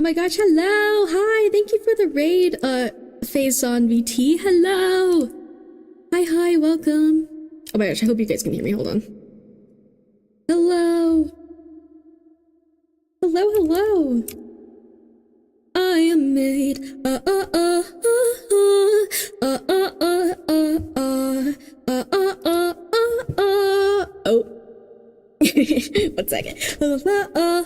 Oh my gosh, hello! Hi! Thank you for the raid, Phase on VT. Hello! Hi, welcome. Oh my gosh, I hope you guys can hear me. Hold on. Hello! Hello! I am made. Oh. 1 second. Hello!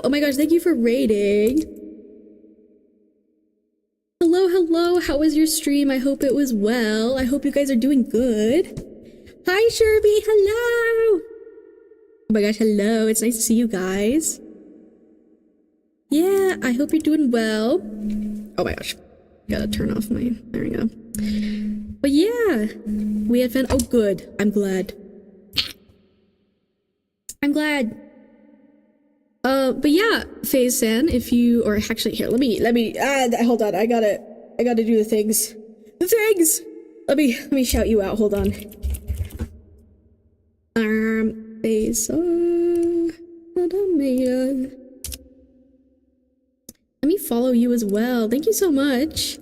Oh my gosh, thank you for raiding. Hello, how was your stream? I hope it was well. I hope you guys are doing good. Hi, Sherby, hello! Oh my gosh, hello, it's nice to see you guys. Yeah, I hope you're doing well. Oh my gosh, gotta turn off my, there we go. But yeah, we had fun. Oh good, I'm glad. But yeah, Faze San, if you, or actually here, let me, hold on, I gotta do the things. Let me shout you out, hold on. Faze San, let me follow you as well. Thank you so much.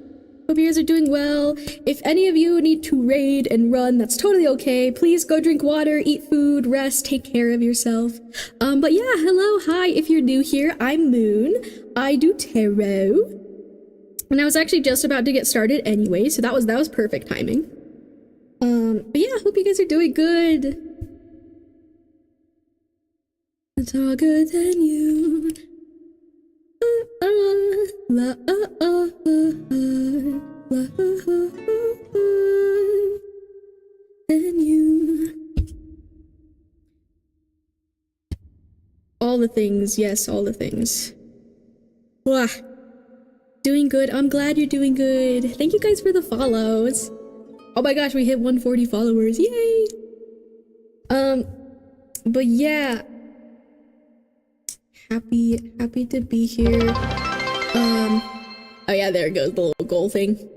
Hope you guys are doing well. If any of you need to raid and run, that's totally okay. Please go drink water, eat food, rest, take care of yourself. But yeah, hello, hi. If you're new here, I'm Moon. I do tarot. And I was actually just about to get started anyway, so that was perfect timing. But yeah, hope you guys are doing good. It's all good than you. And you. All the things, yes, all the things. Wah. Doing good. I'm glad you're doing good. Thank you guys for the follows. Oh my gosh, we hit 140 followers. Yay! But yeah. Happy to be here. Oh yeah, there it goes, the little goal thing.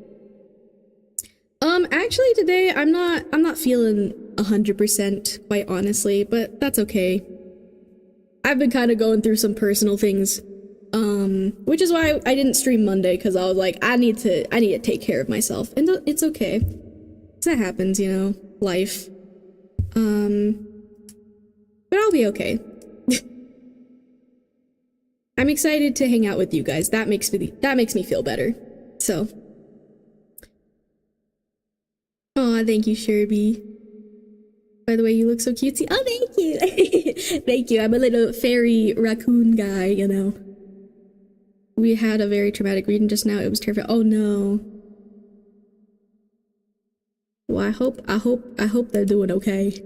Actually today I'm not feeling 100%, quite honestly, but that's okay. I've been kind of going through some personal things, which is why I didn't stream Monday, because I was like, I need to take care of myself, and it's okay. That happens, you know, life. But I'll be okay. I'm excited to hang out with you guys. That makes me feel better. So. Aw, thank you, Sherby. By the way, you look so cutesy. Oh, thank you. Thank you. I'm a little fairy raccoon guy, you know. We had a very traumatic reading just now. It was terrifying. Oh no. Well, I hope they're doing okay.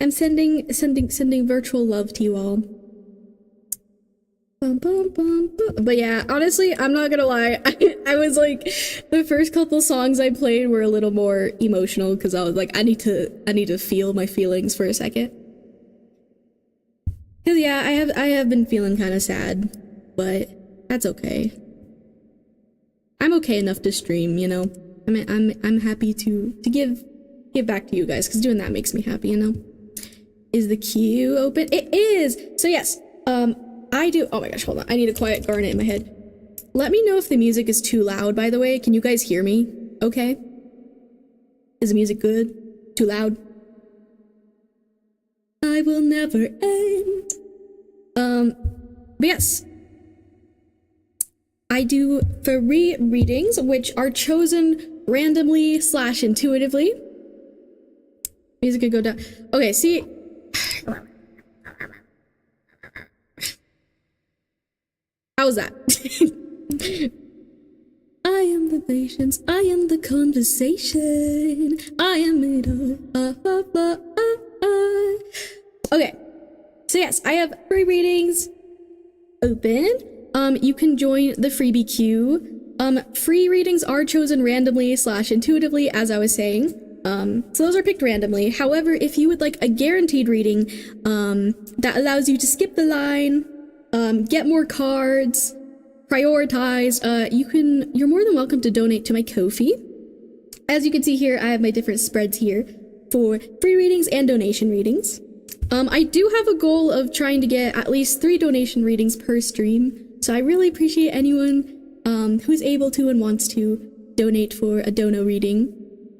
I'm sending virtual love to you all. But yeah, honestly, I'm not gonna lie. I was like, the first couple songs I played were a little more emotional because I was like, I need to feel my feelings for a second. Cause yeah, I have been feeling kind of sad, but that's okay. I'm okay enough to stream, you know. I'm happy to give back to you guys because doing that makes me happy, you know. Is the queue open? It is. So yes, I do. Oh my gosh, hold on. I need a quiet garnet in my head. Let me know if the music is too loud, by the way. Can you guys hear me? Okay. Is the music good? Too loud? I will never end. But yes. I do free readings, which are chosen randomly / intuitively. Music could go down. Okay, see. How was that? I am the patience, I am the conversation, I am it all. Okay, so yes, I have free readings open. You can join the freebie queue. Free readings are chosen randomly / intuitively, as I was saying. So those are picked randomly. However, if you would like a guaranteed reading, that allows you to skip the line, get more cards, prioritized, you're more than welcome to donate to my Kofi. As you can see here, I have my different spreads here for free readings and donation readings. I do have a goal of trying to get at least 3 donation readings per stream, so I really appreciate anyone who's able to and wants to donate for a dono reading.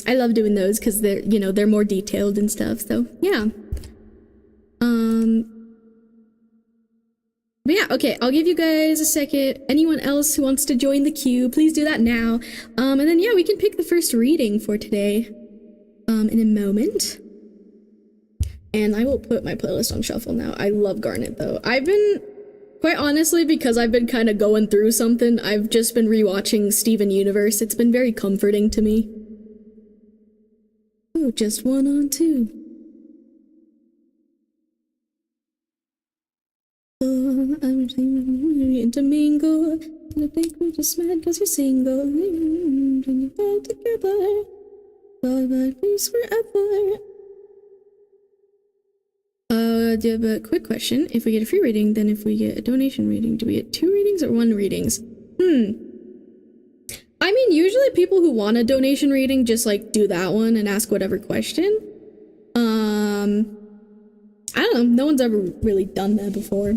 I love doing those because they're, you know, they're more detailed and stuff, so yeah. But yeah, okay, I'll give you guys a second. Anyone else who wants to join the queue, please do that now. And then yeah, we can pick the first reading for today in a moment. And I will put my playlist on shuffle now. I love Garnet though. I've been, quite honestly, because I've been kind of going through something, I've just been rewatching Steven Universe. It's been very comforting to me. Oh, just 1 on 2. Oh, I'm intermingle. And I think we're just mad because you're single. And you all together. All my peace forever. But quick question. If we get a free reading, then if we get a donation reading, do we get 2 readings or 1 readings? I mean, usually people who want a donation reading just like do that one and ask whatever question. I don't know. No one's ever really done that before.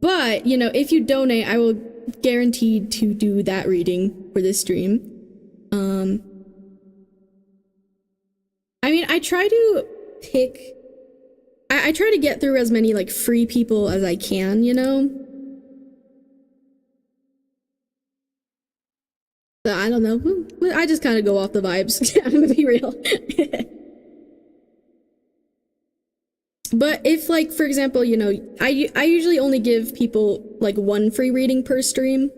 But, you know, if you donate, I will guaranteed to do that reading for this stream. I mean, I try to pick... I try to get through as many, like, free people as I can, you know? So, I don't know. I just kind of go off the vibes. I'm gonna be real. But if, like, for example, you know, I usually only give people, like, 1 free reading per stream.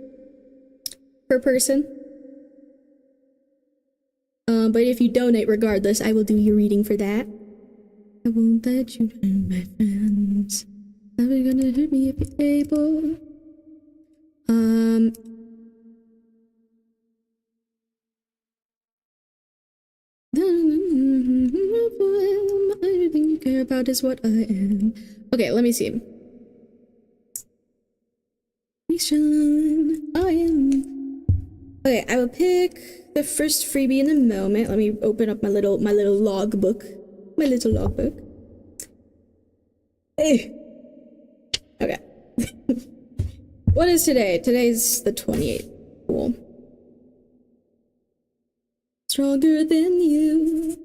Per person. But if you donate regardless, I will do your reading for that. I won't let you down, my friends. Never gonna hurt me if you're able. Everything you care about is what I am. Okay, let me see. I am. Okay, I will pick the first freebie in a moment. Let me open up my little logbook. My little logbook. Hey. Okay. What is today? Today's the 28th. Cool. Stronger than you.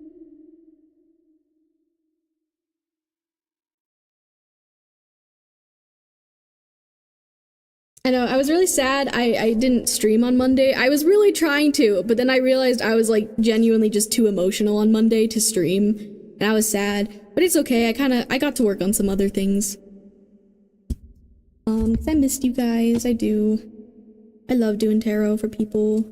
I know, I was really sad I didn't stream on Monday. I was really trying to, but then I realized I was like genuinely just too emotional on Monday to stream. And I was sad, but it's okay. I got to work on some other things. 'Cause I missed you guys. I do. I love doing tarot for people.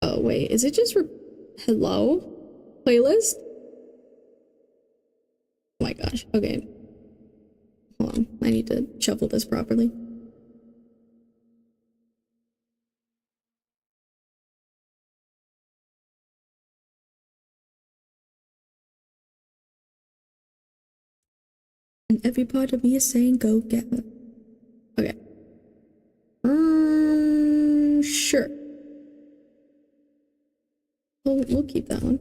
Oh wait, is it just for hello? Playlist? Oh my gosh. Okay. Hold on. I need to shuffle this properly. And every part of me is saying, go get it. Okay. Sure. We'll keep that one.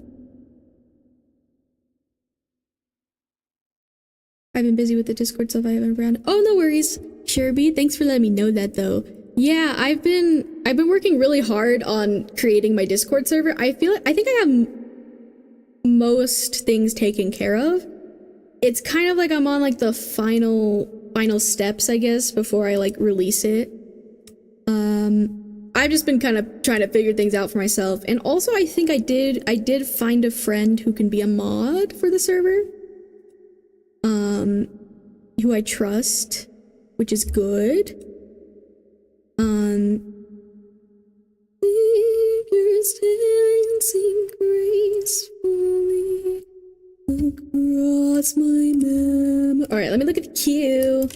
I've been busy with the Discord stuff. I haven't ran. Oh, no worries. Sherby, thanks for letting me know that though. Yeah, I've been working really hard on creating my Discord server. I think I have most things taken care of. It's kind of like I'm on like the final steps, I guess, before I like release it. I've just been kind of trying to figure things out for myself. And also I think I did find a friend who can be a mod for the server. Who I trust, which is good. Figures dancing gracefully across my memory. Alright, let me look at the queue.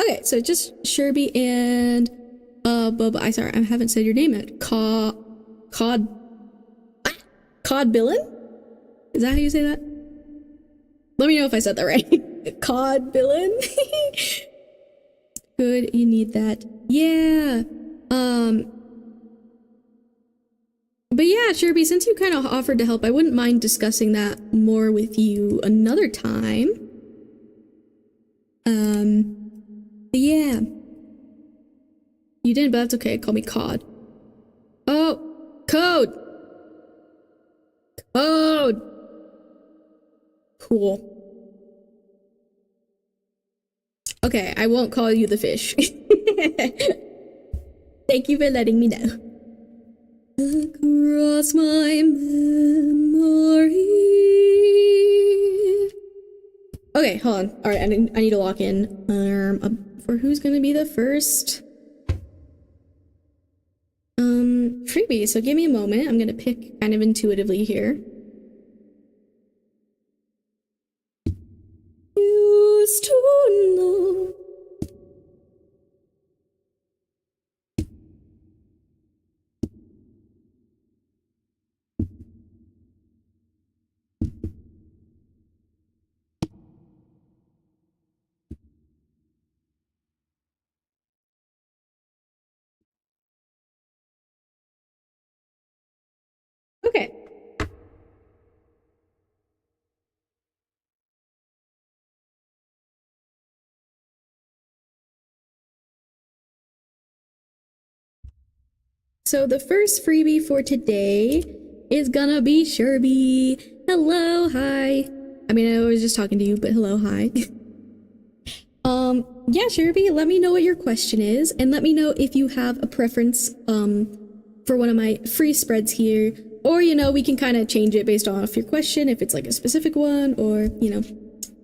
Okay, so just Sherby and Bubba, I sorry, I haven't said your name yet. Cod Billin? Is that how you say that? Let me know if I said that right. Cod Billin? Good, you need that. Yeah. But yeah, Sherby, since you kind of offered to help, I wouldn't mind discussing that more with you another time. But yeah. You didn't, but that's okay. Call me Cod. Oh, code! Code! Cool. Okay, I won't call you the fish. Thank you for letting me know. Across my memory. Okay, hold on. All right, I need to lock in for who's gonna be the first freebie. So give me a moment. I'm gonna pick kind of intuitively here. Used to know. Okay. So the first freebie for today is gonna be Sherby. Hello, hi. I mean, I was just talking to you, but hello, hi. Yeah, Sherby, let me know what your question is, and let me know if you have a preference, for one of my free spreads here, or, you know, we can kind of change it based off your question, if it's like a specific one, or, you know,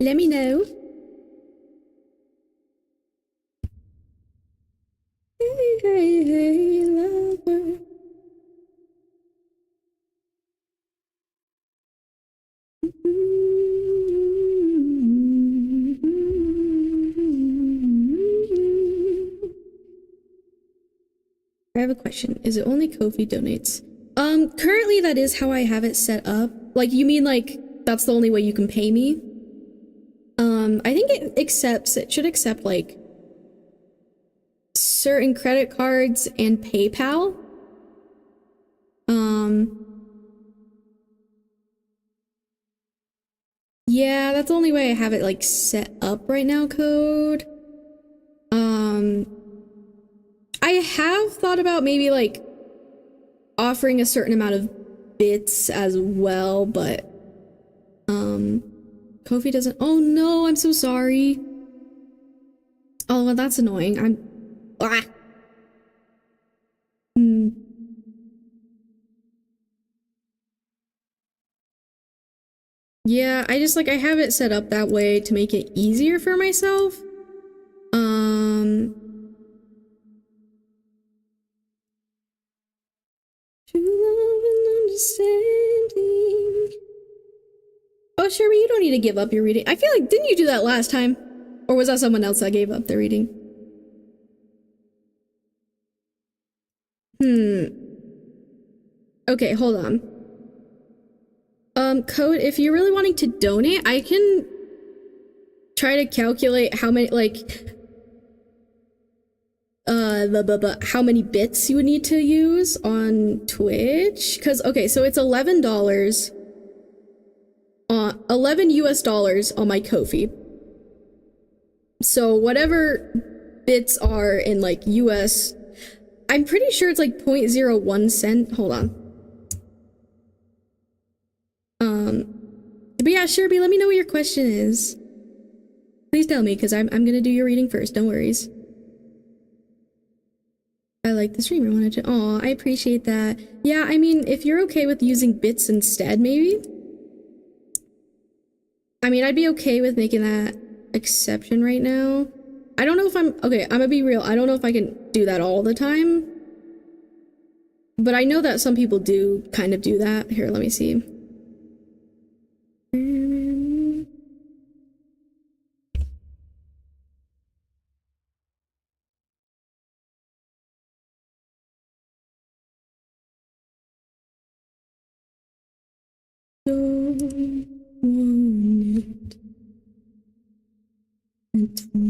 let me know. Hey, hey, hey, lover. I have a question. Is it only Kofi donates? Currently that is how I have it set up. Like, you mean like that's the only way you can pay me? I think it should accept like certain credit cards and PayPal. Yeah, that's the only way I have it like set up right now, Code. I have thought about maybe like offering a certain amount of bits as well, but Kofi doesn't. Oh no, I'm so sorry. Oh, well, that's annoying. Yeah, I just like I have it set up that way to make it easier for myself. True love and understanding. Oh, Sherry, you don't need to give up your reading. I feel like, didn't you do that last time? Or was that someone else that gave up their reading? Okay, hold on. Code, if you're really wanting to donate, I can try to calculate how many, like, how many bits you would need to use on Twitch. Cause, okay, so it's $11. 11 US dollars on my Kofi. So whatever bits are in like US, I'm pretty sure it's like 0.01 cent. Hold on. But yeah, Sherby, let me know what your question is. Please tell me, because I'm gonna do your reading first, no worries. I like the stream, I wanted to. Aw, I appreciate that. Yeah, I mean, if you're okay with using bits instead, maybe? I mean, I'd be okay with making that exception right now. I don't know if okay, I'm gonna be real. I don't know if I can do that all the time. But I know that some people do kind of do that. Here, let me see. don't want it at all.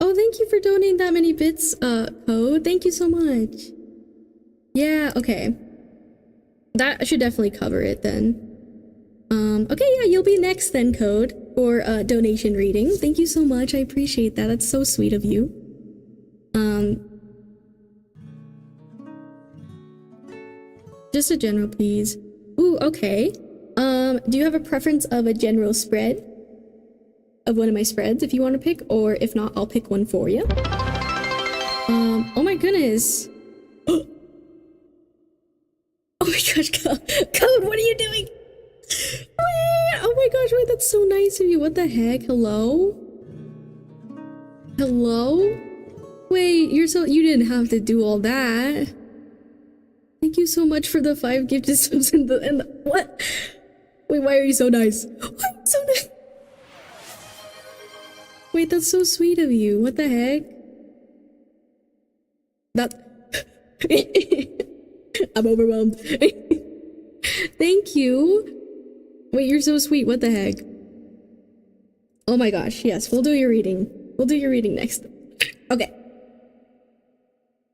Oh, thank you for donating that many bits, Code. Thank you so much. Yeah, okay. That should definitely cover it then. Okay, yeah, you'll be next then, Code, for donation reading. Thank you so much. I appreciate that. That's so sweet of you. Just a general, please. Ooh, okay. Do you have a preference of a general spread? Of one of my spreads, if you want to pick, or if not, I'll pick one for you. Oh my goodness. Oh my gosh, Code, what are you doing? Wait, oh my gosh, wait, that's so nice of you. What the heck? Hello? Hello? Wait, you didn't have to do all that. Thank you so much for the 5 gift systems and the what? Wait, why are you so nice? Why are you so nice? Wait, that's so sweet of you. What the heck? I'm overwhelmed. Thank you. Wait, you're so sweet. What the heck? Oh my gosh, yes, we'll do your reading. We'll do your reading next. Okay.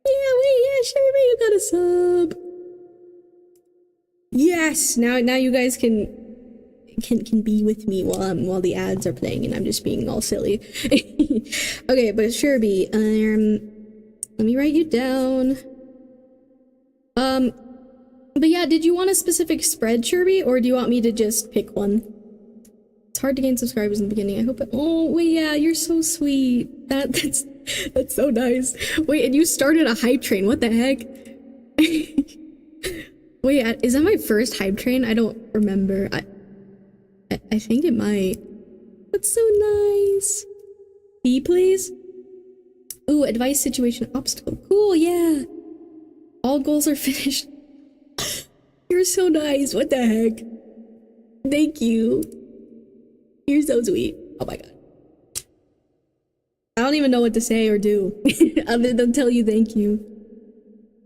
Yeah, wait, yeah, sure, you got a sub. Yes, now you guys can be with me while the ads are playing and I'm just being all silly. Okay, but Sherby, let me write you down. But yeah, did you want a specific spread, Sherby, or do you want me to just pick one? It's hard to gain subscribers in the beginning. I hope it. Oh wait, yeah, you're so sweet. That's so nice. Wait, and you started a hype train. What the heck? Wait, is that my first hype train? I don't remember. I think it might. That's so nice. B, please. Ooh, advice, situation, obstacle. Cool, yeah. All goals are finished. You're so nice. What the heck? Thank you. You're so sweet. Oh my god. I don't even know what to say or do other than tell you thank you.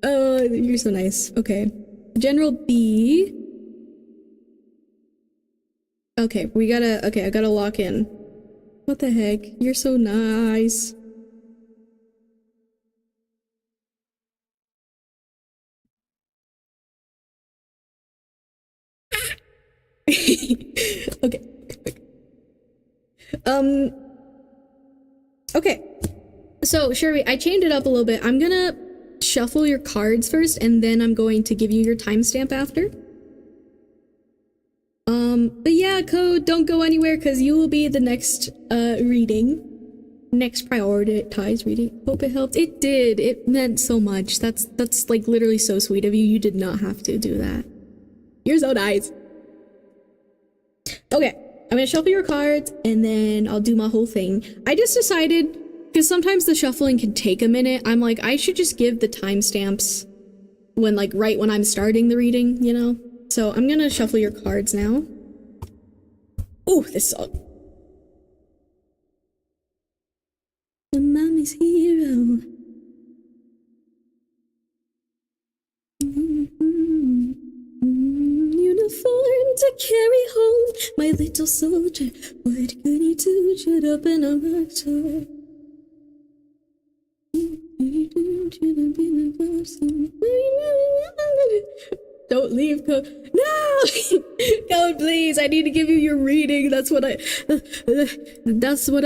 You're so nice. Okay. General B. Okay, I gotta lock in. What the heck? You're so nice. Okay. Okay. So, Sherry, I changed it up a little bit. I'm gonna shuffle your cards first, and then I'm going to give you your timestamp after. But yeah, Code, don't go anywhere, because you will be the next, reading. Next prioritized reading. Hope it helped. It did. It meant so much. That's like literally so sweet of you. You did not have to do that. You're so nice. Okay, I'm gonna shuffle your cards and then I'll do my whole thing. I just decided, because sometimes the shuffling can take a minute, I'm like, I should just give the timestamps when, like, right when I'm starting the reading, you know? So I'm gonna shuffle your cards now. Ooh, this song. The mommy's hero. Uniform to carry home, my little soldier. What could he do? Shut up and I'm not. Don't leave, Code. No! Code, please. I need to give you your reading. That's what I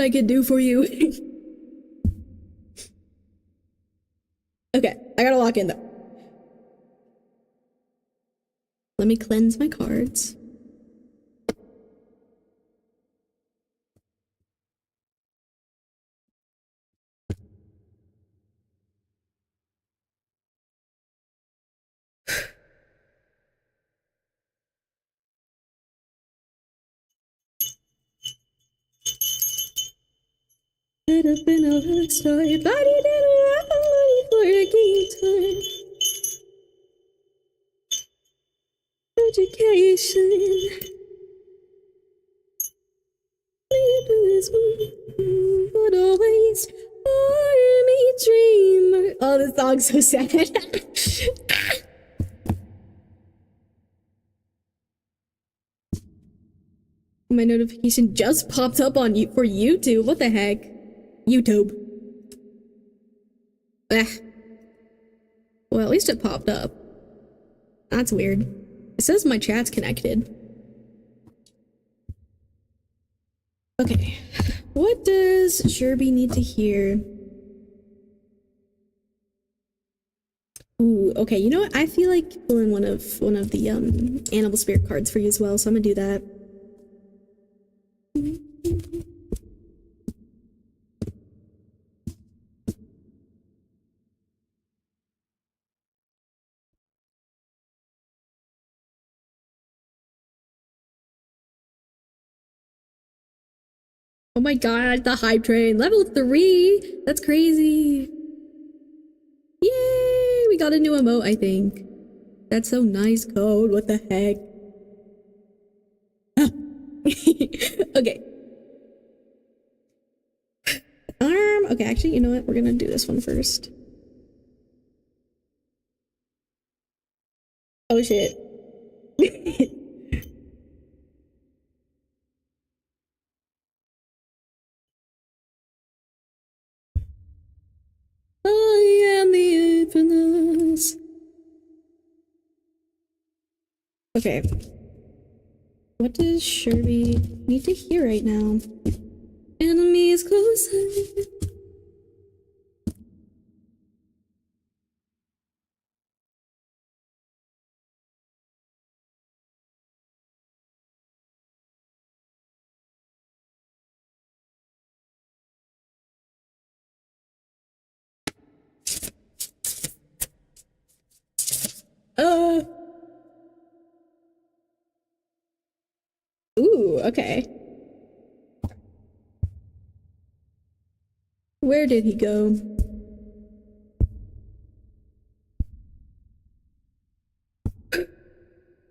can do for you. Okay, I gotta lock in though. Let me cleanse my cards. Could have been a rock star if I didn't have money for time. Education. But always army dreamer. Oh, this song's so sad. My notification just popped up on you for YouTube. What the heck? YouTube. Well, at least it popped up. That's weird. It says my chat's connected. Okay. What does Sherby need to hear? Ooh, okay. You know what? I feel like pulling one of the animal spirit cards for you as well, so I'm gonna do that. Oh my god, the hype train. Level 3! That's crazy. Yay! We got a new emote, I think. That's so nice, Code. What the heck? Okay. Okay, actually, you know what? We're gonna do this one first. Oh shit. I am the infinite. Okay. What does Sherby need to hear right now? Enemy is closer. Ooh, okay. Where did he go?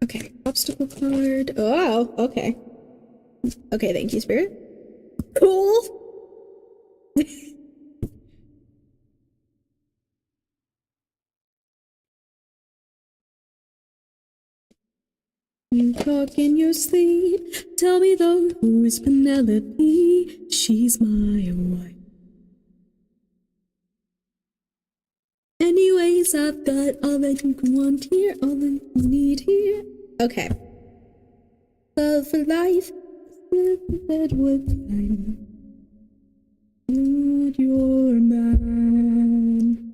Okay, obstacle card. Oh, okay. Okay, thank you, Spirit. Cool. You talk in your sleep. Tell me though, who is Penelope? She's my wife. Anyways, I've got all that you can want here, all that you need here. Okay. Love for life. That would time. Not your man.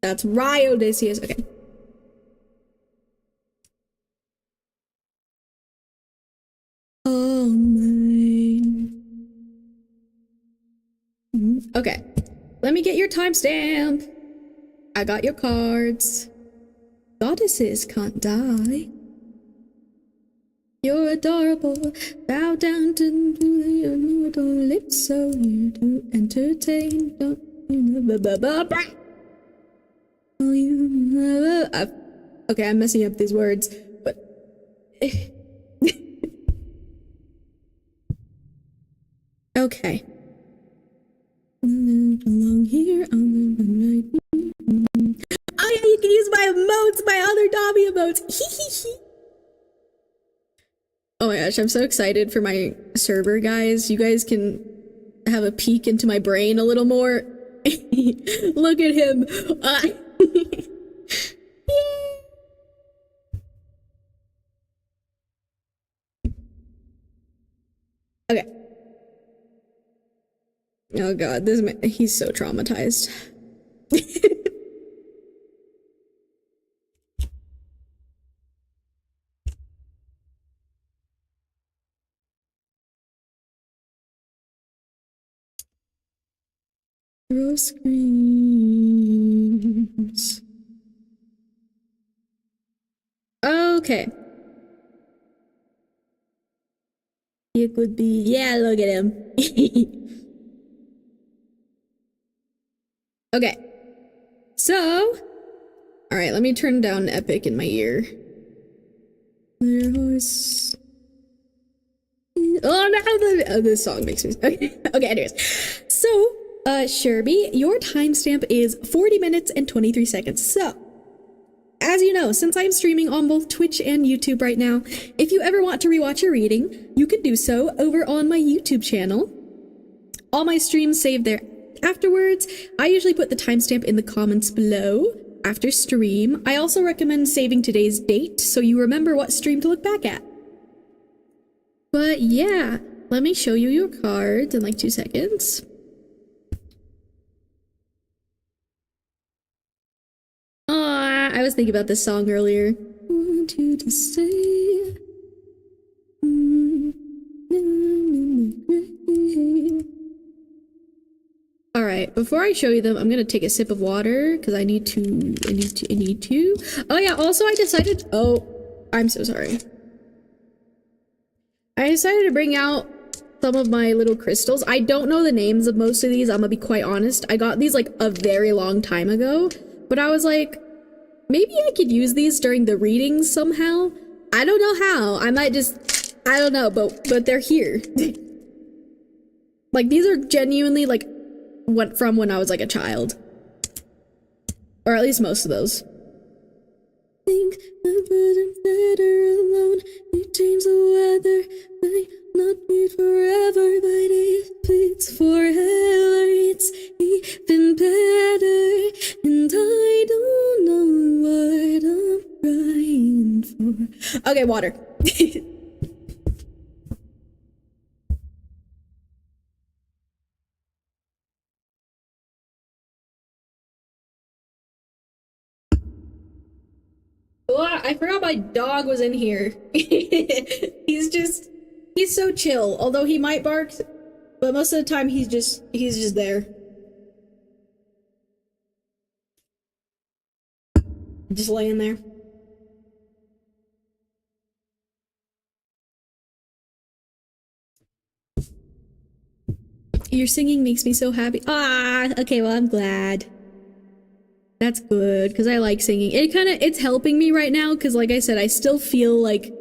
That's right, Odysseus. Okay. Oh, mine. Okay. Let me get your timestamp. I got your cards. Goddesses can't die. You're adorable. Bow down to your lips, so here to entertain. Don't you know? Oh, you know. Okay, I'm messing up these words, but. Okay. Along here, on the right. Oh yeah, you can use my emotes, my other Dobby emotes. Oh my gosh, I'm so excited for my server, guys. You guys can have a peek into my brain a little more. Look at him. Okay. Oh god, this man, he's so traumatized. Throw screams. Okay. It would be, yeah, look at him. Okay. So, all right, let me turn down Epic in my ear. Clear horse. Oh no, this song makes me okay. Okay, anyways. So, Sherby, your timestamp is 40 minutes and 23 seconds. So, as you know, since I'm streaming on both Twitch and YouTube right now, if you ever want to rewatch a reading, you can do so over on my YouTube channel. All my streams saved there afterwards. I usually put the timestamp in the comments below after stream. I also recommend saving today's date so you remember what stream to look back at. But yeah, let me show you your cards in like 2 seconds. I was thinking about this song earlier. Want you to stay. All right, before I show you them, I'm gonna take a sip of water because I need to. Oh yeah, also I decided, oh, I'm so sorry. I decided to bring out some of my little crystals. I don't know the names of most of these, I'm gonna be quite honest. I got these like a very long time ago, but I was like, maybe I could use these during the readings somehow. I don't know how. I might just, I don't know, but they're here. Like, these are genuinely like went from when I was like a child, or at least most of those. Think I'm better alone. You change the weather, might not be forever, but if it's forever, it's even better. And I don't know what I'm crying for. Okay, water. Oh, I forgot my dog was in here. He's so chill. Although he might bark, but most of the time he's just there. Just laying there. Your singing makes me so happy. Ah, okay, well, I'm glad. That's good, because I like singing. It's helping me right now, because like I said, I still feel like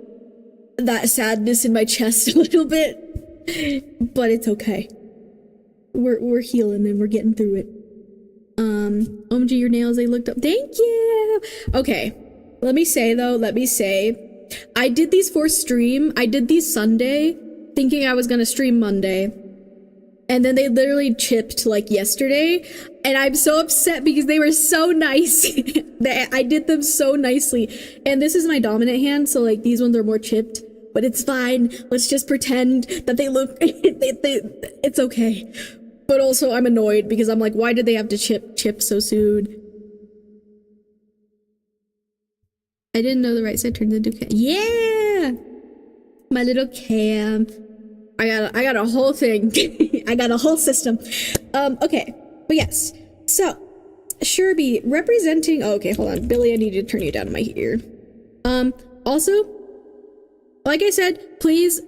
that sadness in my chest a little bit. But it's okay. We're healing and we're getting through it. OMG, your nails, they looked up. Thank you! Okay, let me say, I did these for stream. I did these Sunday, thinking I was gonna stream Monday. And then they literally chipped like yesterday, and I'm so upset because they were so nice. I did them so nicely. And this is my dominant hand, so like these ones are more chipped, but it's fine. Let's just pretend that they look, it's okay. But also I'm annoyed because I'm like, why did they have to chip so soon? I didn't know the right side turned into cam. Yeah! My little cam. I got a whole thing. I got a whole system. Okay. But yes. So, Sherby, representing... Oh, okay, hold on. Billy, I need to turn you down in my ear. Also, like I said, please,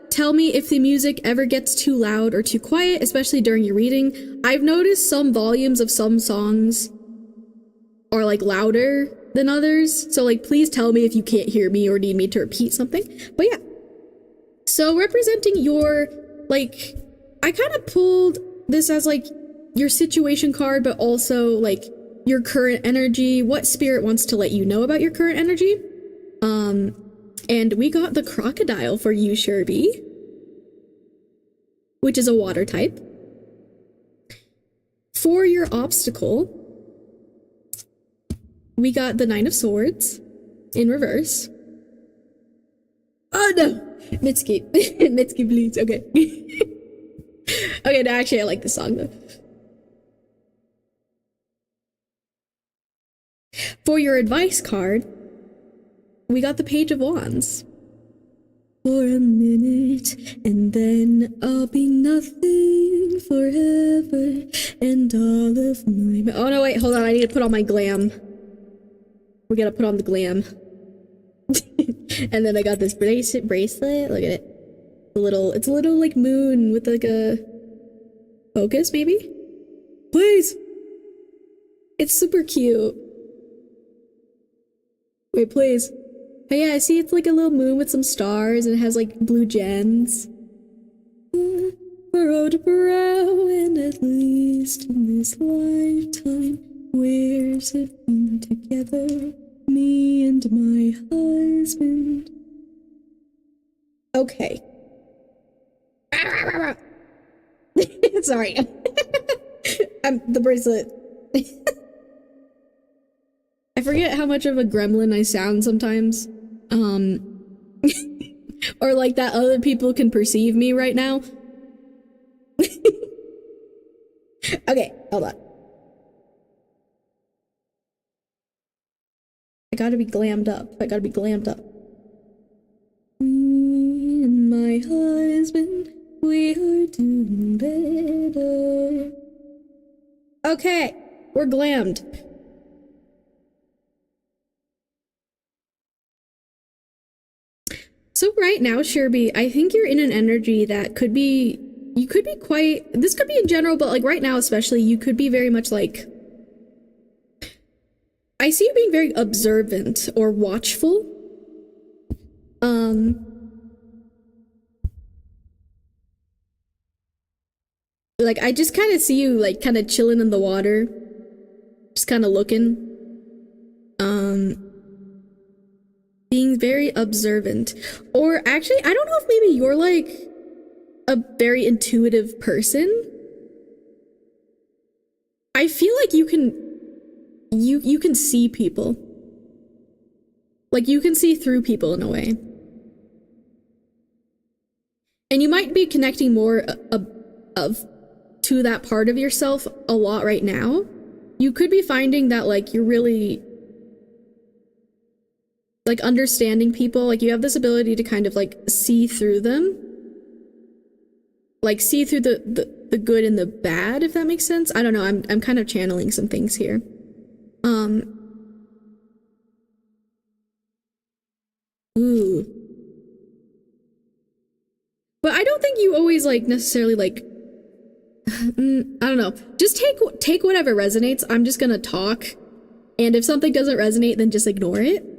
tell me if the music ever gets too loud or too quiet, especially during your reading. I've noticed some volumes of some songs are, like, louder than others. So, like, please tell me if you can't hear me or need me to repeat something. But yeah. So representing your, like, I kind of pulled this as like your situation card, but also like your current energy, what spirit wants to let you know about your current energy. And we got the crocodile for you, Sherby, which is a water type. For your obstacle, we got the Nine of Swords in reverse. Oh no! Mitsuki. Mitsuki bleeds, okay. Okay, no, actually I like this song though. For your advice card, we got the Page of Wands. For a minute, and then I'll be nothing forever, and all of my... Oh no, wait, hold on, I need to put on my glam. We gotta put on the glam. And then I got this bracelet. Look at it. It's a little like moon with like a focus, maybe? Please. It's super cute. Wait, please. Oh yeah, I see it's like a little moon with some stars and it has like blue gems. Road brow, and at least in this lifetime, where's it been together? Me and my husband. Okay. Sorry. I'm the bracelet. I forget how much of a gremlin I sound sometimes. Or like that other people can perceive me right now. Okay, hold on. I gotta be glammed up. I gotta be glammed up. Me and my husband, we are doing better. Okay, we're glammed. So right now, Sherby, I think you're in an energy that could be, you could be quite, this could be in general, but like right now especially, you could be very much like, I see you being very observant or watchful. Like I just kind of see you like kind of chilling in the water, just kind of looking. Being very observant. Or actually, I don't know if maybe you're like a very intuitive person. I feel like you can see people. Like you can see through people in a way. And you might be connecting more to that part of yourself a lot right now. You could be finding that like you're really like understanding people, like you have this ability to kind of like see through them, like see through the good and the bad, if that makes sense. I don't know, I'm kind of channeling some things here. Ooh. But I don't think you always like necessarily like I don't know, just take whatever resonates. I'm just gonna talk, and if something doesn't resonate, then just ignore it.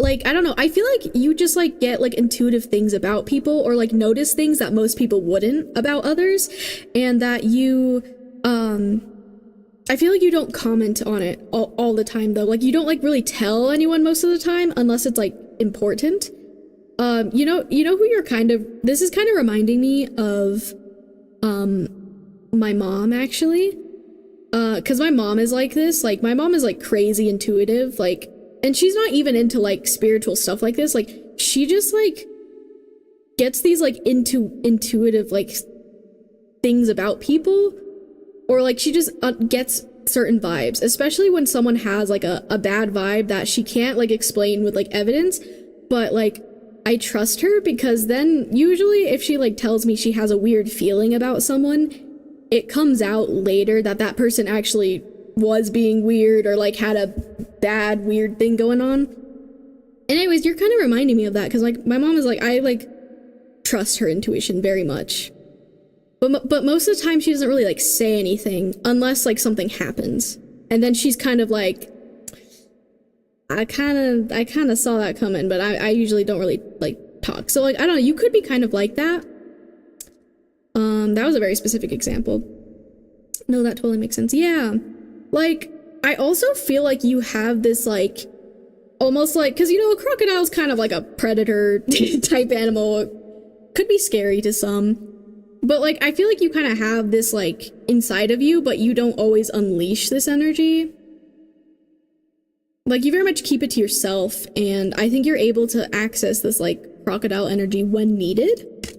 Like, I don't know, I feel like you just, like, get, like, intuitive things about people, or, like, notice things that most people wouldn't about others, and that you, I feel like you don't comment on it all the time, though. Like, you don't, like, really tell anyone most of the time, unless it's, like, important. You know who you're kind of, this is kind of reminding me of, my mom, actually. Cause my mom is like this, like, my mom is, like, crazy intuitive, like, and she's not even into, like, spiritual stuff like this. Like, she just, like, gets these, like, intuitive, like, things about people. Or, like, she just gets certain vibes. Especially when someone has, like, a bad vibe that she can't, like, explain with, like, evidence. But, like, I trust her because then, usually, if she, like, tells me she has a weird feeling about someone, it comes out later that that person actually was being weird or like had a bad weird thing going on. And anyways, you're kind of reminding me of that because like my mom is like, I like trust her intuition very much, but most of the time she doesn't really like say anything unless like something happens, and then she's kind of like, I kind of saw that coming, but I usually don't really like talk. So like I don't know, you could be kind of like that. That was a very specific example. No, that totally makes sense. Yeah. Like, I also feel like you have this, like, almost like, because, you know, a crocodile's kind of like a predator type animal. Could be scary to some. But, like, I feel like you kind of have this, like, inside of you, but you don't always unleash this energy. Like, you very much keep it to yourself, and I think you're able to access this, like, crocodile energy when needed.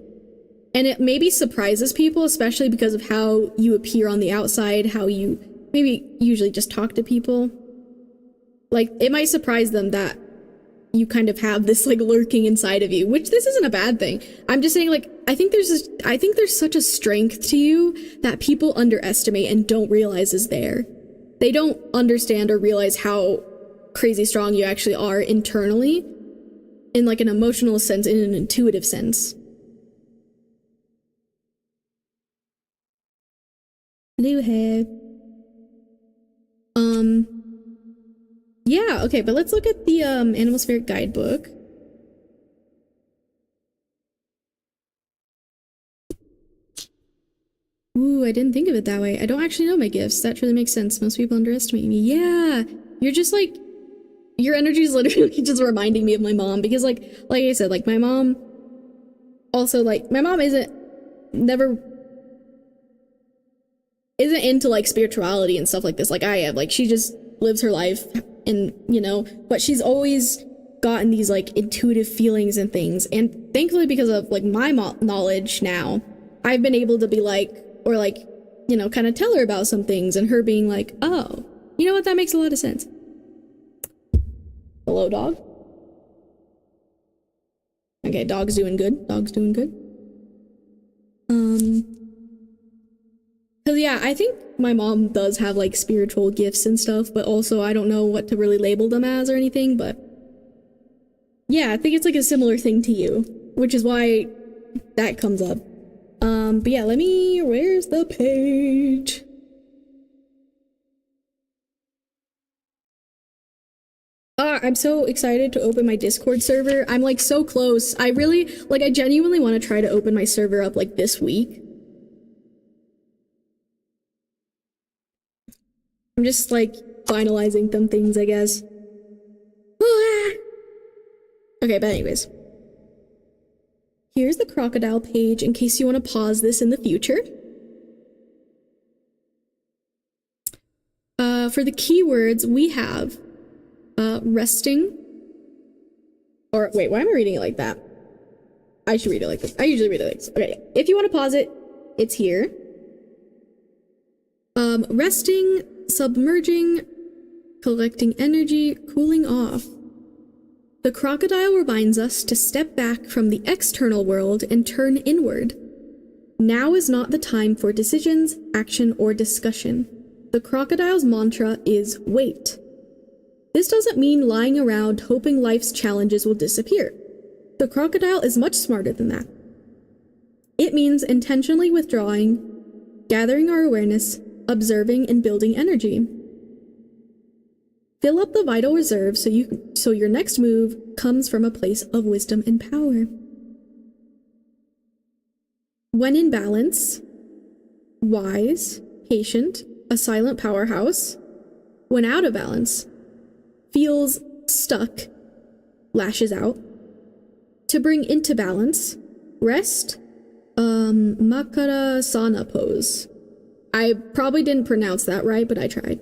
And it maybe surprises people, especially because of how you appear on the outside, how you maybe usually just talk to people. Like, it might surprise them that you kind of have this, like, lurking inside of you, which this isn't a bad thing. I'm just saying, like, I think there's such a strength to you that people underestimate and don't realize is there. They don't understand or realize how crazy strong you actually are internally, in, like, an emotional sense, in an intuitive sense. Blue hair. Um, yeah, okay, but let's look at the Animal Spirit Guidebook. Ooh, I didn't think of it that way. I don't actually know my gifts. That truly makes sense. Most people underestimate me. Yeah, you're just like, your energy is literally just reminding me of my mom, because like I said, like my mom also, like, my mom isn't into like spirituality and stuff like this like I am. Like, she just lives her life, and you know, but she's always gotten these like intuitive feelings and things, and thankfully, because of like my knowledge now, I've been able to be like, or like, you know, kind of tell her about some things, and her being like, oh, you know what, that makes a lot of sense. Hello, dog. Okay, dog's doing good. Dog's doing good. Cause yeah, I think my mom does have like spiritual gifts and stuff, but also I don't know what to really label them as or anything, but yeah, I think it's like a similar thing to you, which is why that comes up. But yeah, where's the page? I'm so excited to open my Discord server. I'm like so close. I genuinely want to try to open my server up like this week. I'm just like finalizing some things, I guess. Okay, but anyways. Here's the crocodile page in case you want to pause this in the future. For the keywords, we have resting. Or wait, why am I reading it like that? I should read it like this. I usually read it like this. Okay, if you want to pause it, it's here. Resting, submerging, collecting energy, cooling off. The crocodile reminds us to step back from the external world and turn inward. Now is not the time for decisions, action, or discussion. The crocodile's mantra is wait. This doesn't mean lying around hoping life's challenges will disappear. The crocodile is much smarter than that. It means intentionally withdrawing, gathering our awareness, observing, and building energy. Fill up the vital reserve so your next move comes from a place of wisdom and power. When in balance, wise, patient, a silent powerhouse. When out of balance, feels stuck, lashes out. To bring into balance, rest, Makarasana pose. I probably didn't pronounce that right, but I tried.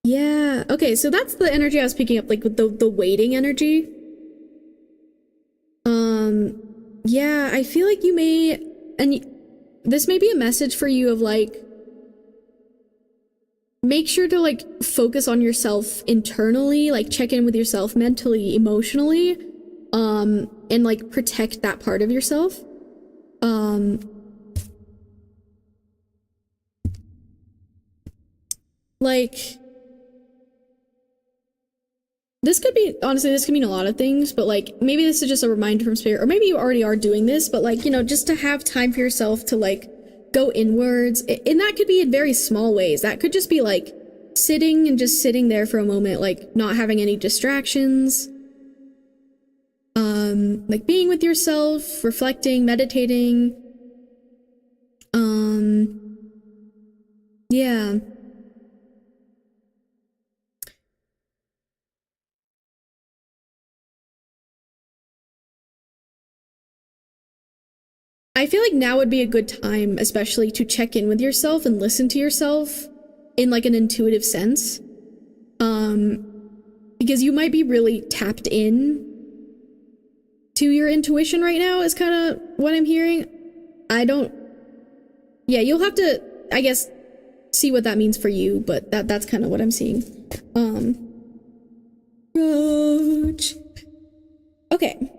Yeah, okay, so that's the energy I was picking up, like with the waiting energy. Yeah, I feel like you may, and this may be a message for you of like, make sure to like focus on yourself internally, like check in with yourself mentally, emotionally, and like protect that part of yourself. Like, this could mean a lot of things, but like maybe this is just a reminder from spirit, or maybe you already are doing this, but like, you know, just to have time for yourself to like go inwards. And that could be in very small ways. That could just be like sitting there for a moment, like not having any distractions. Like being with yourself, reflecting, meditating. Yeah. I feel like now would be a good time, especially to check in with yourself and listen to yourself in like an intuitive sense. Because you might be really tapped in to your intuition right now is kind of what I'm hearing. Yeah, you'll have to, I guess, see what that means for you, but that's kind of what I'm seeing. Roach. Okay.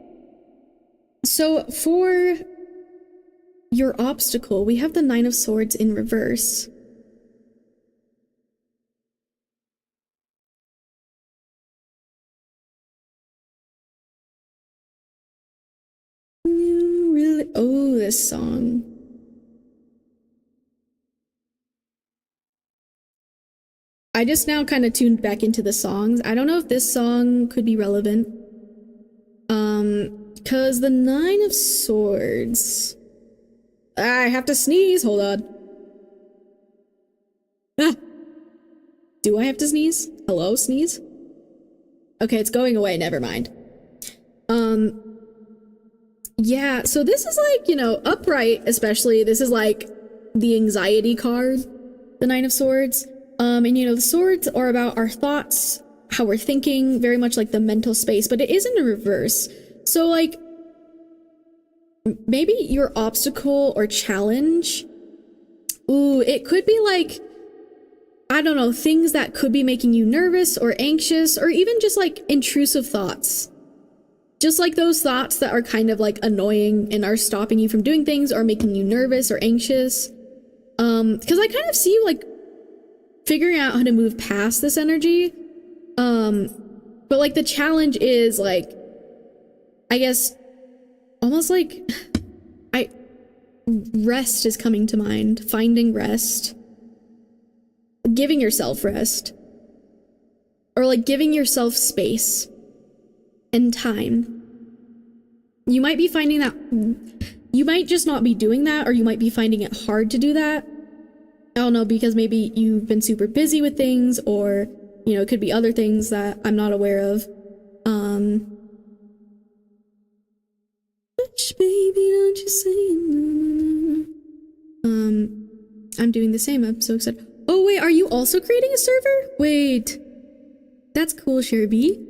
So for your obstacle, we have the Nine of Swords in reverse. Really? Oh, this song. I just now kind of tuned back into the songs. I don't know if this song could be relevant. Cause the 9 of Swords. I have to sneeze, hold on. Ah! Do I have to sneeze? Hello, sneeze? Okay, it's going away, never mind. Yeah, so this is like, you know, upright especially, this is like the anxiety card, the 9 of Swords. And you know, the swords are about our thoughts, how we're thinking, very much like the mental space, but it is in reverse. So like, maybe your obstacle or challenge, ooh, it could be like, I don't know, things that could be making you nervous or anxious, or even just like intrusive thoughts. Just like those thoughts that are kind of like annoying and are stopping you from doing things or making you nervous or anxious. Because I kind of see you like figuring out how to move past this energy. But like the challenge is like, I guess, almost like, rest is coming to mind. Finding rest. Giving yourself rest. Or like giving yourself space. And time. You might be finding that, you might just not be doing that, or you might be finding it hard to do that. I don't know, because maybe you've been super busy with things, or, you know, it could be other things that I'm not aware of. Hush, baby, don't you say no. I'm doing the same, I'm so excited. Oh wait, are you also creating a server? Wait. That's cool, Sherby.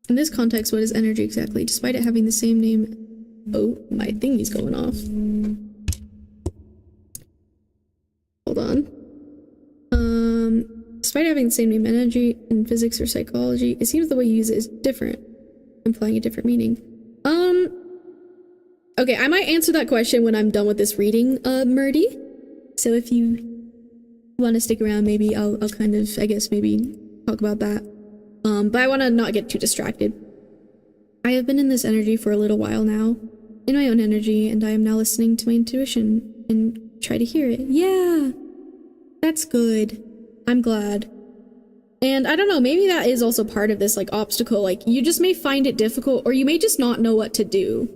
In this context, what is energy exactly? Despite it having the same name... Oh, my thingy's going off. Hold on. Despite having the same name, energy in physics or psychology, it seems the way you use it is different, implying a different meaning. Okay, I might answer that question when I'm done with this reading, Murdy. So if you want to stick around, maybe I'll kind of, I guess, maybe talk about that. But I want to not get too distracted. I have been in this energy for a little while now, in my own energy, and I am now listening to my intuition and try to hear it. Yeah, that's good. I'm glad. And I don't know, maybe that is also part of this, like, obstacle. Like, you just may find it difficult, or you may just not know what to do.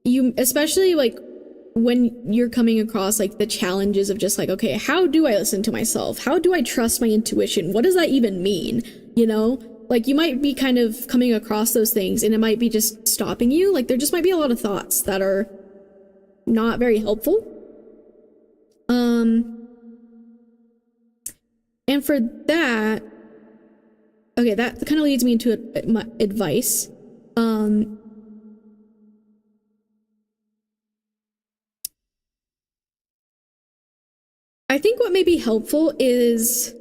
You, especially, like, when you're coming across, like, the challenges of just, like, okay, how do I listen to myself? How do I trust my intuition? What does that even mean? You know? Like, you might be kind of coming across those things, and it might be just stopping you. Like, there just might be a lot of thoughts that are not very helpful. And for that, okay, that kind of leads me into my advice. I think what may be helpful is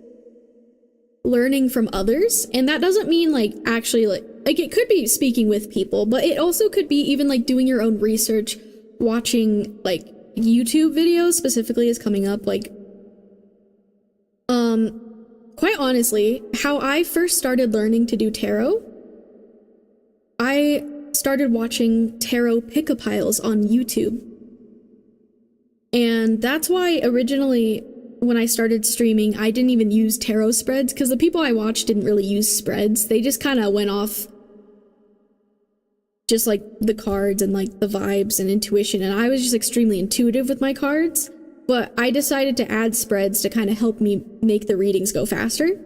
learning from others, and that doesn't mean like actually like it could be speaking with people, but it also could be even like doing your own research, watching like YouTube videos specifically is coming up. Like quite honestly, how I first started learning to do tarot, I started watching tarot pick-a-piles on YouTube. And that's why originally when I started streaming, I didn't even use tarot spreads, because the people I watched didn't really use spreads. They just kind of went off just like the cards and like the vibes and intuition, and I was just extremely intuitive with my cards. But I decided to add spreads to kind of help me make the readings go faster.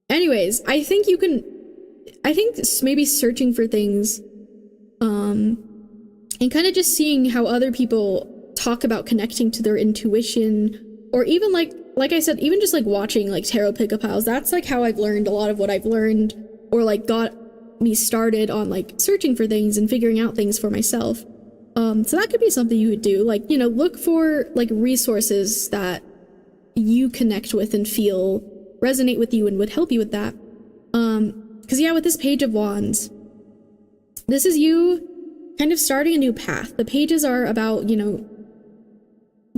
Anyways, I think maybe searching for things, and kind of just seeing how other people talk about connecting to their intuition, or even like I said, even just like watching like tarot pick-a-piles, that's like how I've learned a lot of what I've learned, or like got me started on like searching for things and figuring out things for myself. So that could be something you would do, like, you know, look for like resources that you connect with and feel resonate with you and would help you with that. Because yeah, with this Page of Wands, this is you kind of starting a new path. The pages are about, you know,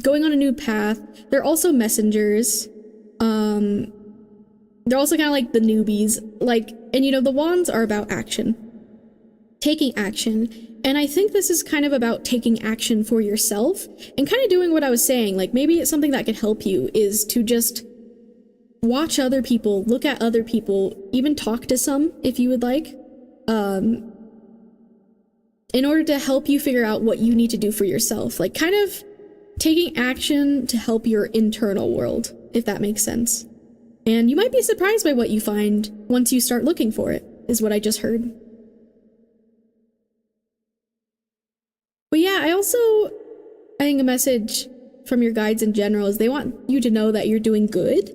going on a new path. They're also messengers. They're also kind of like the newbies, like, and you know, the wands are about action, taking action. And I think this is kind of about taking action for yourself and kind of doing what I was saying. Like, maybe it's something that could help you is to just watch other people, look at other people, even talk to some if you would like, in order to help you figure out what you need to do for yourself. Like, kind of taking action to help your internal world, if that makes sense. And you might be surprised by what you find once you start looking for it, is what I just heard. But yeah, I think a message from your guides in general is they want you to know that you're doing good.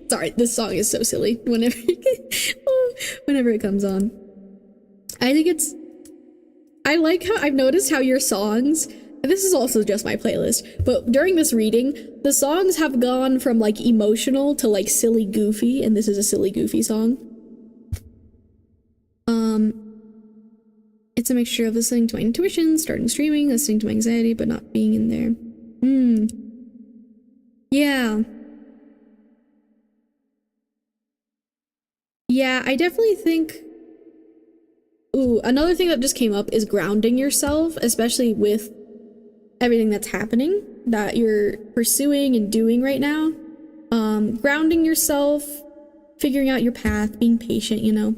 Sorry, this song is so silly whenever it comes on. I like how I've noticed how your songs, this is also just my playlist, but during this reading, the songs have gone from like emotional to like silly goofy, and this is a silly goofy song. It's a mixture of listening to my intuition, starting streaming, listening to my anxiety, but not being in there. Yeah. Yeah, I definitely think... Ooh, another thing that just came up is grounding yourself, especially with everything that's happening, that you're pursuing and doing right now. Grounding yourself, figuring out your path, being patient, you know?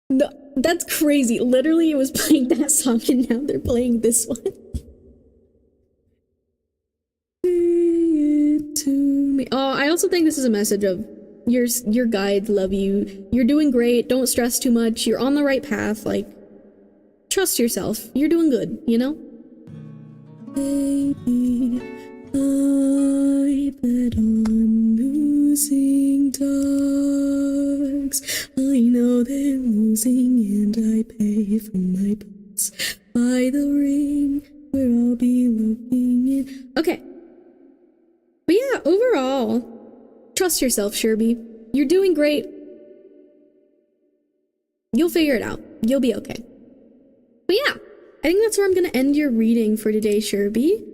No, that's crazy. Literally, it was playing that song and now they're playing this one. To me. Oh, I also think this is a message of your guides love you. You're doing great. Don't stress too much. You're on the right path. Like, trust yourself. You're doing good, you know? Baby, I bet on losing dogs. I know they're losing and I pay for my boots by the ring where I'll be looking in. Okay. But yeah, overall, trust yourself, Sherby. You're doing great. You'll figure it out. You'll be okay. But yeah, I think that's where I'm gonna end your reading for today, Sherby.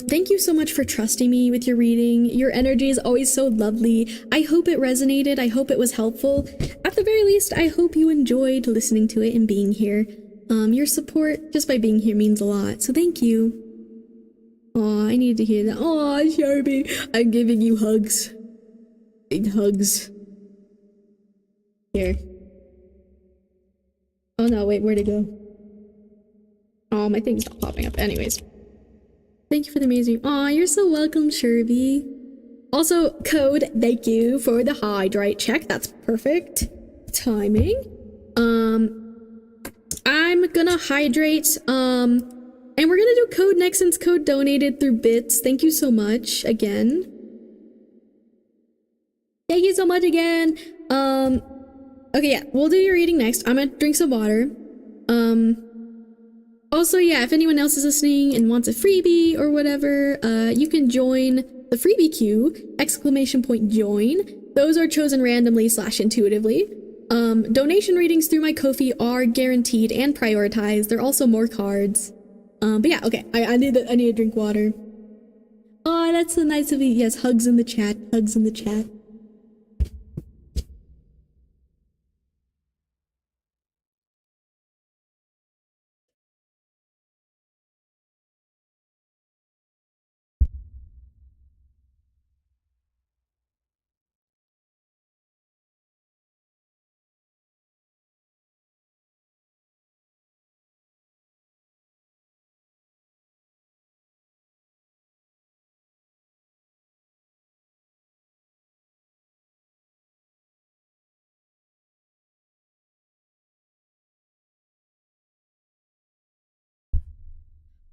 Thank you so much for trusting me with your reading. Your energy is always so lovely. I hope it resonated. I hope it was helpful. At the very least, I hope you enjoyed listening to it and being here. Your support just by being here means a lot, so thank you. Aw, I needed to hear that. Aw, Sherby, I'm giving you hugs. Big hugs. Here. Oh no, wait, where'd it go? Oh, my thing's not popping up. Anyways. Thank you for the amazing... Aw, you're so welcome, Sherby. Also, code thank you for the hydrate check. That's perfect timing. I'm gonna hydrate, and we're gonna do code next since code donated through bits. Thank you so much again. Thank you so much again. Okay, yeah, we'll do your reading next. I'm gonna drink some water. Also, yeah, if anyone else is listening and wants a freebie or whatever, you can join the freebie queue, !join. Those are chosen randomly / intuitively. Donation readings through my Kofi are guaranteed and prioritized. There are also more cards. But yeah, okay, I need to drink water. Oh, that's so nice of you. Yes, hugs in the chat, hugs in the chat.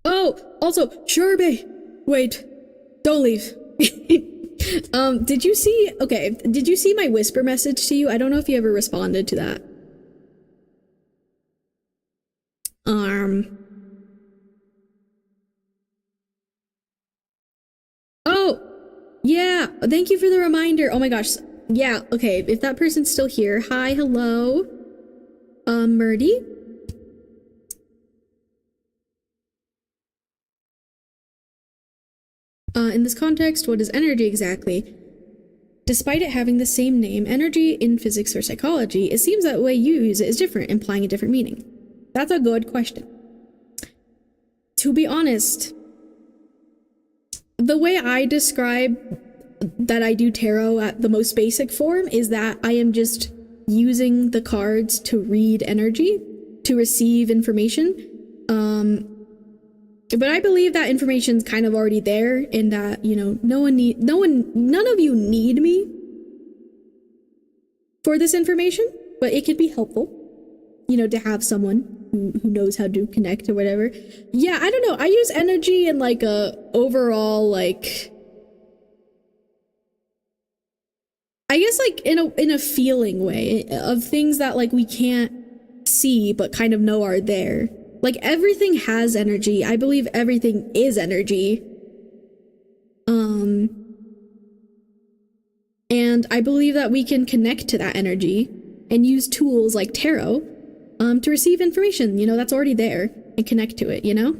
Oh, also, Sherby, wait, don't leave. Did you see my whisper message to you? I don't know if you ever responded to that. Oh, yeah, thank you for the reminder. Oh my gosh. Yeah, okay, if that person's still here, hi, hello. Murdy? In this context, what is energy exactly? Despite it having the same name, energy in physics or psychology, it seems that the way you use it is different, implying a different meaning. That's a good question. To be honest, the way I describe that I do tarot at the most basic form is that I am just using the cards to read energy, to receive information. But I believe that information's kind of already there, and that, you know, none of you need me for this information, but it could be helpful, you know, to have someone who knows how to connect or whatever. Yeah, I don't know. I use energy in like a overall, like, I guess like in a feeling way of things that like we can't see but kind of know are there. Like everything has energy. I believe everything is energy. And I believe that we can connect to that energy and use tools like tarot to receive information, you know, that's already there, and connect to it, you know?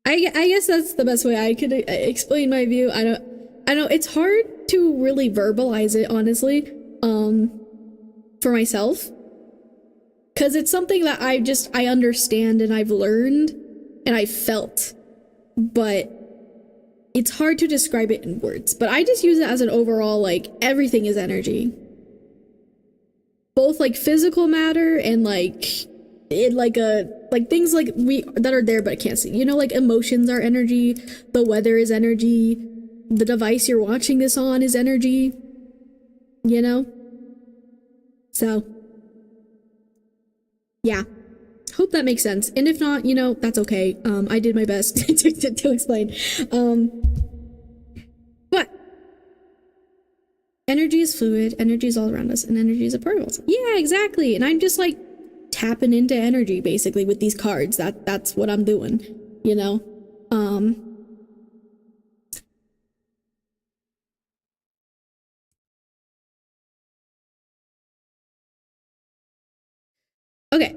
I guess that's the best way I could explain my view. I know it's hard to really verbalize it, honestly, for myself, because it's something that I understand and I've learned and I've felt, but it's hard to describe it in words. But I just use it as an overall, like, everything is energy, both like physical matter and like things like that are there but I can't see, you know, like emotions are energy, the weather is energy, the device you're watching this on is energy, you know? So yeah, hope that makes sense, and if not, you know, that's okay. I did my best to explain. But energy is fluid, energy is all around us, and energy is a part of us. Yeah, exactly. And I'm just like tapping into energy basically with these cards. That's what I'm doing, you know? Okay.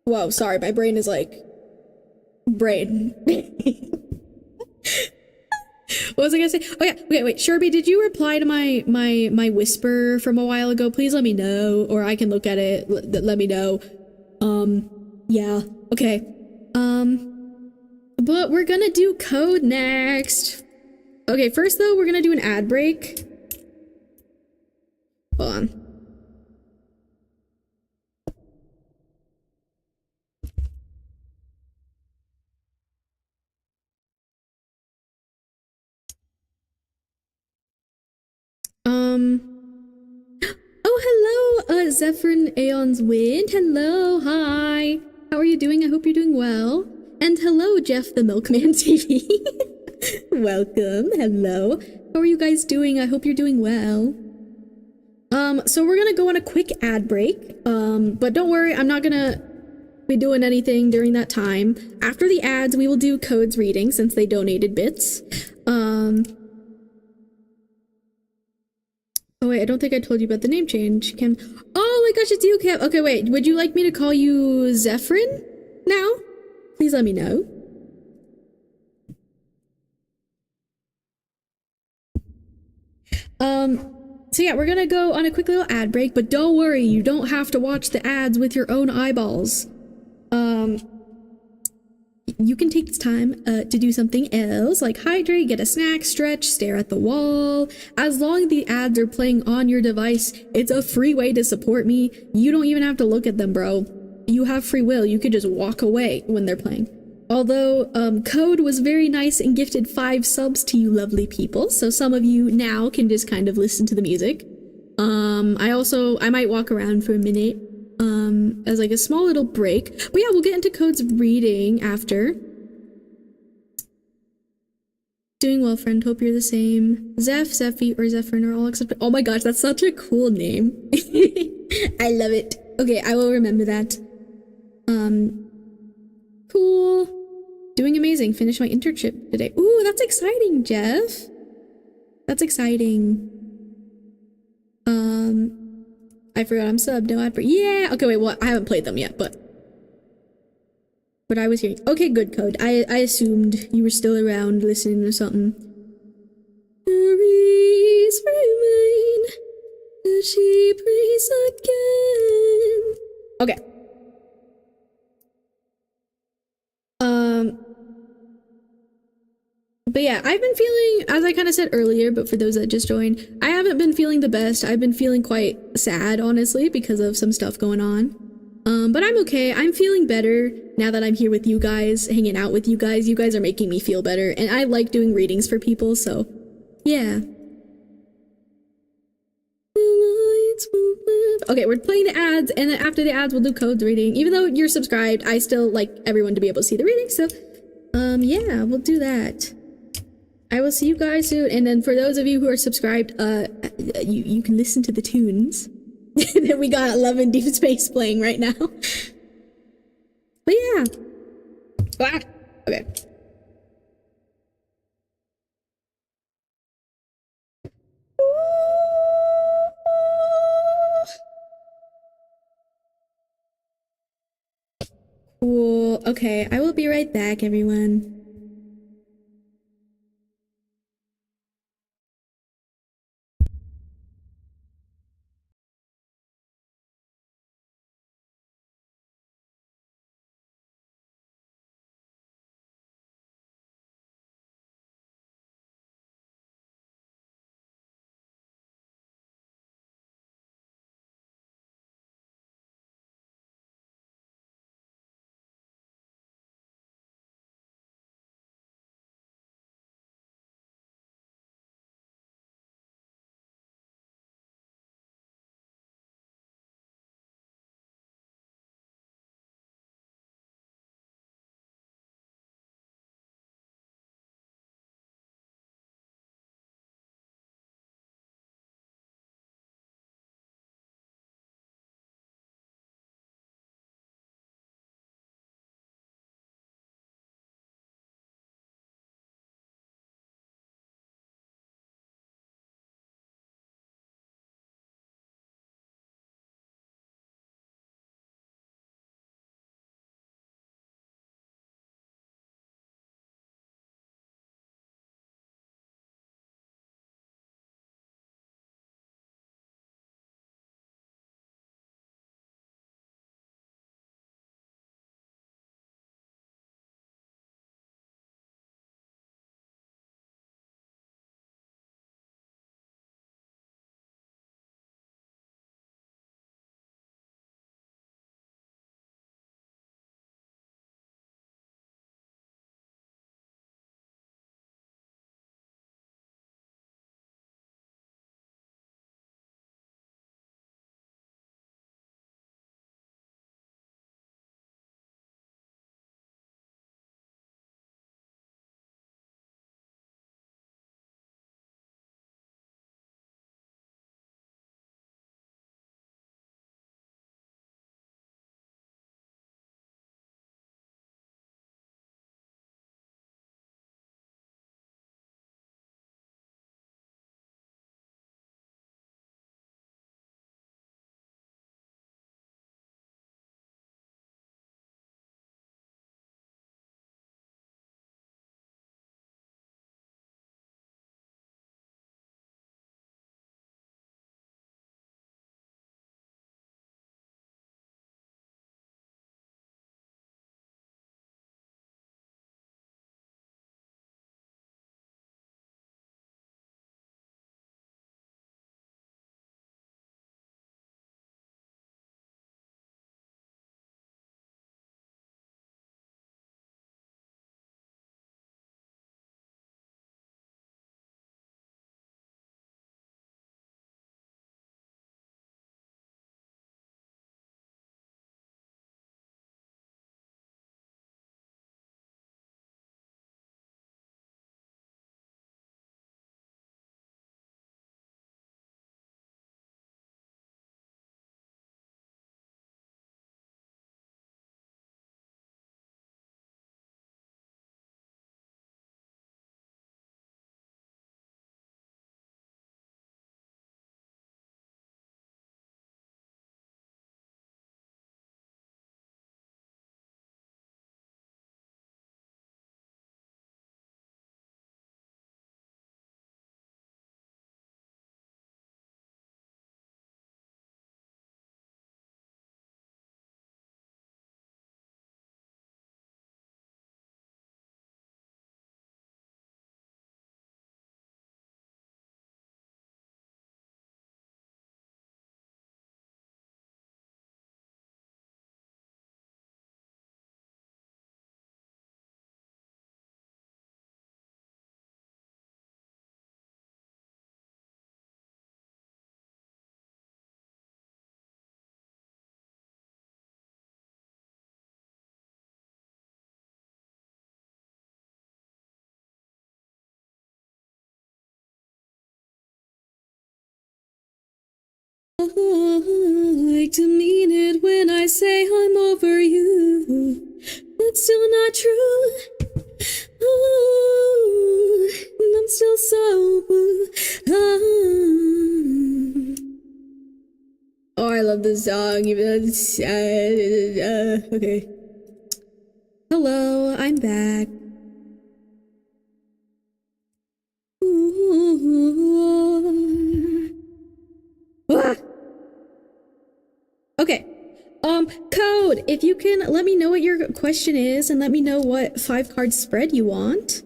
Whoa, sorry, my brain is like brain. What was I gonna say? Oh yeah, okay, wait, Sherby, did you reply to my whisper from a while ago? Please let me know, or I can look at it. Let me know. Yeah, okay. But we're gonna do code next. Okay, first though, we're gonna do an ad break. Hold on. Oh, hello, Zephyrin Aeon's Wind. Hello, hi. How are you doing? I hope you're doing well. And hello, Jeff the Milkman TV. Welcome, hello. How are you guys doing? I hope you're doing well. So we're gonna go on a quick ad break. But don't worry, I'm not gonna be doing anything during that time. After the ads, we will do codes reading since they donated bits. Oh wait, I don't think I told you about the name change. Oh my gosh, it's you, Cam. Okay, wait, would you like me to call you Zephyrin now? Please let me know. So yeah, we're gonna go on a quick little ad break, but don't worry, you don't have to watch the ads with your own eyeballs. You can take this time to do something else, like hydrate, get a snack, stretch, stare at the wall. As long as the ads are playing on your device, it's a free way to support me. You don't even have to look at them, bro. You have free will. You could just walk away when they're playing. Although, Code was very nice and gifted 5 subs to you lovely people, so some of you now can just kind of listen to the music. I might walk around for a minute, as like a small little break. But yeah, we'll get into Code's reading after. Doing well, friend. Hope you're the same. Zeph, Zephy, or Zephyrin are all accepted. Oh my gosh, that's such a cool name. I love it. Okay, I will remember that. Cool. Doing amazing. Finished my internship today. Ooh, that's exciting, Jeff. That's exciting. I forgot I'm subbed. No ad break. Yeah. Okay, wait. Well, I haven't played them yet, but what I was hearing. Okay, good, Code. I assumed you were still around listening to something. Memories remain as she breathes again. Okay. But yeah, I've been feeling, as I kind of said earlier, but for those that just joined, I haven't been feeling the best. I've been feeling quite sad, honestly, because of some stuff going on. But I'm okay. I'm feeling better now that I'm here with you guys, hanging out with you guys. You guys are making me feel better, and I like doing readings for people, so yeah. Okay, we're playing the ads, and then after the ads, we'll do codes reading. Even though you're subscribed, I still like everyone to be able to see the reading, so yeah, we'll do that. I will see you guys soon, and then for those of you who are subscribed, you can listen to the tunes that we got Love in Deep Space playing right now. But yeah. Ah, okay. Cool. Okay, I will be right back, everyone. like to mean it when I say I'm over you. That's still not true. Ooh, and I'm still so blue. Oh, I love this song, even though it's sad. Okay. Hello, I'm back. Ah. Okay. Code, if you can let me know what your question is and let me know what 5-card spread you want.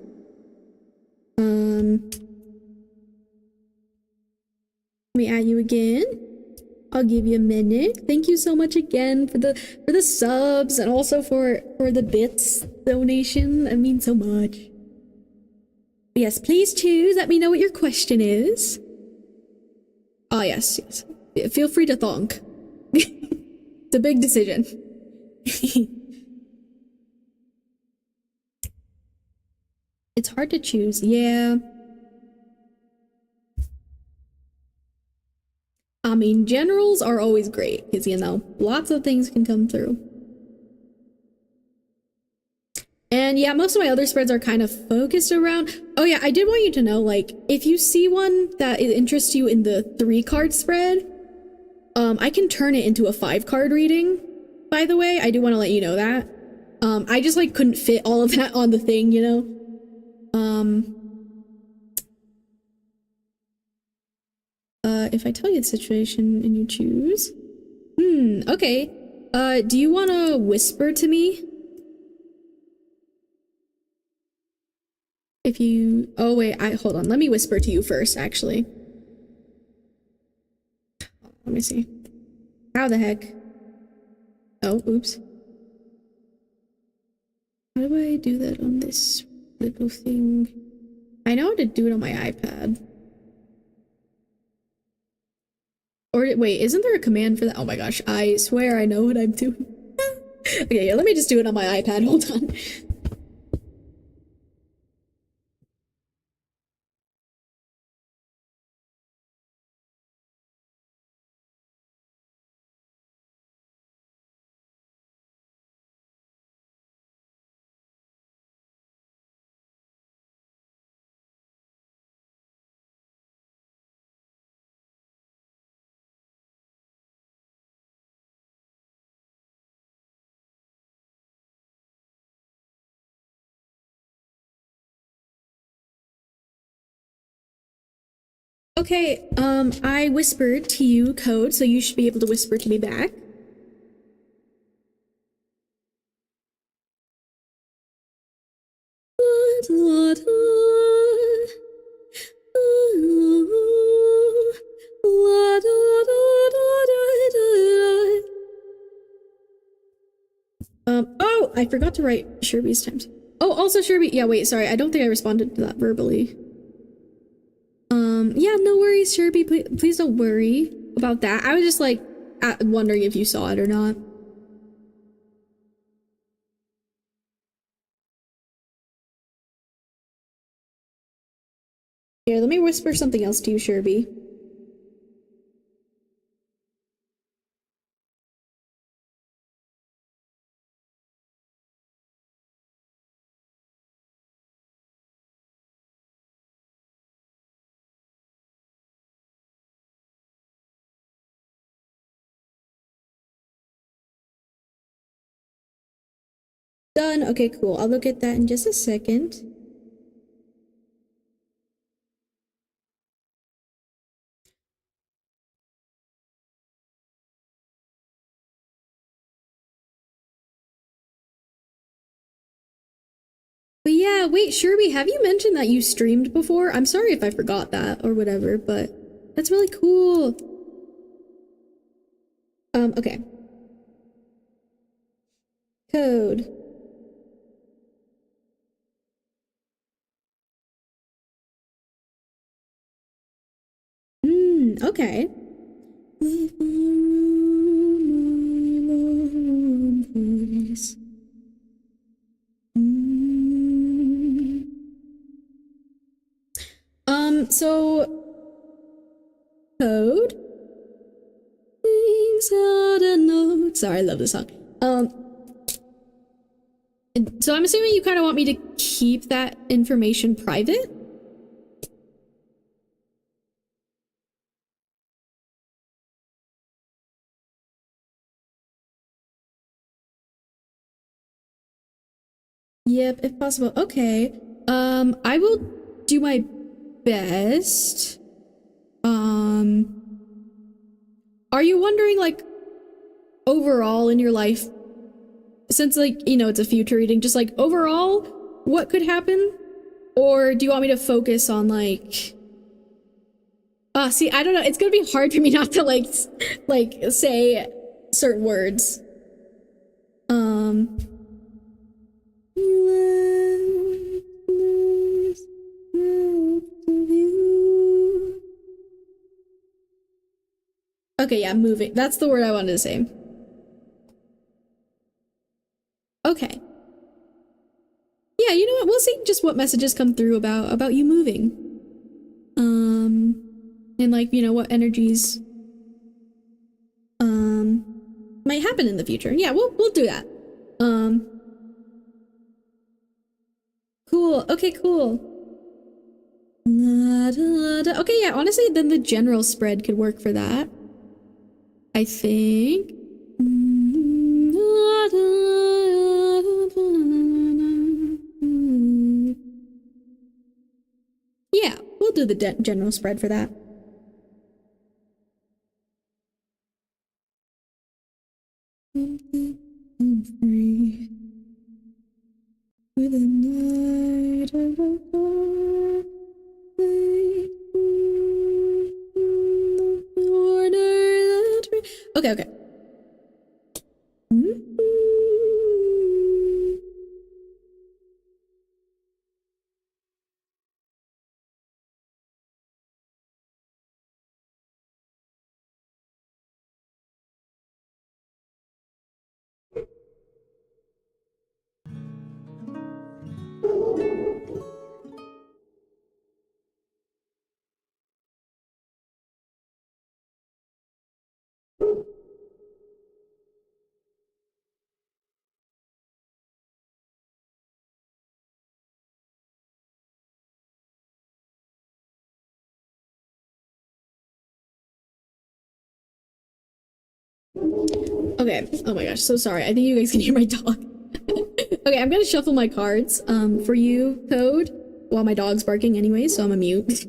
Let me add you again. I'll give you a minute. Thank you so much again for the subs and also for the bits donation. That means so much. Yes, please choose. Let me know what your question is. Oh, yes. Feel free to thonk. It's a big decision. It's hard to choose. Yeah. I mean, generals are always great because, you know, lots of things can come through. And yeah, most of my other spreads are kind of focused around... Oh yeah, I did want you to know, like, if you see one that interests you in the 3-card spread, I can turn it into a 5-card reading, by the way. I do want to let you know that. I just, like, couldn't fit all of that on the thing, you know? If I tell you the situation and you choose... okay. Do you want to whisper to me? If you... Oh, wait, hold on. Let me whisper to you first, actually. Let me see. How the heck? Oh, oops. How do I do that on this little thing? I know how to do it on my iPad. Or, wait, isn't there a command for that? Oh my gosh, I swear I know what I'm doing. Okay, yeah, let me just do it on my iPad. Hold on. Okay, I whispered to you code, so you should be able to whisper to me back. Oh, I forgot to write Sherby's times. Oh, also Sherby, yeah, wait, sorry, I don't think I responded to that verbally. Yeah, no worries, Sherby, please don't worry about that. I was just, like, wondering if you saw it or not. Here, let me whisper something else to you, Sherby. Done. Okay, cool. I'll look at that in just a second. But yeah, wait, Sherby, have you mentioned that you streamed before? I'm sorry if I forgot that or whatever, but that's really cool. Okay. Code. Okay. So code. Sorry, I love this song. So I'm assuming you kind of want me to keep that information private? Yep, if possible. Okay. I will do my best. Are you wondering, like, overall in your life, since, like, you know, it's a future reading, just, like, overall, what could happen? Or do you want me to focus on, like... see, I don't know. It's gonna be hard for me not to, like, say certain words. Okay, yeah, moving. That's the word I wanted to say. Okay. Yeah, you know what? We'll see just what messages come through about you moving. And like, you know, what energies might happen in the future. Yeah, we'll do that. Cool. Okay, cool. Okay, yeah, honestly, then the general spread could work for that. I think. Yeah, we'll do the general spread for that. Free with a night of a okay, okay. Okay, oh my gosh, so sorry. I think you guys can hear my dog. Okay, I'm gonna shuffle my cards for you, Code, while my dog's barking anyway, so I'm a mute.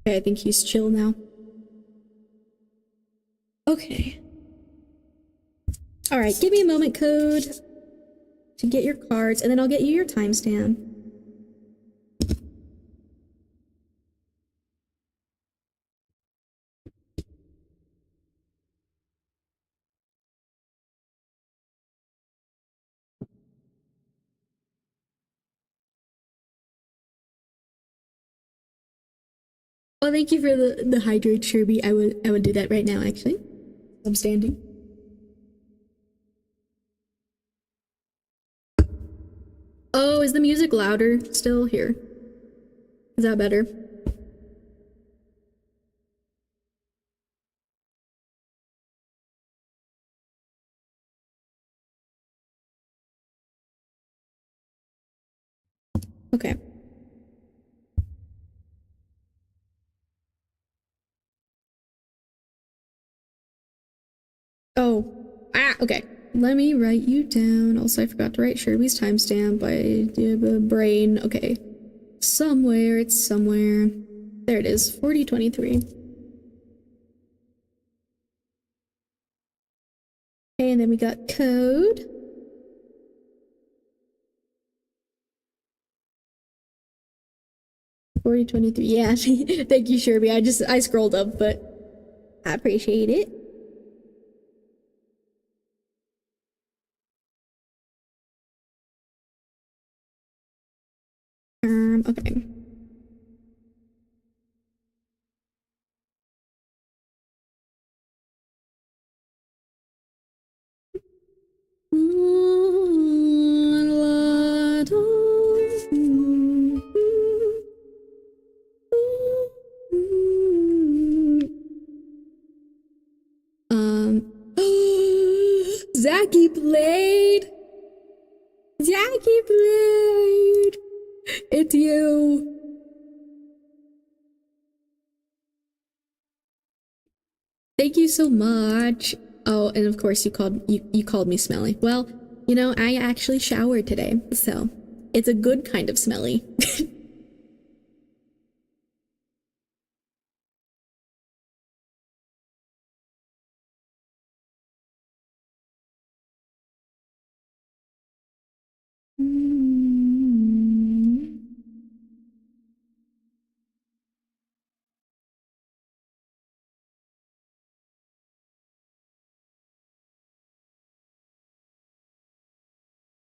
Okay, I think he's chill now. Okay. Alright, give me a moment, Code, to get your cards, and then I'll get you your timestamp. Oh, thank you for the hydrate, Sherby. I would do that right now, actually. I'm standing. Oh, is the music louder still here? Is that better? Okay. Oh. Okay. Let me write you down. Also, I forgot to write Sherby's timestamp by brain. Okay. Somewhere, it's somewhere. There it is, 4023. Okay, and then we got code. $40.23. Yeah, thank you, Sherby. I scrolled up, but I appreciate it. Okay. Zachy Blade! Zachy Blade! It's you! Thank you so much. Oh, and of course you called me smelly. Well, you know, I actually showered today, so it's a good kind of smelly.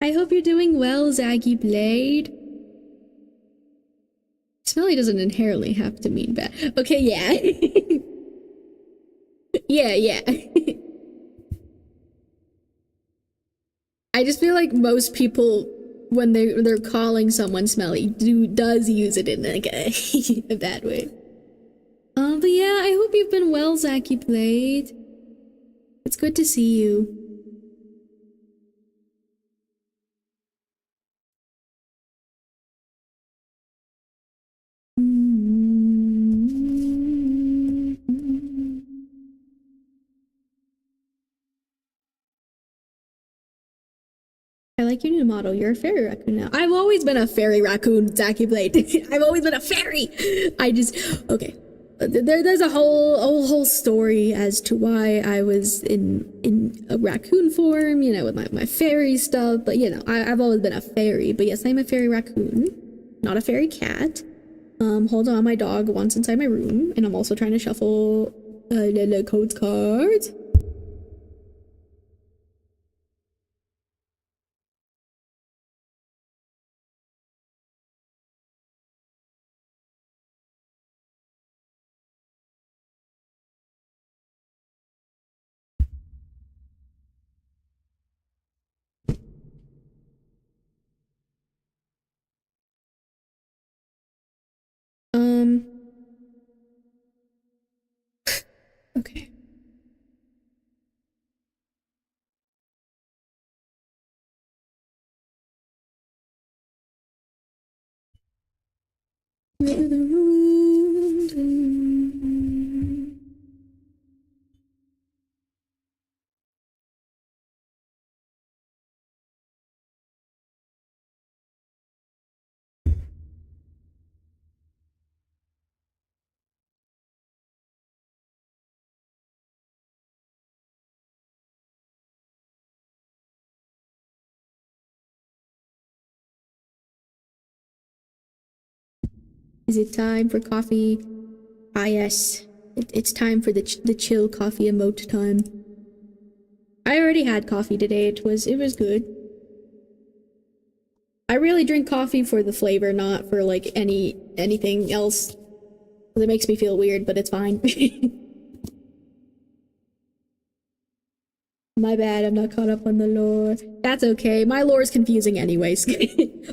I hope you're doing well, Zaggy Blade. Smelly doesn't inherently have to mean bad. Okay, yeah. Yeah. I just feel like most people, when they're calling someone smelly, does use it in like a bad way. But yeah, I hope you've been well, Zachy Blade. It's good to see you. I like your new model. You're a fairy raccoon now. I've always been a fairy raccoon, Zachy Blade. I've always been a fairy. Okay. There's a whole story as to why I was in a raccoon form, you know, with my fairy stuff. But you know, I've always been a fairy. But yes, I'm a fairy raccoon, not a fairy cat. Hold on, my dog wants inside my room, and I'm also trying to shuffle the codes cards. Okay. Is it time for coffee? Ah, yes. It's time for the chill coffee emote time. I already had coffee today. It was good. I really drink coffee for the flavor, not for like anything else. It makes me feel weird, but it's fine. My bad, I'm not caught up on the lore. That's okay. My lore is confusing anyways.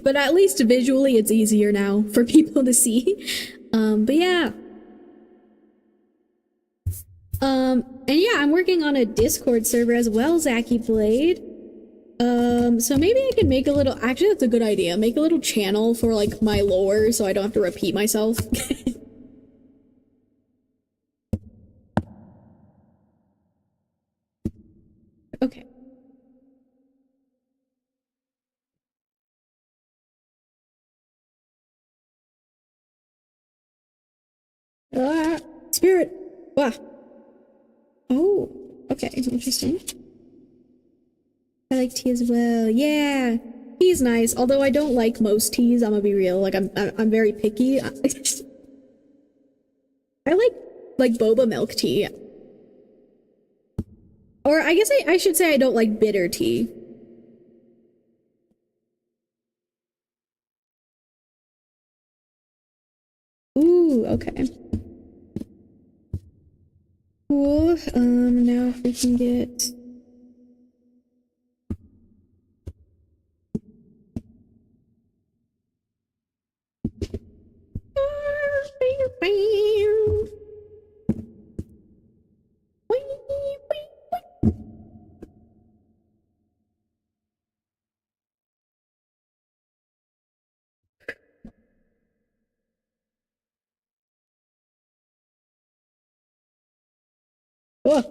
But at least visually it's easier now for people to see. But yeah. And yeah, I'm working on a Discord server as well, Zachy Blade. So maybe I can make a little, actually that's a good idea. Make a little channel for like my lore so I don't have to repeat myself. Okay. Spirit! Wow. Oh, okay, interesting. I like tea as well. Yeah, tea is nice. Although I don't like most teas. I'm gonna be real. Like I'm very picky. I like boba milk tea. Or I guess I should say I don't like bitter tea. Ooh, okay. Cool. Now if we can get. Oh.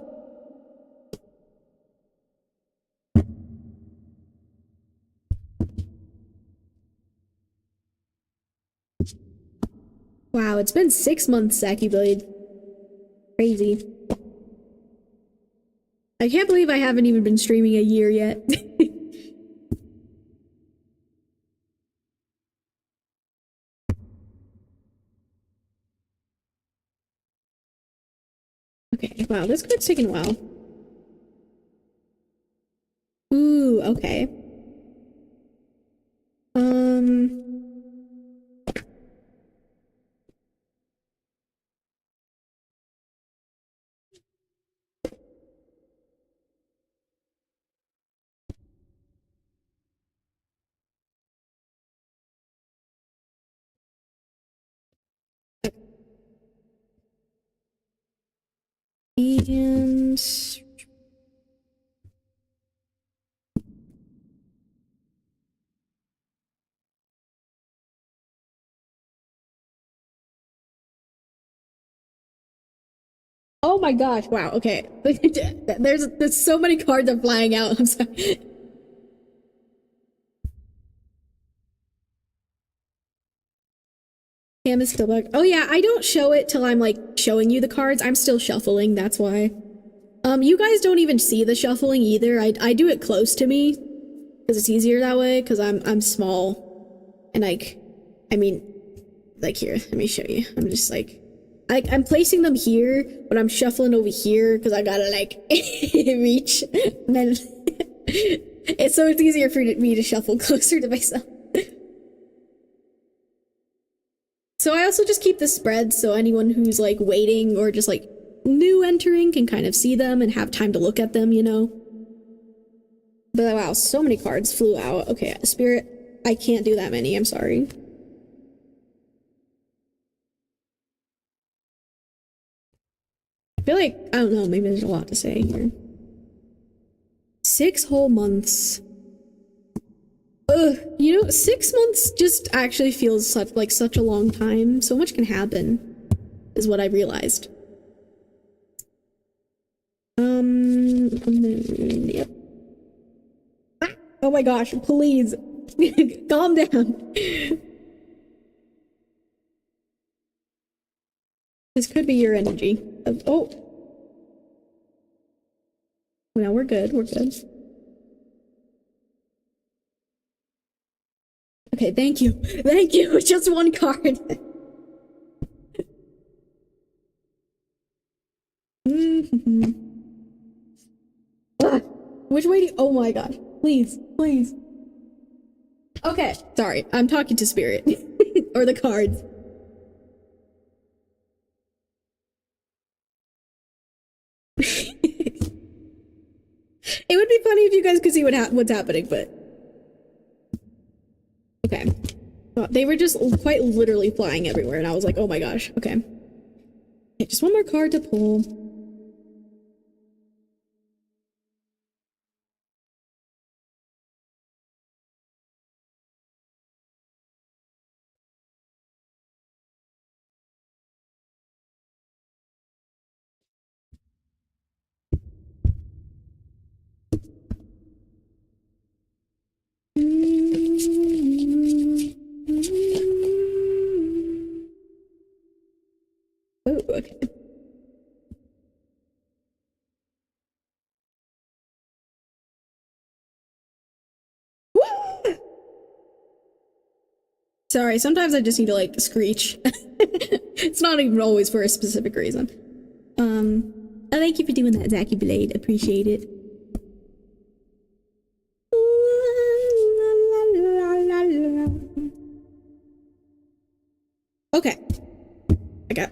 Wow, it's been 6 months, Saki Blade. Crazy. I can't believe I haven't even been streaming a year yet. Okay, wow, this card's taking a while. Ooh, okay. And oh my gosh, wow, okay. There's so many cards are flying out. I'm sorry. Cam is still back. Oh yeah, I don't show it till I'm like showing you the cards. I'm still shuffling, that's why. You guys don't even see the shuffling either. I do it close to me because it's easier that way because I'm small and like I mean like here, let me show you. I'm just like I'm placing them here, but I'm shuffling over here because I gotta like reach. And then it's easier for me to shuffle closer to myself. So I also just keep the spread so anyone who's like waiting or just like new entering can kind of see them and have time to look at them, you know? But wow, so many cards flew out. Okay, Spirit, I can't do that many, I'm sorry. I feel like, I don't know, maybe there's a lot to say here. 6 whole months. Ugh, you know, 6 months just actually feels such a long time. So much can happen, is what I realized. Yep. Ah, oh my gosh, please. Calm down. This could be your energy. Oh. No, we're good, we're good. Okay, thank you. Thank you. Just one card. Ah, which way do you, oh my gosh. Please, please. Okay, sorry. I'm talking to Spirit. Or the cards. It would be funny if you guys could see what's happening, but okay. Well, they were just quite literally flying everywhere, and I was like, oh my gosh. Okay. Okay, just one more card to pull. Oh, okay. Sorry, sometimes I just need to like screech. It's not even always for a specific reason. Thank you for doing that, Zachy Blade. Appreciate it. Okay.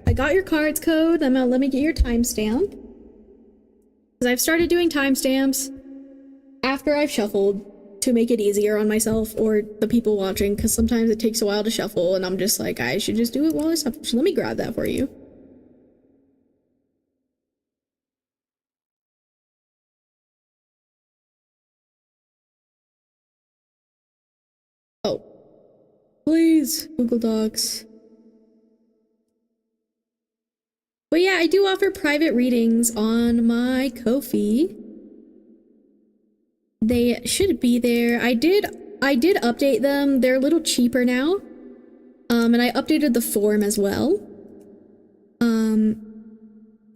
I got your cards code. Let me get your timestamp. Because I've started doing timestamps after I've shuffled to make it easier on myself or the people watching, because sometimes it takes a while to shuffle and I'm just like, I should just do it while I shuffle. So let me grab that for you. Oh. Please, Google Docs. But yeah, I do offer private readings on my Kofi. They should be there. I did update them. They're a little cheaper now. And I updated the form as well.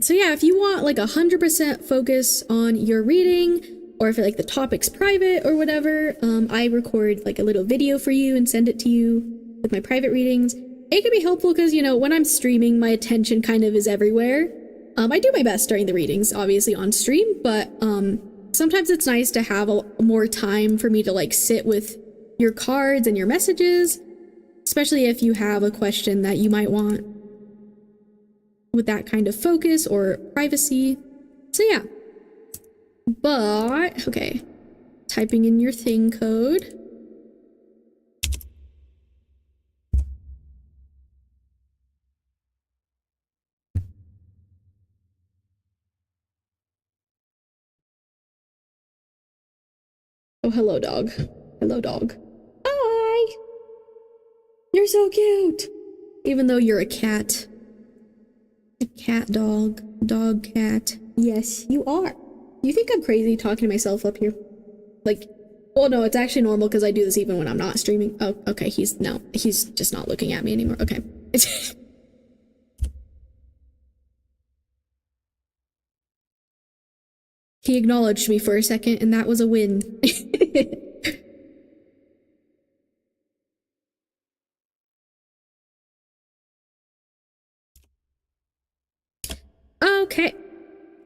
So yeah, if you want like 100% focus on your reading, or if like the topic's private or whatever, I record like a little video for you and send it to you with my private readings. It can be helpful because, you know, when I'm streaming, my attention kind of is everywhere. I do my best during the readings, obviously on stream, but sometimes it's nice to have more time for me to like sit with your cards and your messages, especially if you have a question that you might want with that kind of focus or privacy. So yeah. But, okay. Typing in your thing code. Oh, hello, dog. Hello, dog. Hi! You're so cute! Even though you're a cat. A cat dog. Dog cat. Yes, you are. You think I'm crazy talking to myself up here? Like, well, no, it's actually normal because I do this even when I'm not streaming. Oh, okay, he's just not looking at me anymore. Okay. He acknowledged me for a second, and that was a win. Okay.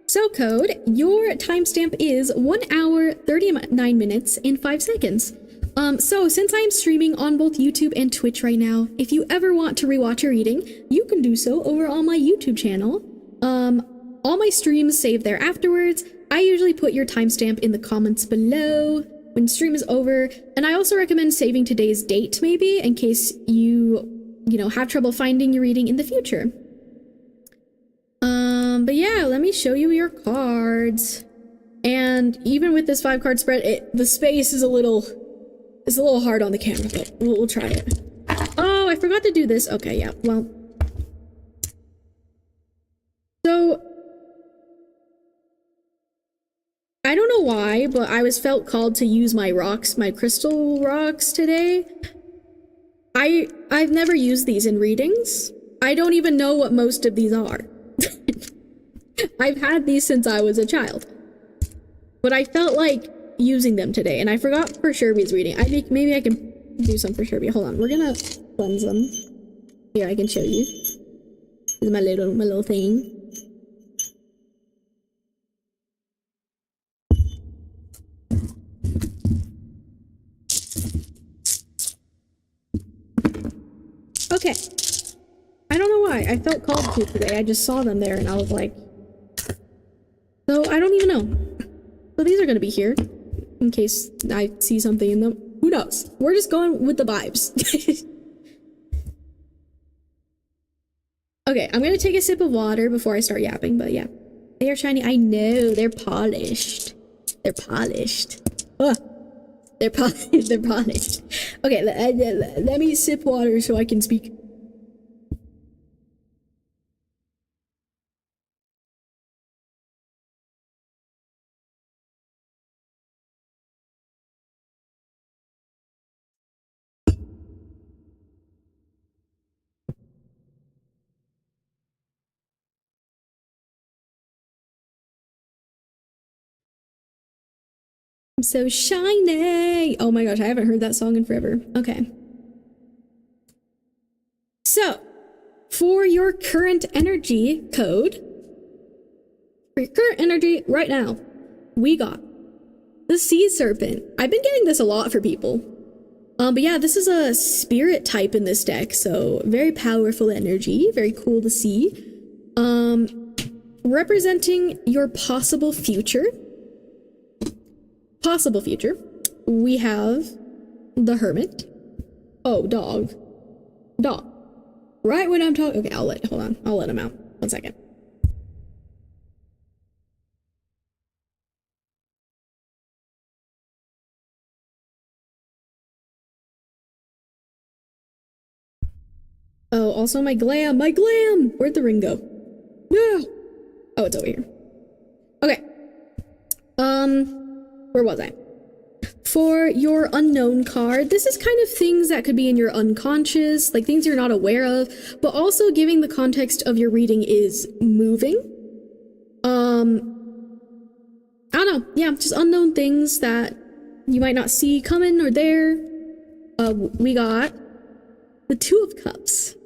So code, your timestamp is 1 hour, 39 minutes, and 5 seconds. So since I'm streaming on both YouTube and Twitch right now, if you ever want to rewatch a reading, you can do so over on my YouTube channel. All my streams save there afterwards. I usually put your timestamp in the comments below when stream is over, and I also recommend saving today's date maybe in case you know, have trouble finding your reading in the future. But yeah, let me show you your cards. And even with this 5-card spread, the space is a little hard on the camera, but we'll try it. Oh, I forgot to do this. Okay, yeah, well. So, I don't know why, but I felt called to use my rocks, my crystal rocks today. I've never used these in readings. I don't even know what most of these are. I've had these since I was a child. But I felt like using them today, and I forgot for Sherby's reading. I think maybe I can do some for Sherby. Hold on, we're gonna cleanse them. Here, I can show you. This is my little thing. Okay. I don't know why. I felt called to today. I just saw them there and I was like... So, I don't even know. So these are gonna be here. In case I see something in them. Who knows? We're just going with the vibes. Okay, I'm gonna take a sip of water before I start yapping, but yeah. They are shiny. I know. They're polished. They're polished. Ugh. They're polished. They're polished. Okay, let me sip water so I can speak. I'm so shiny. Oh my gosh, I haven't heard that song in forever. Okay. So, for your current energy code, for your current energy right now, we got the Sea Serpent. I've been getting this a lot for people. But yeah, this is a spirit type in this deck, so very powerful energy, very cool to see. Representing your possible future, we have the Hermit. Oh, dog. Right when I'm talking, okay, hold on, I'll let him out. 1 second. Oh, also my glam! Where'd the ring go? No! Oh, it's over here. Okay. Where was I? For your unknown card, this is kind of things that could be in your unconscious, like things you're not aware of, but also giving the context of your reading is moving. I don't know, yeah, just unknown things that you might not see coming or there. We got the Two of Cups.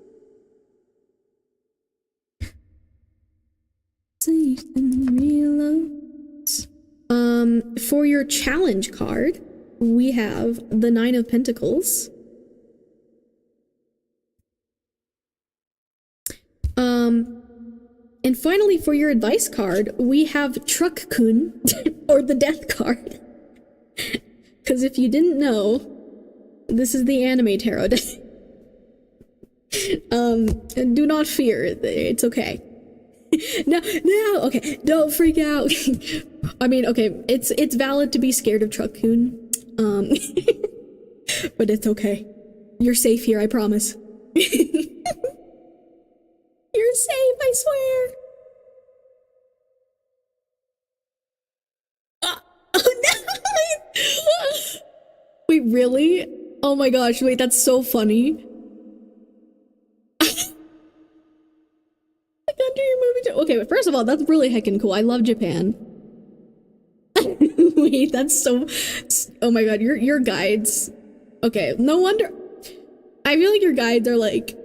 For your challenge card, we have the Nine of Pentacles. And finally, for your advice card, we have Truck-kun, or the Death card. Because if you didn't know, this is the anime tarot deck. Do not fear, it's okay. No, okay, don't freak out. I mean, okay, it's valid to be scared of Truck-kun, but it's okay. You're safe here, I promise. You're safe, I swear. Oh no! Wait, really? Oh my gosh, wait, that's so funny. Okay, but first of all, that's really heckin' cool. I love Japan. Wait, that's so... Oh my god, your guides... Okay, no wonder... I feel like your guides are like...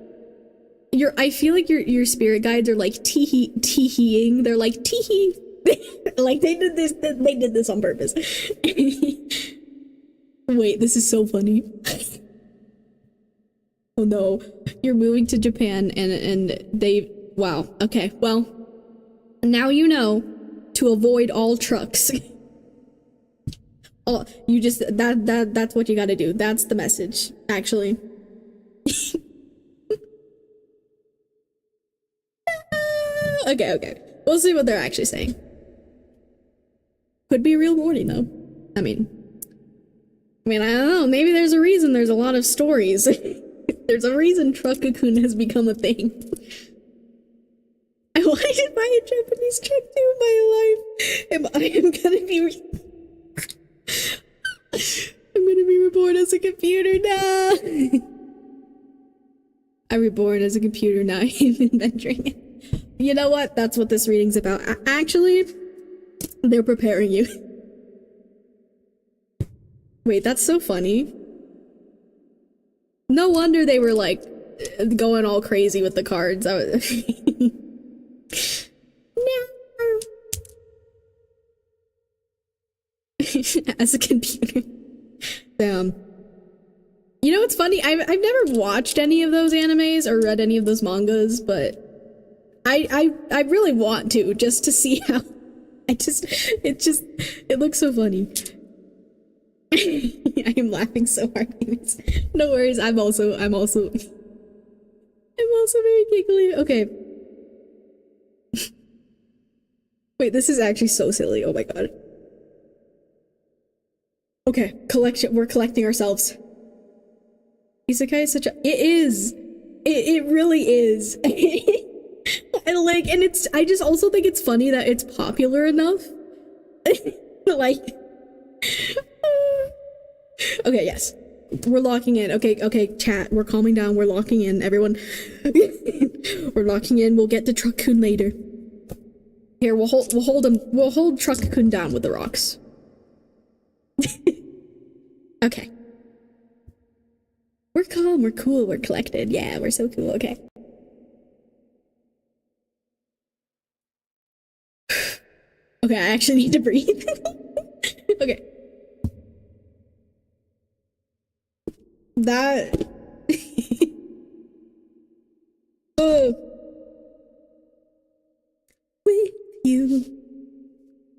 I feel like your spirit guides are like tee-heeing. They're like tee-hee. Like they did this on purpose. Wait, this is so funny. Oh no, you're moving to Japan and they... Wow, okay, well, now you know to avoid all trucks. Oh, you just, that's what you gotta do. That's the message, actually. Okay. We'll see what they're actually saying. Could be a real warning, though. I mean, I don't know. Maybe there's a reason there's a lot of stories. There's a reason Truck-kun has become a thing. I wanted to buy a Japanese truck too in my life. I'm gonna be reborn as a computer now. I'm reborn as a computer now. I'm inventing it. You know what? That's what this reading's about. Actually, they're preparing you. Wait, that's so funny. No wonder they were like going all crazy with the cards. As a computer. Damn. You know what's funny? I've never watched any of those animes or read any of those mangas, but I really want to, just to see how it looks so funny. I am laughing so hard. No worries, I'm also very giggly. Okay. Wait, this is actually so silly. Oh my god. Okay, we're collecting ourselves. Isekai is such a... It is! It really is. And I just also think it's funny that it's popular enough. Like... Okay, yes. We're locking in. Okay, chat. We're calming down. We're locking in. Everyone. We're locking in. We'll get to Truck-kun later. Here, we'll hold him. We'll hold Truck-kun down with the rocks. Okay. We're calm, we're cool, we're collected. Yeah, we're so cool. Okay. Okay, I actually need to breathe. Okay. That... Oh. With you.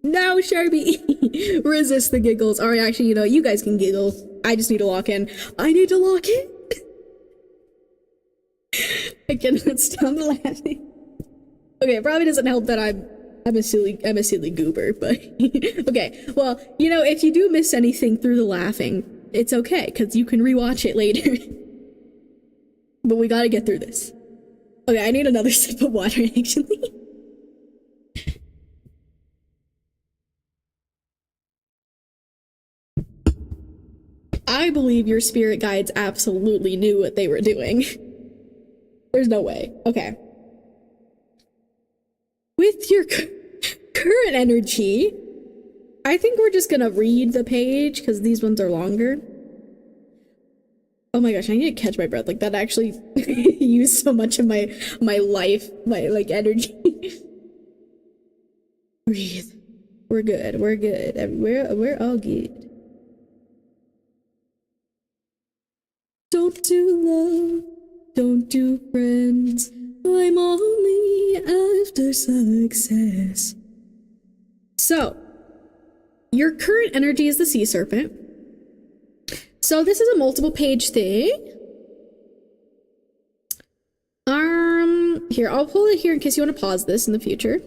No, Sharpie. Resist the giggles. Alright, actually, you know, you guys can giggle. I just need to lock in. I need to lock in. I cannot stop laughing. Okay, it probably doesn't help that I'm a silly goober, but okay. Well, you know, if you do miss anything through the laughing, it's okay, because you can rewatch it later. But we gotta get through this. Okay, I need another sip of water, actually. I believe your spirit guides absolutely knew what they were doing. There's no way. Okay. With your current energy, I think we're just gonna read the page because these ones are longer. Oh my gosh, I need to catch my breath. Like, that actually used so much of my life, my, like, energy. Breathe. We're good. We're good. We're all good. Don't do love. Don't do friends. I'm only after success. So, your current energy is the sea serpent. So this is a multiple page thing. Here, I'll pull it here in case you want to pause this in the future.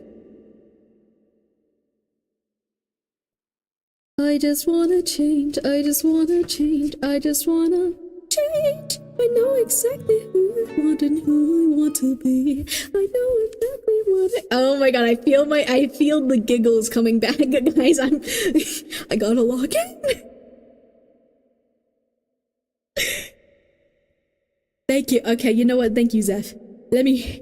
I just wanna change, I just wanna change, I just wanna change. I know exactly who I want and who I want to be. I know exactly what oh my god, I feel the giggles coming back, guys. I gotta lock in. Thank you. Okay, you know what? Thank you, Zeph. Let me...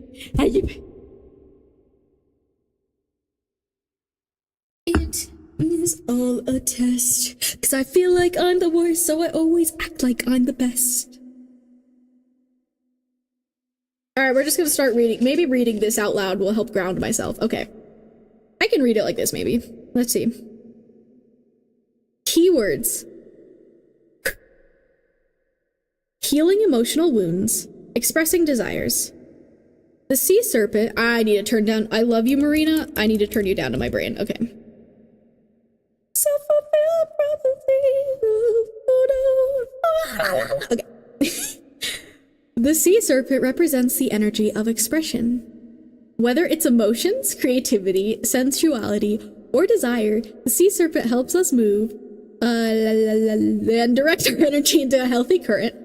It is all a test. Because I feel like I'm the worst, so I always act like I'm the best. Alright, we're just gonna start reading. Maybe reading this out loud will help ground myself. Okay. I can read it like this, maybe. Let's see. Keywords. Healing emotional wounds. Expressing desires. The sea serpent. I need to turn down. I love you, Marina. I need to turn you down to my brain. Okay. Self-fulfilled prophecy. Okay. The sea serpent represents the energy of expression. Whether it's emotions, creativity, sensuality, or desire, the sea serpent helps us move and direct our energy into a healthy current.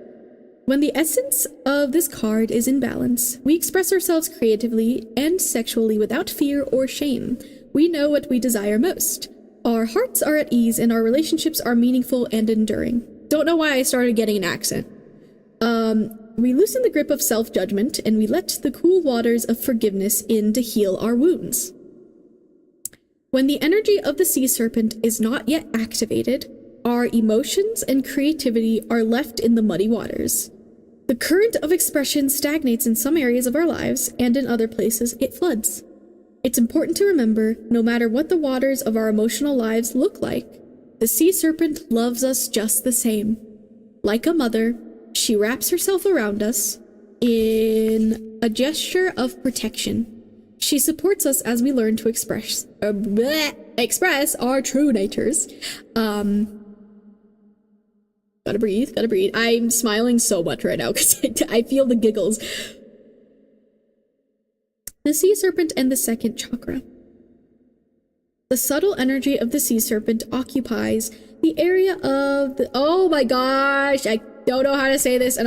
When the essence of this card is in balance, we express ourselves creatively and sexually without fear or shame. We know what we desire most. Our hearts are at ease and our relationships are meaningful and enduring. Don't know why I started getting an accent. We loosen the grip of self-judgment and we let the cool waters of forgiveness in to heal our wounds. When the energy of the sea serpent is not yet activated, our emotions and creativity are left in the muddy waters. The current of expression stagnates in some areas of our lives, and in other places it floods. It's important to remember, no matter what the waters of our emotional lives look like, the sea serpent loves us just the same. Like a mother, she wraps herself around us in a gesture of protection. She supports us as we learn to express our true natures. Gotta breathe, gotta breathe. I'm smiling so much right now because I feel the giggles. The sea serpent and the second chakra. The subtle energy of the sea serpent occupies the area of the... Oh my gosh, I don't know how to say this and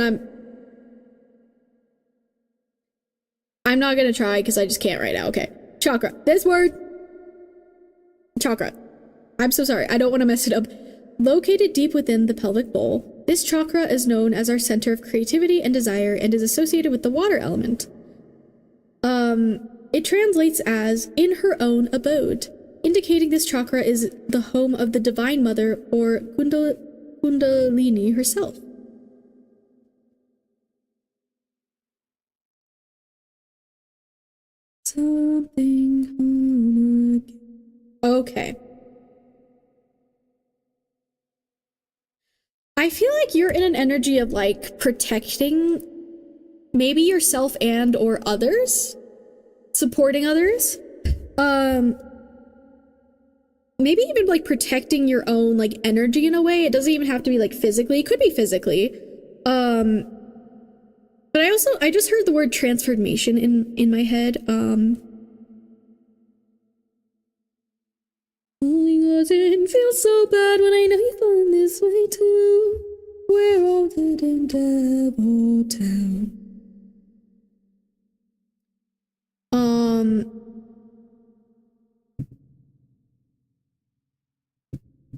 I'm not gonna try because I just can't right now. Okay. Chakra. This word. Chakra. I'm so sorry. I don't want to mess it up. Located deep within the pelvic bowl, this chakra is known as our center of creativity and desire and is associated with the water element. It translates as in her own abode, indicating this chakra is the home of the Divine Mother or Kundalini herself. Something home again. Okay. I feel like you're in an energy of like protecting maybe yourself and or others, supporting others. Maybe even like protecting your own like energy in a way. It doesn't even have to be like physically. It could be physically. But I just heard the word transformation in my head. It didn't feel so bad when I know you felt this way too. We're all dead in Devil Town.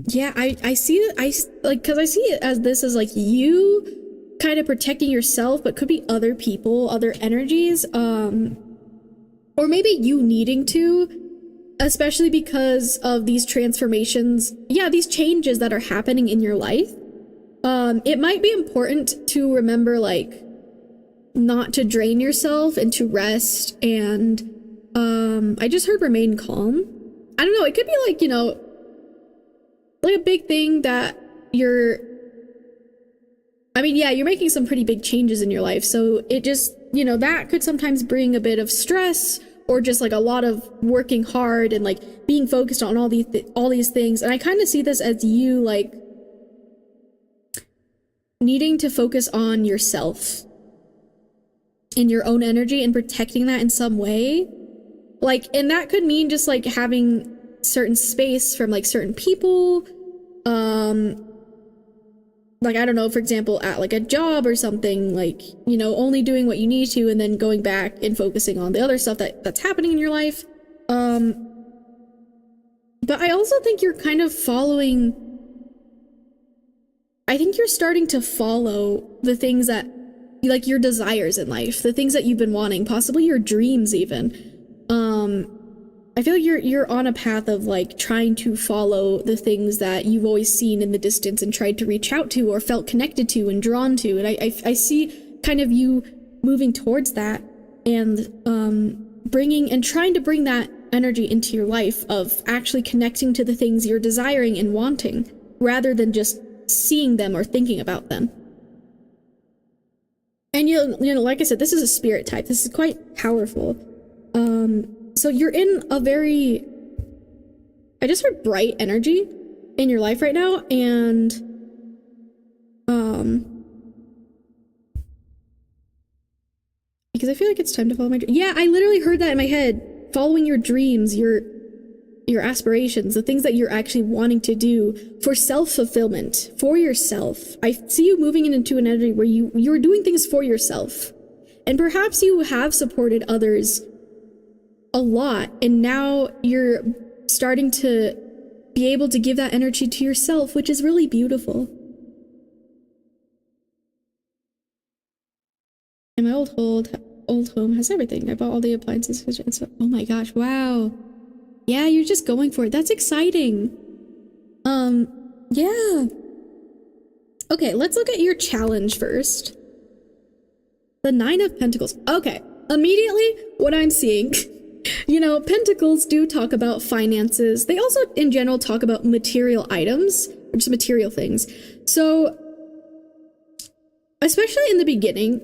Yeah, I see it. Because I see it as this as like you kind of protecting yourself, but could be other people, other energies, or maybe you needing to, especially because of these transformations. Yeah, these changes that are happening in your life. It might be important to remember, like, not to drain yourself and to rest. And I just heard remain calm. I don't know. It could be like, you know, like a big thing that you're making some pretty big changes in your life. So it just, you know, that could sometimes bring a bit of stress or just like a lot of working hard and like being focused on all these things. And I kind of see this as you like needing to focus on yourself and your own energy and protecting that in some way. Like, and that could mean just like having certain space from like certain people, like, I don't know, for example, at like a job or something, like, you know, only doing what you need to and then going back and focusing on the other stuff that's happening in your life. But I also think you're kind of I think you're starting to follow the things that, like, your desires in life, the things that you've been wanting, possibly your dreams even. I feel like you're on a path of like trying to follow the things that you've always seen in the distance and tried to reach out to or felt connected to and drawn to. And I see kind of you moving towards that and trying to bring that energy into your life of actually connecting to the things you're desiring and wanting rather than just seeing them or thinking about them. And you know, like I said, this is a spirit type. This is quite powerful. So you're in a very, I just heard bright energy in your life right now, and because I feel like it's time to follow my dreams. Yeah, I literally heard that in my head. Following your dreams, your aspirations, the things that you're actually wanting to do for self-fulfillment, for yourself. I see you moving into an energy where you're doing things for yourself. And perhaps you have supported others a lot, and now you're starting to be able to give that energy to yourself, which is really beautiful. And my old home has everything. I bought all the appliances and stuff. Oh my gosh, wow. Yeah, you're just going for it. That's exciting. Yeah. Okay, let's look at your challenge first. The 9 of Pentacles. Okay, immediately what I'm seeing, you know, Pentacles do talk about finances. They also, in general, talk about material items, or just material things. So, especially in the beginning,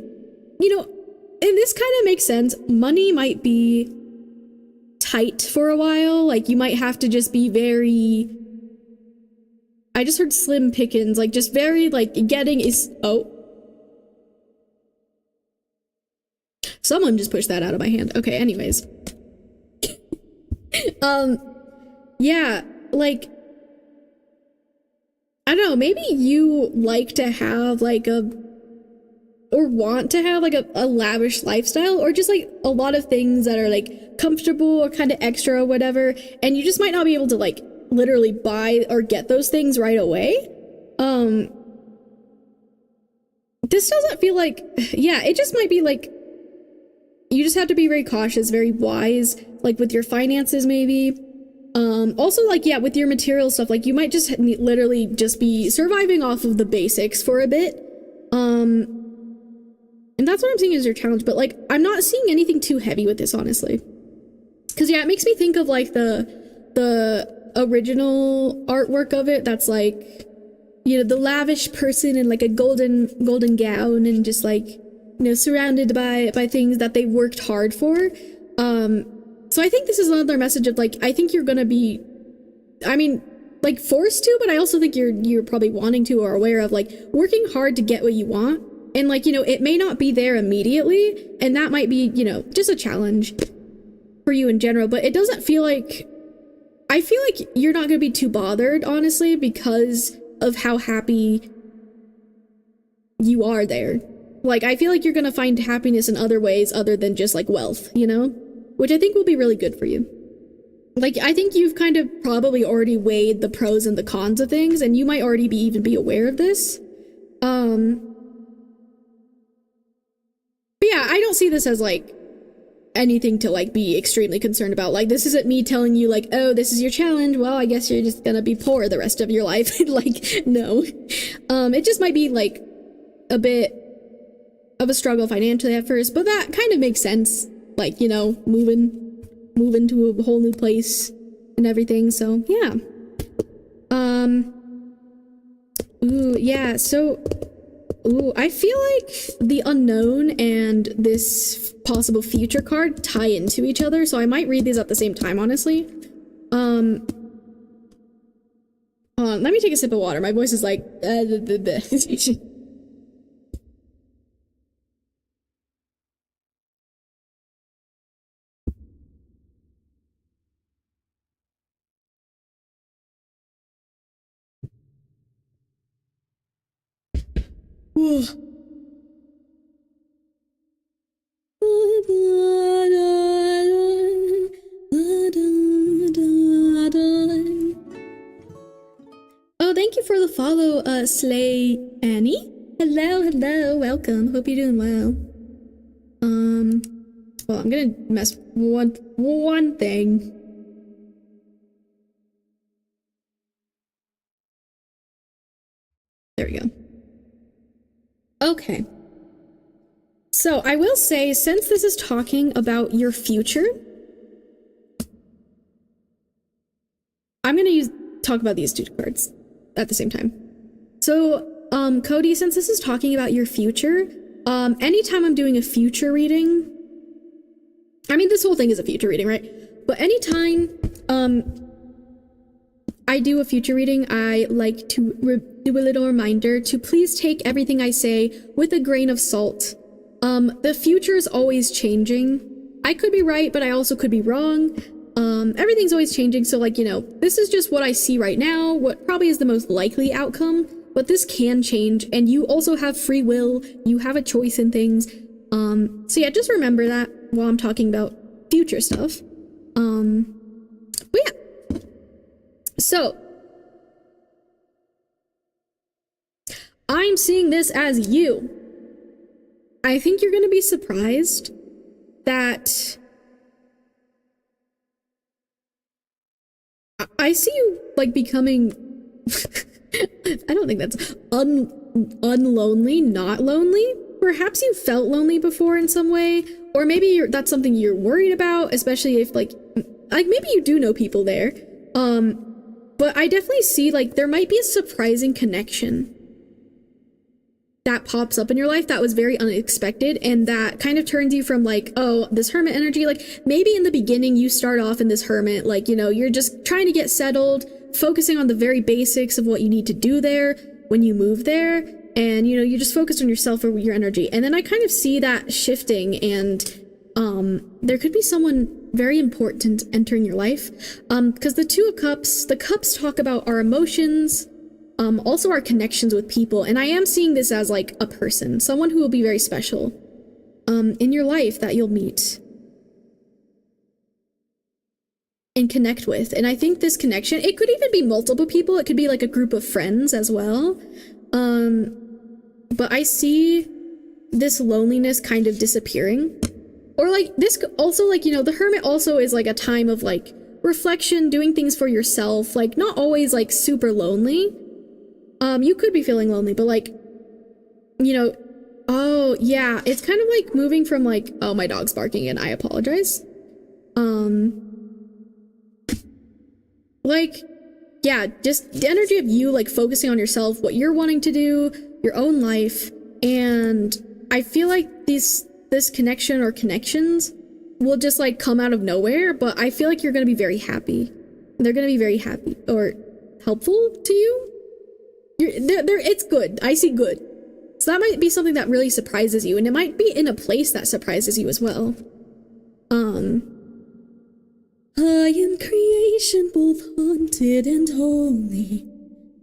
you know, and this kind of makes sense. Money might be tight for a while. Like, you might have to just be very, I just heard slim pickings, like just very like getting is, oh. Someone just pushed that out of my hand. Okay, anyways. Yeah, like, I don't know, maybe you like to have like or want to have like a lavish lifestyle, or just like a lot of things that are like comfortable or kind of extra or whatever, and you just might not be able to like literally buy or get those things right away. This doesn't feel like, yeah, it just might be like, you just have to be very cautious, very wise, like with your finances maybe. Also, like, yeah, with your material stuff, like you might just literally just be surviving off of the basics for a bit. And that's what I'm seeing as your challenge, but like, I'm not seeing anything too heavy with this, honestly. Because yeah, it makes me think of like the original artwork of it. That's like, you know, the lavish person in like a golden gown and just like, you know, surrounded by things that they worked hard for. So I think this is another message of like, I think you're gonna be, I mean, like forced to, but I also think you're probably wanting to or aware of like working hard to get what you want. And like, you know, it may not be there immediately, and that might be, you know, just a challenge for you in general, but it doesn't feel like, I feel like you're not gonna be too bothered, honestly, because of how happy you are there. Like, I feel like you're gonna find happiness in other ways other than just like wealth, you know? Which I think will be really good for you. Like, I think you've kind of probably already weighed the pros and the cons of things, and you might already even be aware of this. But yeah, I don't see this as like anything to like be extremely concerned about. Like, this isn't me telling you like, oh, this is your challenge, well, I guess you're just gonna be poor the rest of your life. Like, no. It just might be like a bit of a struggle financially at first, but that kind of makes sense. Like, you know, moving to a whole new place and everything, so yeah. Ooh, yeah, so ooh, I feel like the unknown and this possible future card tie into each other, so I might read these at the same time, honestly. Hold on, let me take a sip of water. My voice is like Oh, thank you for the follow, Slay Annie. Hello, welcome. Hope you're doing well. Well, I'm gonna mess one thing. There we go. Okay. So I will say, since this is talking about your future, I'm gonna talk about these two cards at the same time. So, Cody, since this is talking about your future, anytime I'm doing a future reading, I mean, this whole thing is a future reading, right? But anytime, I do a future reading, I like to do a little reminder to please take everything I say with a grain of salt. The future is always changing. I could be right, but I also could be wrong. Everything's always changing, so like, you know, this is just what I see right now, what probably is the most likely outcome, but this can change, and you also have free will, you have a choice in things. So yeah, just remember that while I'm talking about future stuff. But yeah. So, I'm seeing this as you. I think you're gonna be surprised that I see you like becoming I don't think that's unlonely, not lonely. Perhaps you felt lonely before in some way, or maybe that's something you're worried about, especially if like maybe you do know people there. But I definitely see like there might be a surprising connection that pops up in your life that was very unexpected, and that kind of turns you from like, oh, this hermit energy, like maybe in the beginning you start off in this hermit, like, you know, you're just trying to get settled, focusing on the very basics of what you need to do there when you move there, and, you know, you're just focused on yourself or your energy. And then I kind of see that shifting, and there could be someone very important entering your life, because the Two of Cups, the cups talk about our emotions, also our connections with people, and I am seeing this as like a person, someone who will be very special in your life that you'll meet and connect with. And I think this connection, it could even be multiple people, it could be like a group of friends as well, but I see this loneliness kind of disappearing. Or like this also, like, you know, the hermit also is like a time of like reflection, doing things for yourself, like not always like super lonely. You could be feeling lonely, but like, you know, oh yeah, it's kind of like moving from like, oh, my dog's barking and I apologize. like, yeah, just the energy of you, like, focusing on yourself, what you're wanting to do, your own life, and I feel like this connection or connections will just, like, come out of nowhere, but I feel like you're gonna be very happy. They're gonna be very happy, or helpful to you? It's good. I see good. So that might be something that really surprises you, and it might be in a place that surprises you as well. I am creation both haunted and holy,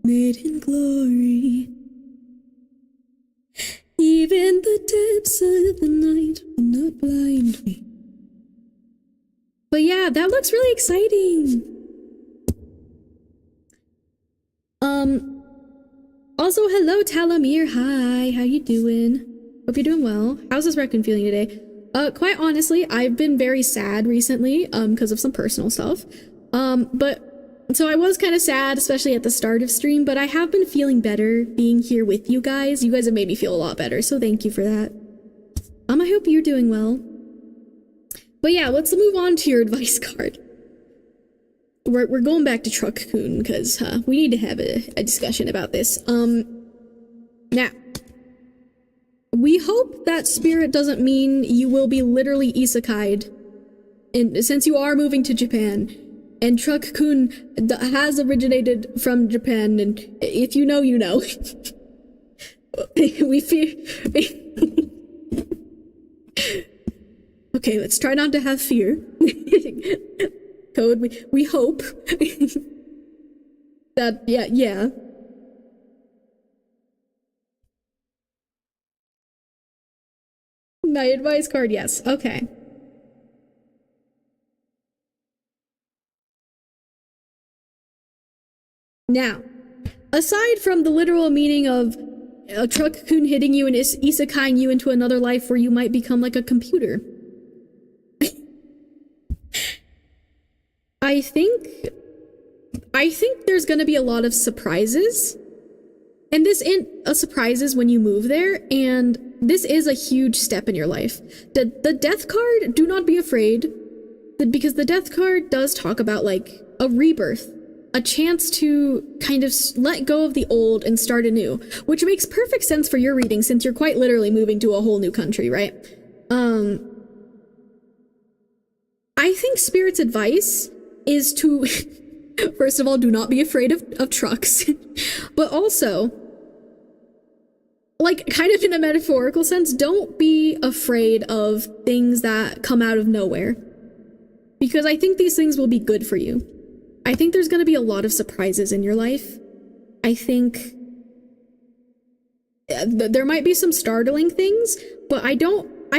made in glory. Even the depths of the night will not blind me. But yeah, that looks really exciting. Also, hello Talamir, hi, how you doing? Hope you're doing well. How's this raccoon feeling today? Quite honestly, I've been very sad recently, because of some personal stuff. So I was kind of sad, especially at the start of stream, but I have been feeling better being here with you guys. You guys have made me feel a lot better, so thank you for that. I hope you're doing well. But yeah, let's move on to your advice card. We're going back to Truck-kun, because, we need to have a discussion about this. Now, we hope that spirit doesn't mean you will be literally isekai'd, since you are moving to Japan, and Truck-kun has originated from Japan, and if you know, you know. We fear... Okay, let's try not to have fear. Code, we hope that, yeah. My advice card, yes. Okay. Now, aside from the literal meaning of a Truck-kun hitting you and isekai'ing you into another life where you might become like a computer, I think there's gonna be a lot of surprises. And this isn't surprises when you move there, and this is a huge step in your life. The death card, do not be afraid, because the death card does talk about, like, a rebirth, a chance to kind of let go of the old and start anew, which makes perfect sense for your reading since you're quite literally moving to a whole new country, right? I think Spirit's advice is to, first of all, do not be afraid of trucks, but also, like, kind of in a metaphorical sense, don't be afraid of things that come out of nowhere, because I think these things will be good for you. I think there's going to be a lot of surprises in your life. I think there might be some startling things, but I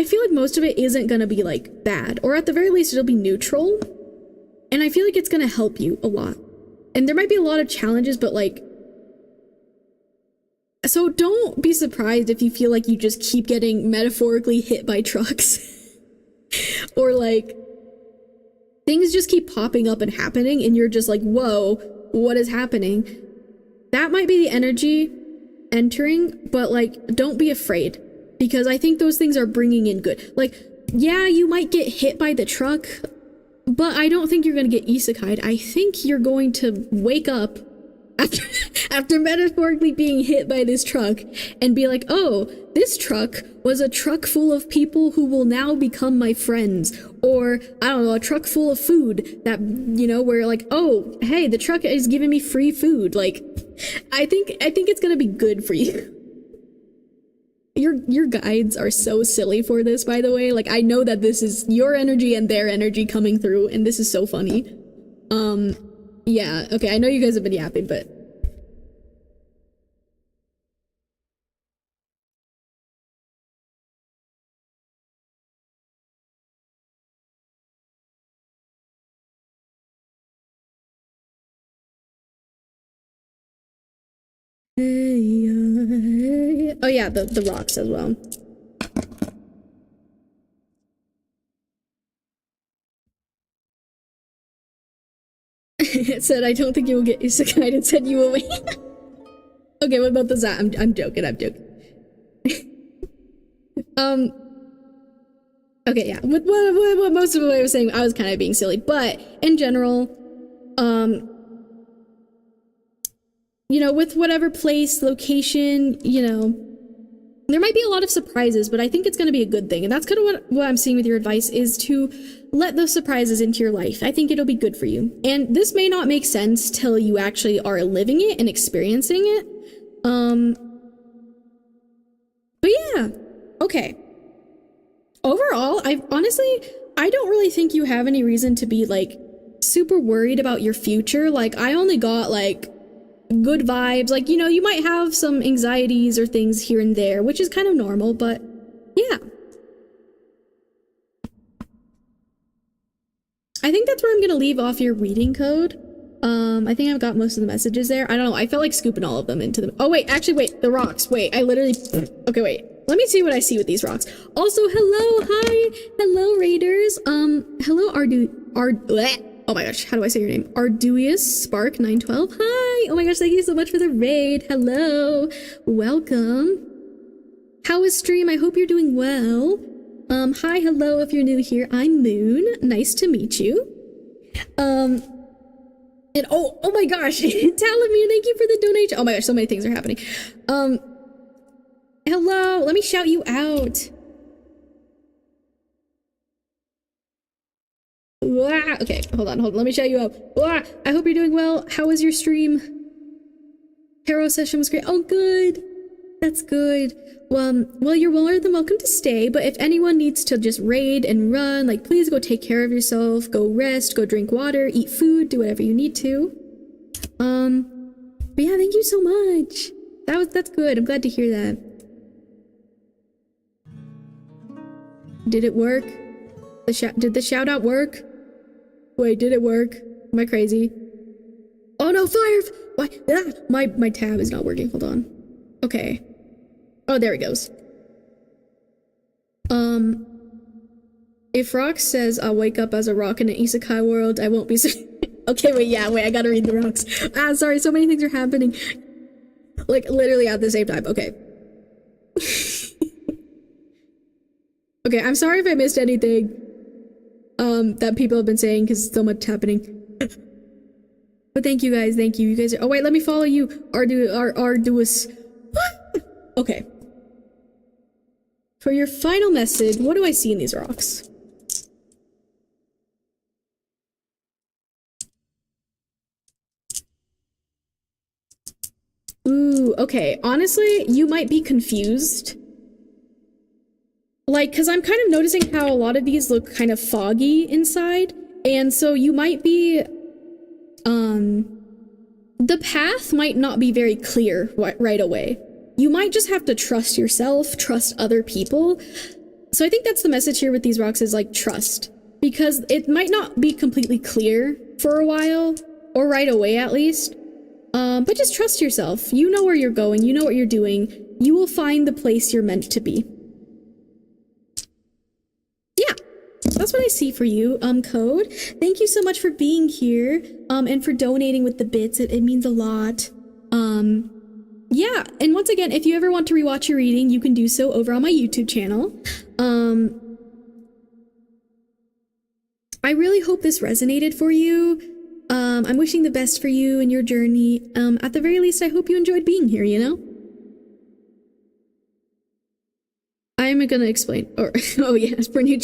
feel like most of it isn't going to be, like, bad, or at the very least, it'll be neutral, and I feel like it's going to help you a lot. And there might be a lot of challenges, but, like, so don't be surprised if you feel like you just keep getting metaphorically hit by trucks. Or, like, things just keep popping up and happening, and you're just like, whoa, what is happening? That might be the energy entering, but, like, don't be afraid, because I think those things are bringing in good. Like, yeah, you might get hit by the truck, but I don't think you're going to get isekai'd. I think you're going to wake up after metaphorically being hit by this truck and be like, oh, this truck was a truck full of people who will now become my friends. Or, I don't know, a truck full of food that, you know, where, like, oh, hey, the truck is giving me free food. Like, I think it's going to be good for you. Your guides are so silly for this, by the way. Like, I know that this is your energy and their energy coming through, and this is so funny. Yeah, okay, I know you guys have been yapping, but... Oh yeah, the rocks as well. It said, I don't think you will get isekai'd, and send you away. Okay, what about the Zat? I'm joking. Okay, yeah. What most of what I was saying, I was kind of being silly, but in general, you know, with whatever place, location, you know, there might be a lot of surprises, but I think it's going to be a good thing. And that's kind of what I'm seeing with your advice, is to let those surprises into your life. I think it'll be good for you. And this may not make sense till you actually are living it and experiencing it. But yeah, okay. Overall, I don't really think you have any reason to be like super worried about your future. Like, I only got like good vibes. Like, you know, you might have some anxieties or things here and there, which is kind of normal, but yeah. I think that's where I'm gonna leave off your reading code. I think I've got most of the messages there. I don't know, I felt like scooping all of them into them. Oh wait, actually wait, the rocks. Wait, I literally, okay, wait. Let me see what I see with these rocks. Also, hello, hi, hello raiders. Hello oh my gosh, how do I say your name? Arduous Spark 912. Hi. Oh my gosh, thank you so much for the raid. Hello. Welcome. How is stream? I hope you're doing well. Hi, hello if you're new here. I'm Moon. Nice to meet you. And oh my gosh, Talamir, thank you for the donation. Oh my gosh, so many things are happening. Hello, let me shout you out. Okay, hold on, let me shout you out. I hope you're doing well. How was your stream? Hero session was great. Oh, good. That's good. Well, you're more than welcome to stay, but if anyone needs to just raid and run, like, please go take care of yourself, go rest, go drink water, eat food, do whatever you need to. But yeah, thank you so much. That's good. I'm glad to hear that. Did it work? Did the shout out work? Wait, did it work? Am I crazy? Oh no, fire! Why? Ah, my tab is not working. Hold on. Okay. Oh, there it goes. If Rox says I'll wake up as a rock in an isekai world, I won't be so okay, wait, I gotta read the rocks. Ah, sorry, so many things are happening. Like, literally at the same time. Okay. Okay, I'm sorry if I missed anything that people have been saying, because so much happening. But thank you guys, thank you. You guys are— oh wait, let me follow you. Arduous. Okay. For your final message, what do I see in these rocks? Ooh, okay. Honestly, you might be confused. Like, because I'm kind of noticing how a lot of these look kind of foggy inside. And so you might be, the path might not be very clear right away. You might just have to trust yourself, trust other people. So I think that's the message here with these rocks, is like trust. Because it might not be completely clear for a while, or right away at least. But just trust yourself. You know where you're going, you know what you're doing. You will find the place you're meant to be. Yeah, that's what I see for you, Code. Thank you so much for being here, and for donating with the bits. It means a lot. Yeah, and once again, if you ever want to rewatch your reading, you can do so over on my YouTube channel. I really hope this resonated for you. I'm wishing the best for you and your journey. At the very least, I hope you enjoyed being here, you know? I'm gonna explain, or, oh yeah, it's for new.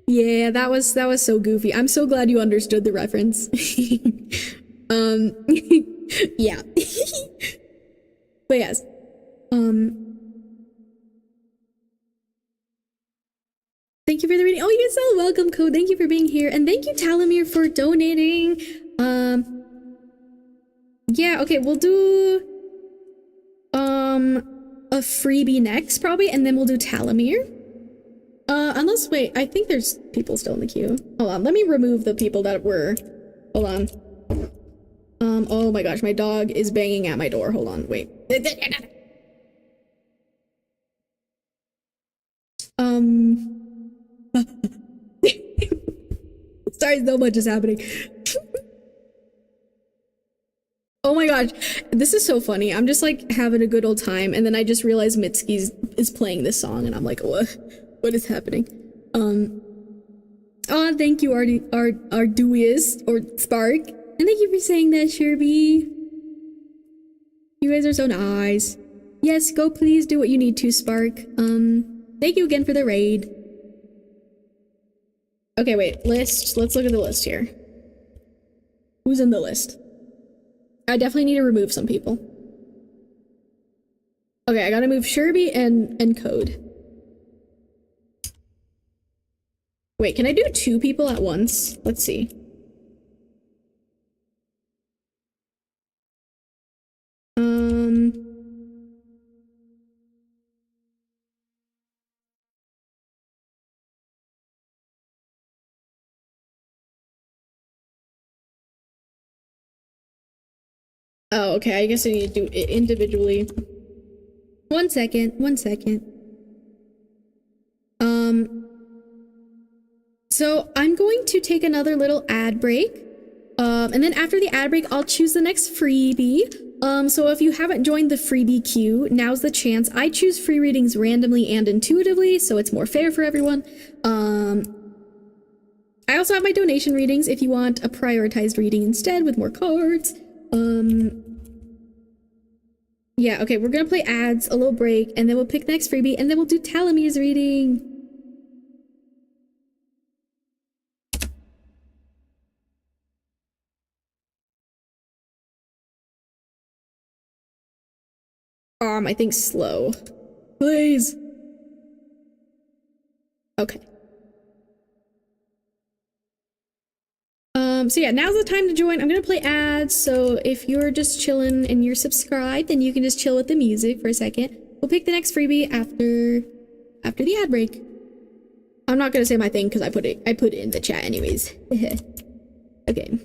Yeah, that was so goofy. I'm so glad you understood the reference. Yeah. But yes. Thank you for the reading. Oh, you're so welcome, Code. Thank you for being here. And thank you, Talamir, for donating. Yeah, okay, we'll do a freebie next, probably, and then we'll do Talamir. Unless, wait, I think there's people still in the queue. Hold on, let me remove the people that were. Hold on. Oh my gosh, my dog is banging at my door. Hold on, wait. Sorry, so much is happening. Oh my gosh, this is so funny. I'm just like having a good old time, and then I just realized Mitski is playing this song, and I'm like, what is happening? Um, oh, thank you, Arduous or Spark. And thank you for saying that, Sherby. You guys are so nice. Yes, go please do what you need to, Spark. Thank you again for the raid. Okay, wait, list. Let's look at the list here. Who's in the list? I definitely need to remove some people. Okay, I gotta move Sherby and Code. Wait, can I do 2 people at once? Let's see. Oh, okay, I guess I need to do it individually. One second. So I'm going to take another little ad break. And then after the ad break, I'll choose the next freebie. So if you haven't joined the freebie queue, now's the chance. I choose free readings randomly and intuitively, so it's more fair for everyone. I also have my donation readings if you want a prioritized reading instead with more cards. Yeah, okay, we're gonna play ads, a little break, and then we'll pick the next freebie, and then we'll do Talamir's reading. I think slow. Please. Okay. So yeah, now's the time to join. I'm gonna play ads, so if you're just chilling and you're subscribed, then you can just chill with the music for a second. We'll pick the next freebie after the ad break. I'm not gonna say my thing because I put it in the chat anyways. Okay.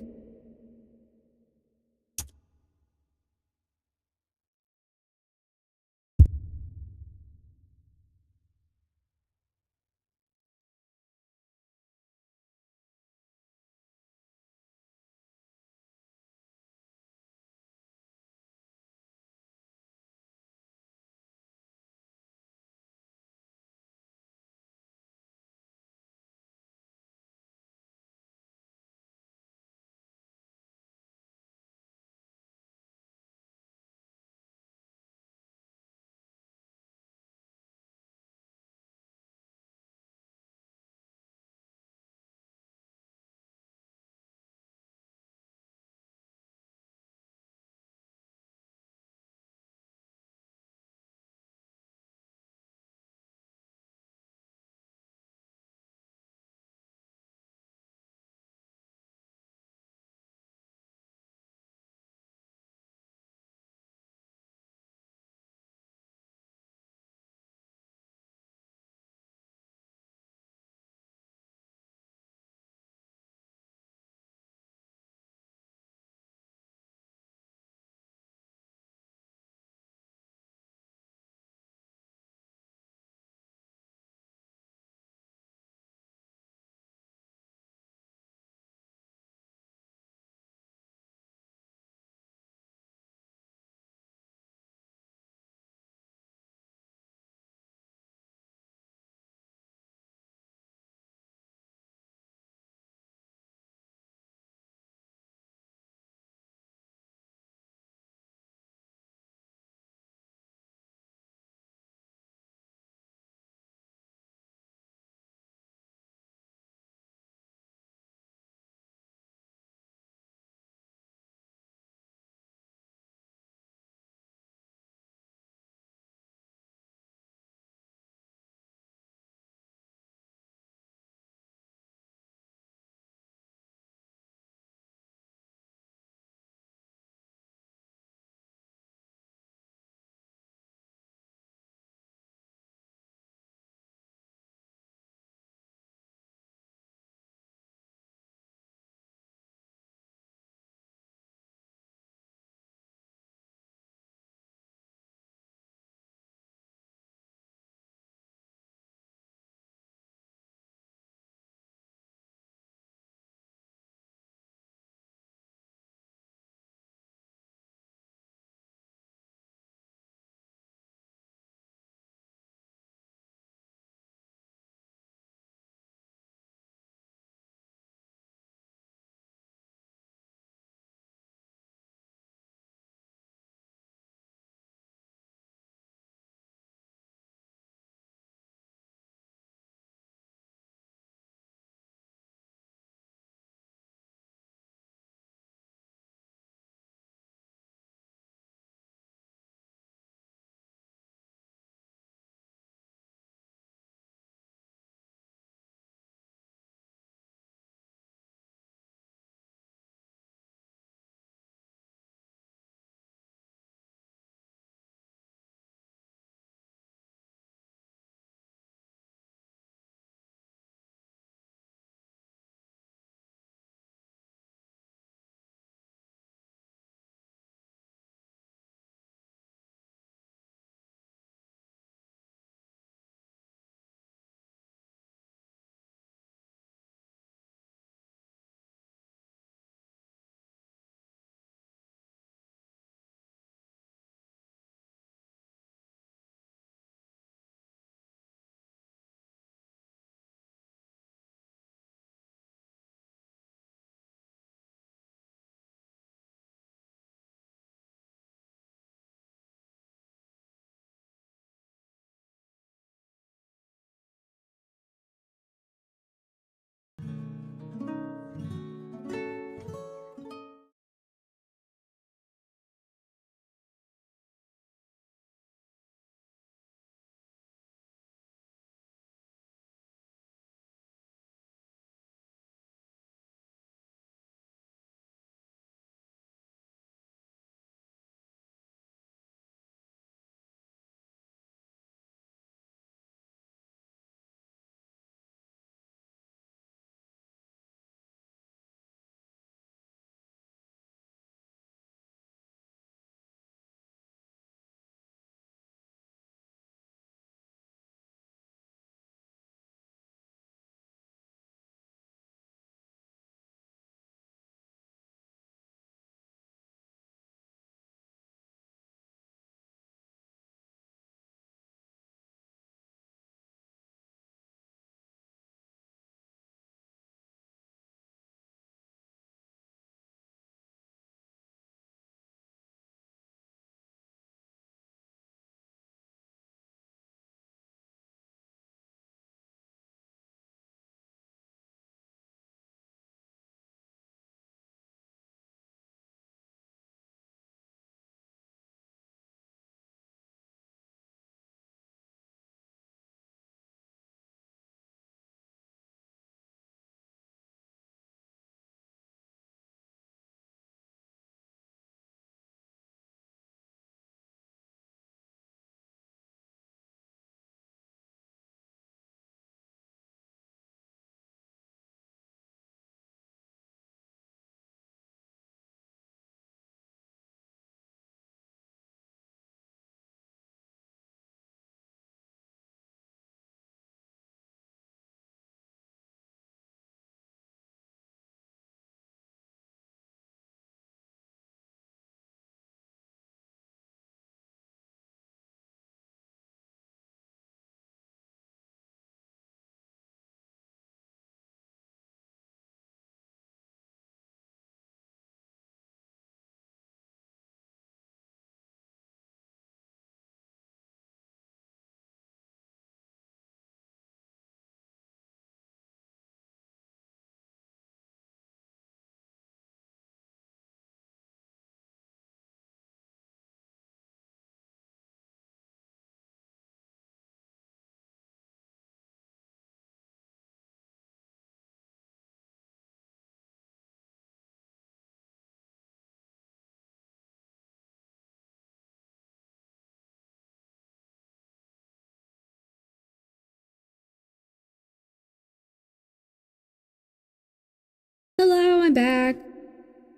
back.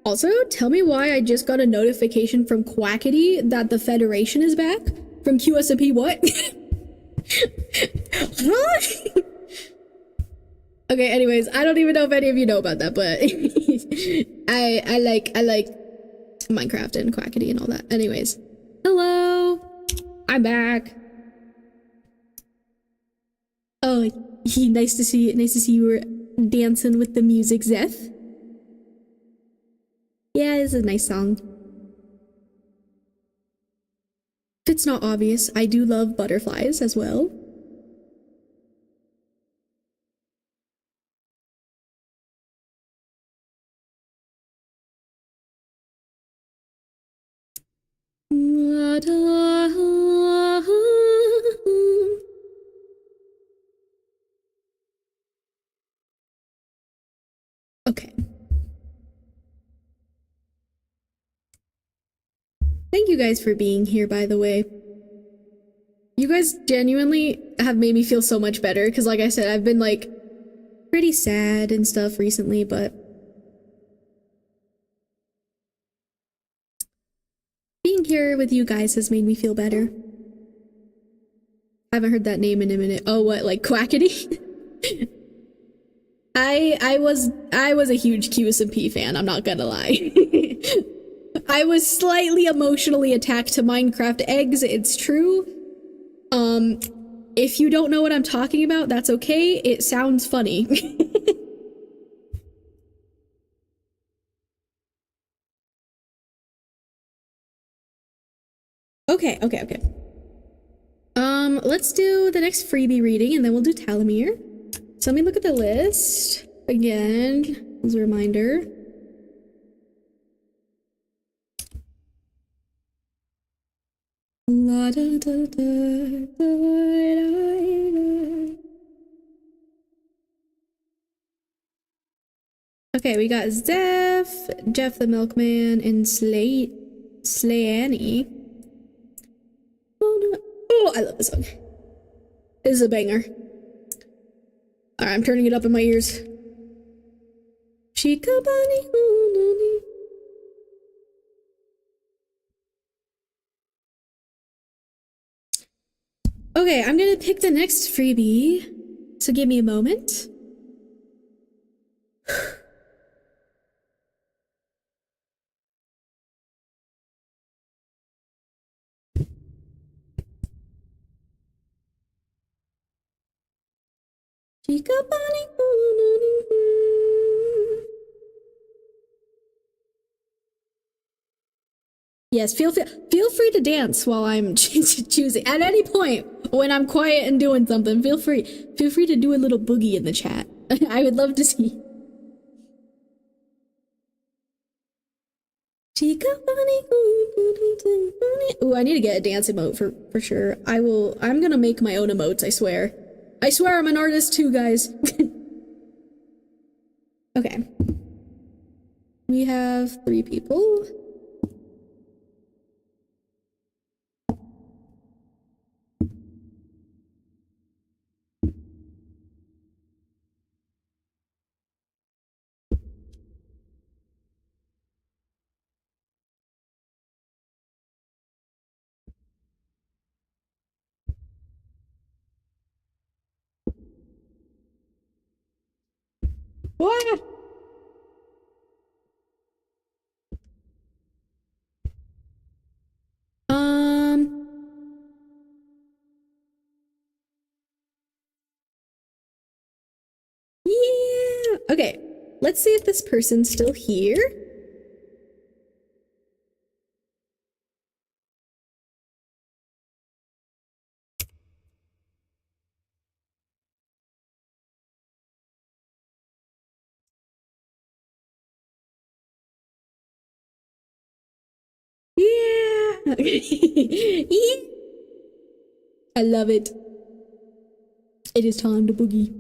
Also, tell me why I just got a notification from Quackity that the Federation is back from QSMP. What? Huh? Okay, anyways, I don't even know if any of you know about that, but I like Minecraft and Quackity and all that. Anyways, hello, I'm back. Oh, nice to see you were dancing with the music, Zeph. Yeah, it's a nice song. If it's not obvious, I do love butterflies as well. Okay. Thank you guys for being here, by the way. You guys genuinely have made me feel so much better, because like I said, I've been like pretty sad and stuff recently, but being here with you guys has made me feel better. I haven't heard that name in a minute. Oh, what, like Quackity? I was a huge QSMP fan, I'm not gonna lie. I was slightly emotionally attacked to Minecraft eggs, it's true. If you don't know what I'm talking about, that's okay. It sounds funny. Okay. Let's do the next freebie reading and then we'll do Talamir. So let me look at the list again as a reminder. La, da, da, da, da, da. Okay, we got Zeph, Jeff the Milkman, and Slayani. Oh, no. Oh, I love this song. This is a banger. Alright, I'm turning it up in my ears. Okay, I'm gonna pick the next freebie. So give me a moment. Yes, feel free to dance while I'm choosing. At any point when I'm quiet and doing something, feel free to do a little boogie in the chat. I would love to see. Ooh, I need to get a dance emote for sure. I'm gonna make my own emotes, I swear. I swear I'm an artist too, guys. Okay. We have 3 people. What? Yeah. Okay. Let's see if this person's still here. Yeah. Yeah. I love it. It is time to boogie.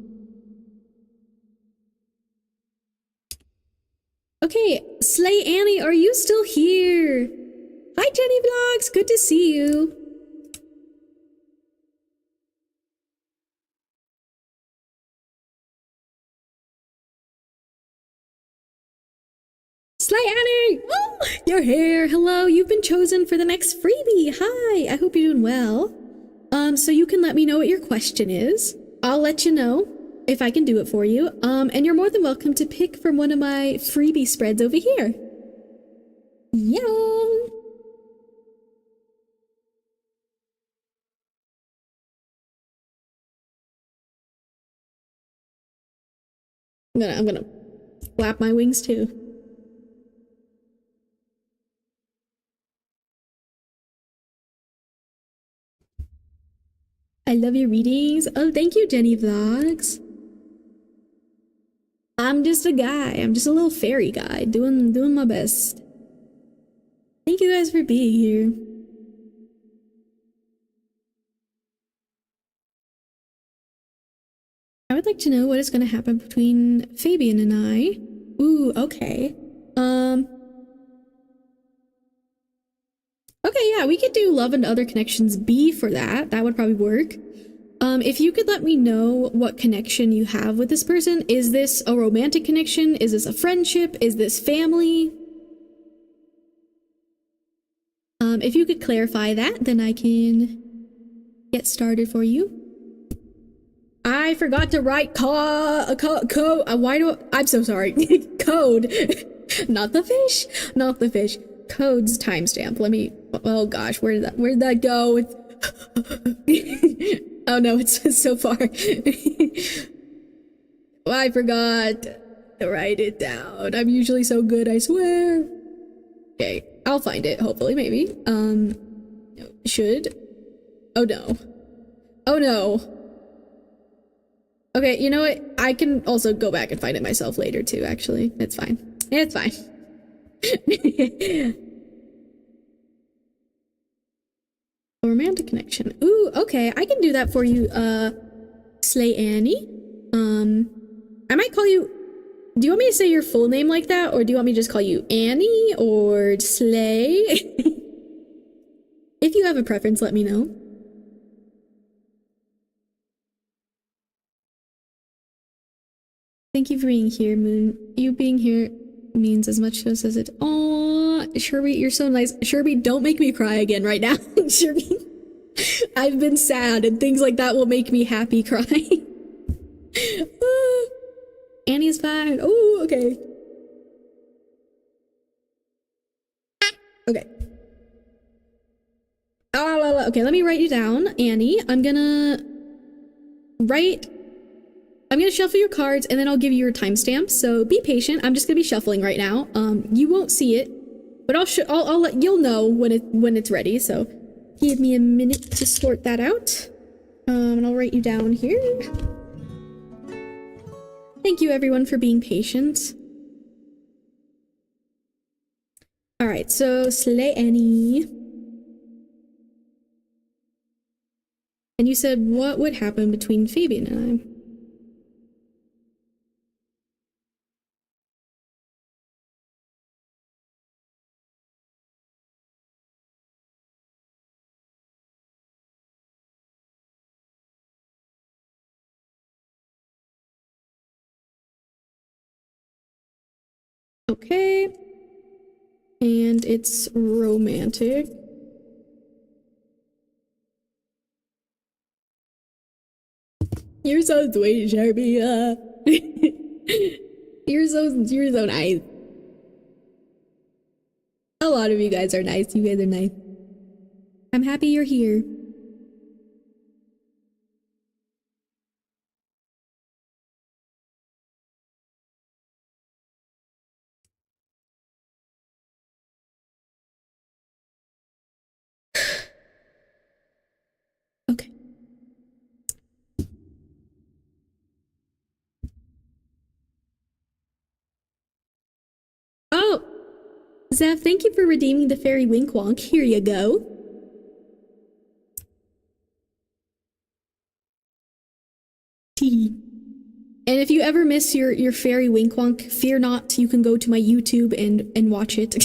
Okay, Slay Annie, are you still here? Hi, Jenny Vlogs. Good to see you. Slay Annie! Oh, you're here. Hello, you've been chosen for the next freebie. Hi, I hope you're doing well. So you can let me know what your question is. I'll let you know if I can do it for you. And you're more than welcome to pick from one of my freebie spreads over here. Yeah. I'm gonna flap my wings too. I love your readings. Oh, thank you, Jenny Vlogs. I'm just a guy. I'm just a little fairy guy doing my best. Thank you guys for being here. I would like to know what is going to happen between Fabian and I. Ooh, okay. Okay, yeah, we could do Love and Other Connections B for that. That would probably work. If you could let me know what connection you have with this person. Is this a romantic connection? Is this a friendship? Is this family? If you could clarify that, then I can get started for you. I forgot to write code. I'm so sorry. Code. Not the fish. Not the fish. Code's timestamp. Let me, oh gosh, where did that go? Oh no, it's so far. I forgot to write it down. I'm usually so good, I swear. Okay, I'll find it, hopefully, maybe. Should. Oh no. Oh no. Okay, you know what? I can also go back and find it myself later too, actually. It's fine. It's fine. A romantic connection. Ooh, okay, I can do that for you, Slay Annie. I might call you... Do you want me to say your full name like that? Or do you want me to just call you Annie or Slay? If you have a preference, let me know. Thank you for being here, Moon. You being here means as much to us as it... Aww, Sherby, you're so nice. Sherby, don't make me cry again right now. Sherby, I've been sad and things like that will make me happy crying. Annie's fine. Oh, okay. Okay. Okay, let me write you down, Annie. I'm gonna shuffle your cards and then I'll give you your timestamp. So be patient. I'm just gonna be shuffling right now. You won't see it, but I'll let you'll know when it's ready. So give me a minute to sort that out. And I'll write you down here. Thank you everyone for being patient. All right, so Slay Annie. And you said what would happen between Fabian and I? Okay. And it's romantic. You're so sweet, Sharpie. You're so nice. A lot of you guys are nice. You guys are nice. I'm happy you're here. Okay. Oh, Zeph, thank you for redeeming the fairy wink wonk. Here you go. And if you ever miss your fairy wink wonk, fear not. You can go to my YouTube and watch it.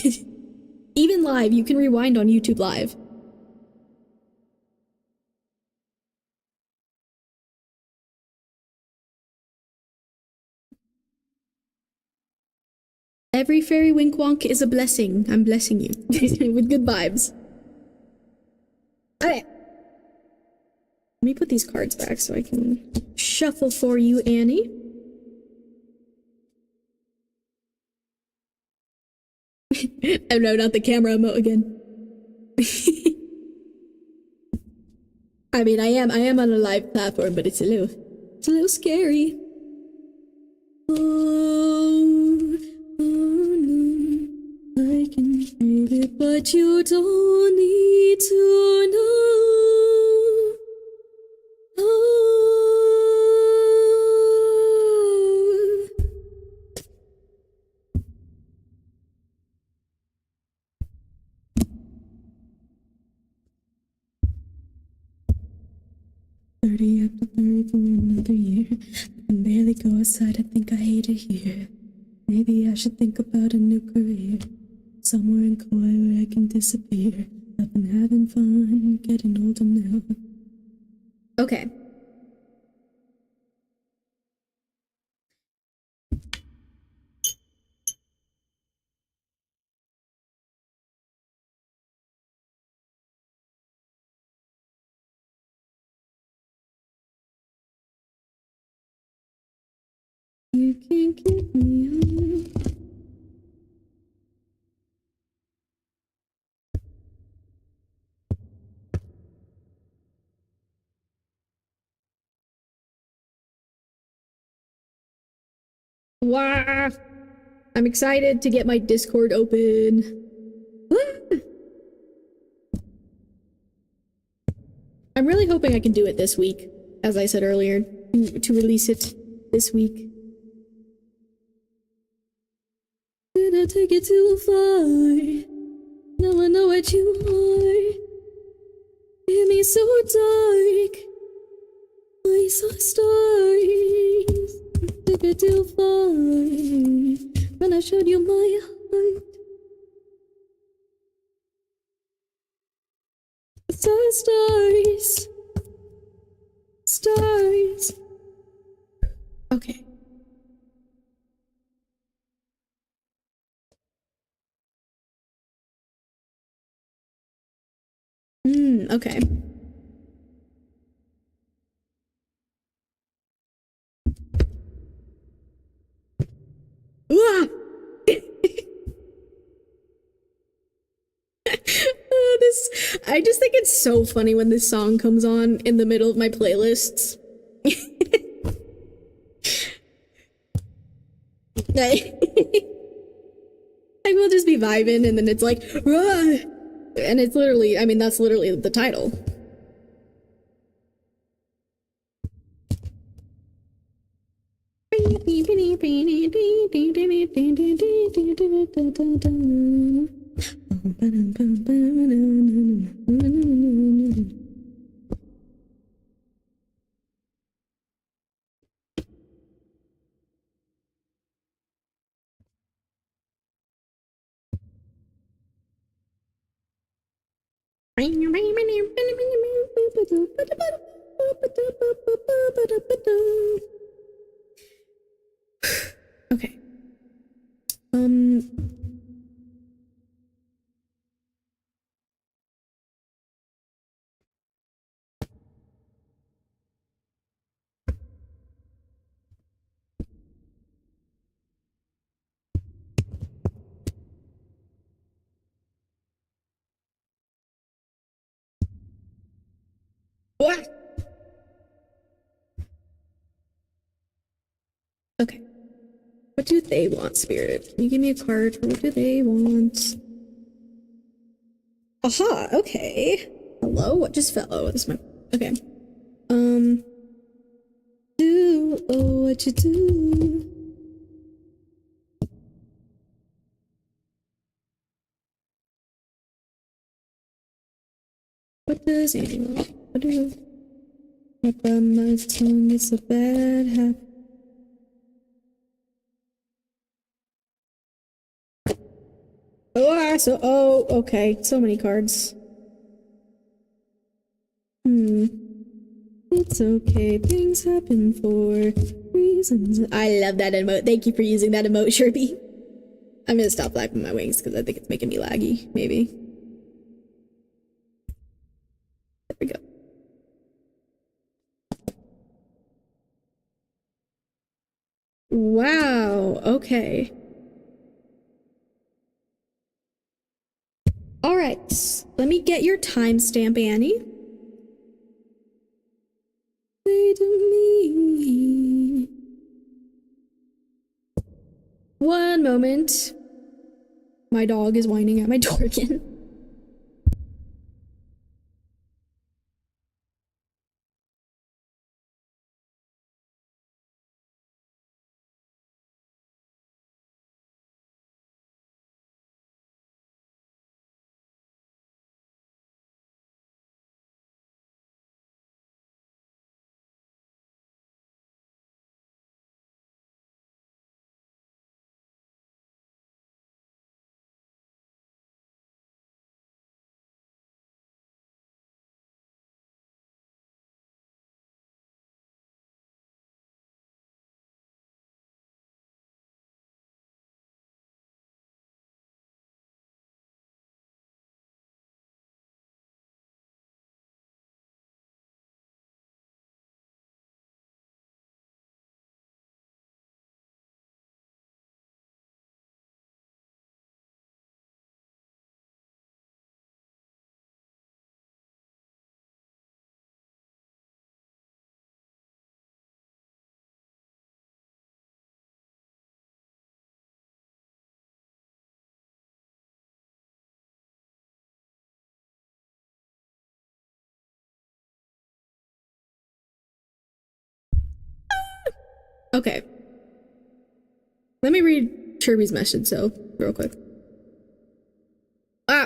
Even live, you can rewind on YouTube Live. Every fairy wink wonk is a blessing. I'm blessing you with good vibes. Okay. Let me put these cards back so I can shuffle for you, Annie. Oh no, not the camera emote again. I mean, I am on a live platform, but it's a little scary. Oh, oh no, I can feel it, but you don't need to know. Oh. "30 after 30 for another year. I can barely go outside, I think I hate it here. Maybe I should think about a new career. Somewhere in Kauai where I can disappear. I've been having fun, getting older now." Okay. You can't keep me on. Wow. I'm excited to get my Discord open. I'm really hoping I can do it this week, as I said earlier, to release it this week. Did I take it too far? Now I know what you are. Hear me so dark. I saw stars. Took it too far. When I showed you my heart. Saw stars. Stars. Okay. Okay. Ah! I just think it's so funny when this song comes on in the middle of my playlists. I will just be vibing and then it's like, "Rah!" And it's literally, I mean, that's literally the title. Okay. What? Okay. What do they want, Spirit? Can you give me a card for what do they want? Aha, okay. Hello? What just fell? Oh, this is my... Okay. Do what you do. What does anyone do? Up on my tongue, it's a bad habit. Oh, okay. So many cards. It's okay. Things happen for reasons. I love that emote. Thank you for using that emote, Sherpy. I'm gonna stop flapping my wings because I think it's making me laggy, maybe. There we go. Wow, okay. Alright, let me get your timestamp, Annie. Say to me. One moment. My dog is whining at my door again. Okay. Let me read Kirby's message, so, real quick.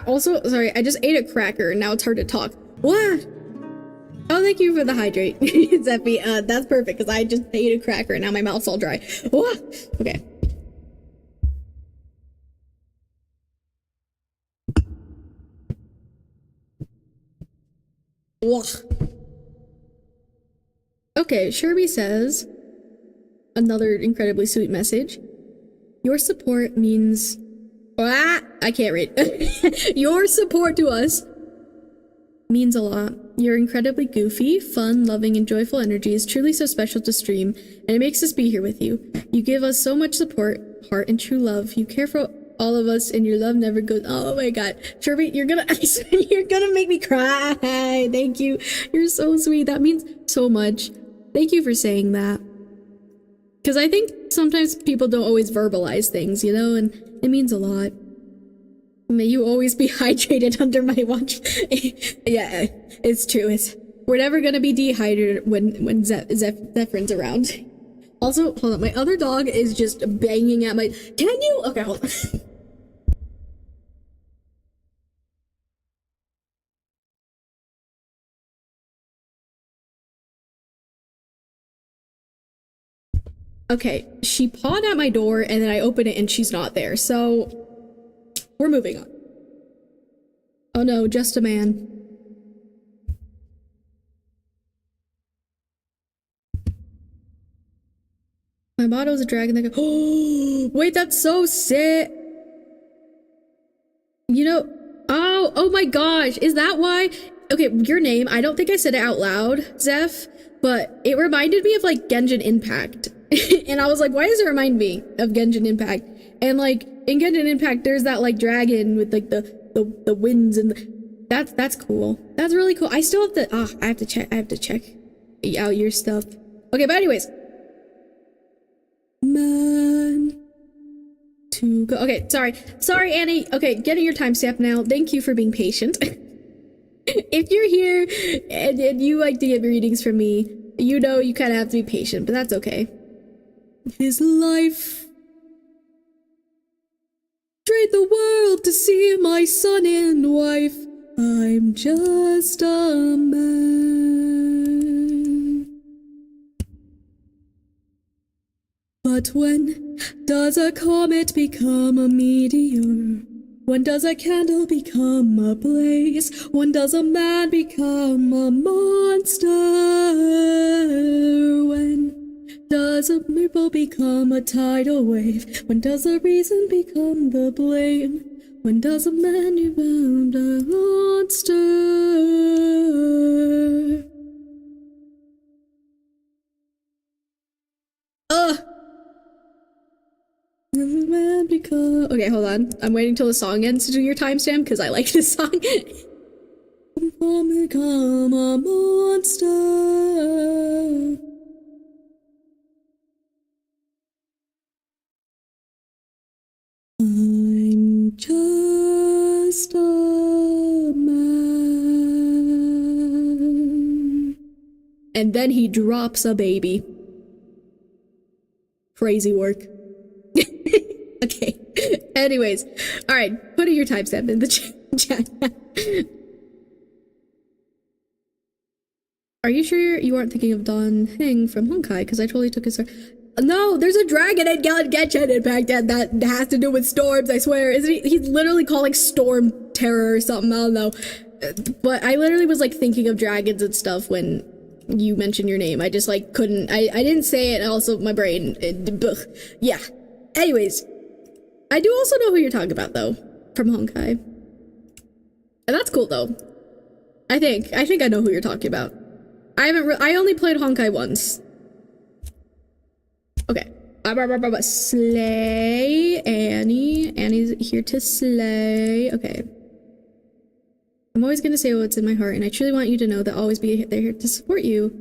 Also, sorry, I just ate a cracker and now it's hard to talk. What? Oh, thank you for the hydrate, Zeffy. That's perfect, because I just ate a cracker and now my mouth's all dry. What? Okay. Okay, Sherby says, another incredibly sweet message. Your support means... I can't read. Your support to us means a lot. Your incredibly goofy, fun, loving, and joyful energy is truly so special to stream, and it makes us be here with you. You give us so much support, heart, and true love. You care for all of us, and your love never goes... Oh my god. Sherby, you're gonna make me cry. Thank you. You're so sweet. That means so much. Thank you for saying that. Because I think sometimes people don't always verbalize things, you know, and it means a lot. May you always be hydrated under my watch. Yeah, it's true. We're never gonna be dehydrated when Zephyr's around. Also, hold on, my other dog is just banging at my... Can you? Okay, hold on. Okay, she pawed at my door and then I open it and she's not there, so we're moving on. Oh no, just a man. My motto's a dragon that goes, oh, wait, that's so sick. You know, oh my gosh, is that why? Okay, your name, I don't think I said it out loud, Zeph, but it reminded me of like Genshin Impact. And I was like, why does it remind me of Genshin Impact? And like in Genshin Impact, there's that like dragon with like the winds and that's cool. That's really cool. I still have to I have to check out your stuff. Okay, but anyways. Man to go. Okay, sorry Annie. Okay, getting your timestamp now. Thank you for being patient. If you're here and you like to get readings from me, you know you kind of have to be patient, but that's okay. His life. Trade the world to see my son and wife. I'm just a man. But when does a comet become a meteor? When does a candle become a blaze? When does a man become a monster? When does does a maple become a tidal wave? When does the reason become the blame? When does a man become a monster? Okay, hold on. I'm waiting till the song ends to do your timestamp because I like this song. Become a monster. I'm just a man. And then he drops a baby. Crazy work. Okay. Anyways. Alright, put in your timestamp in the chat. Are you sure you aren't thinking of Don Heng from Honkai? Because I totally took his... No, there's a dragon in Genshin Impact that has to do with storms, I swear. Isn't he? He's literally calling storm terror or something, I don't know. But I literally was like thinking of dragons and stuff when you mentioned your name. I just like couldn't, I didn't say it, and also my brain, yeah. Anyways, I do also know who you're talking about though, from Honkai. And that's cool though. I think I know who you're talking about. I only played Honkai once. Okay. Slay Annie. Annie's here to slay. Okay. I'm always gonna say what's in my heart, and I truly want you to know that I'll always be there here to support you,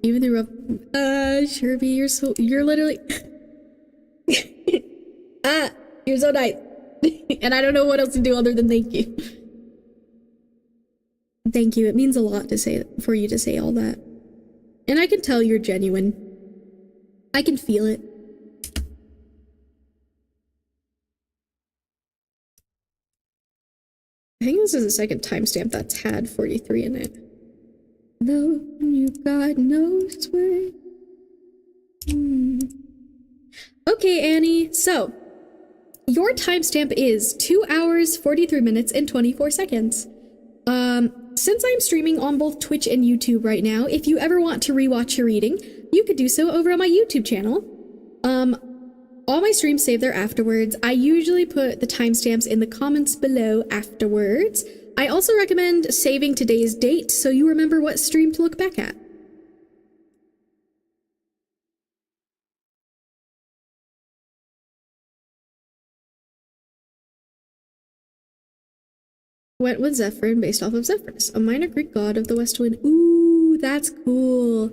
even through rough. Sherby, you're literally. You're so nice, and I don't know what else to do other than thank you. Thank you. It means a lot for you to say all that, and I can tell you're genuine. I can feel it. I think this is the second timestamp that's had 43 in it. Though you got no sway. Okay, Annie. So, your timestamp is 2 hours, 43 minutes, and 24 seconds. Since I'm streaming on both Twitch and YouTube right now, if you ever want to rewatch your reading, you could do so over on my YouTube channel. All my streams save there afterwards. I usually put the timestamps in the comments below afterwards. I also recommend saving today's date so you remember what stream to look back at. Went with Zephyrin based off of Zephyrus, a minor Greek god of the west wind. Ooh, that's cool.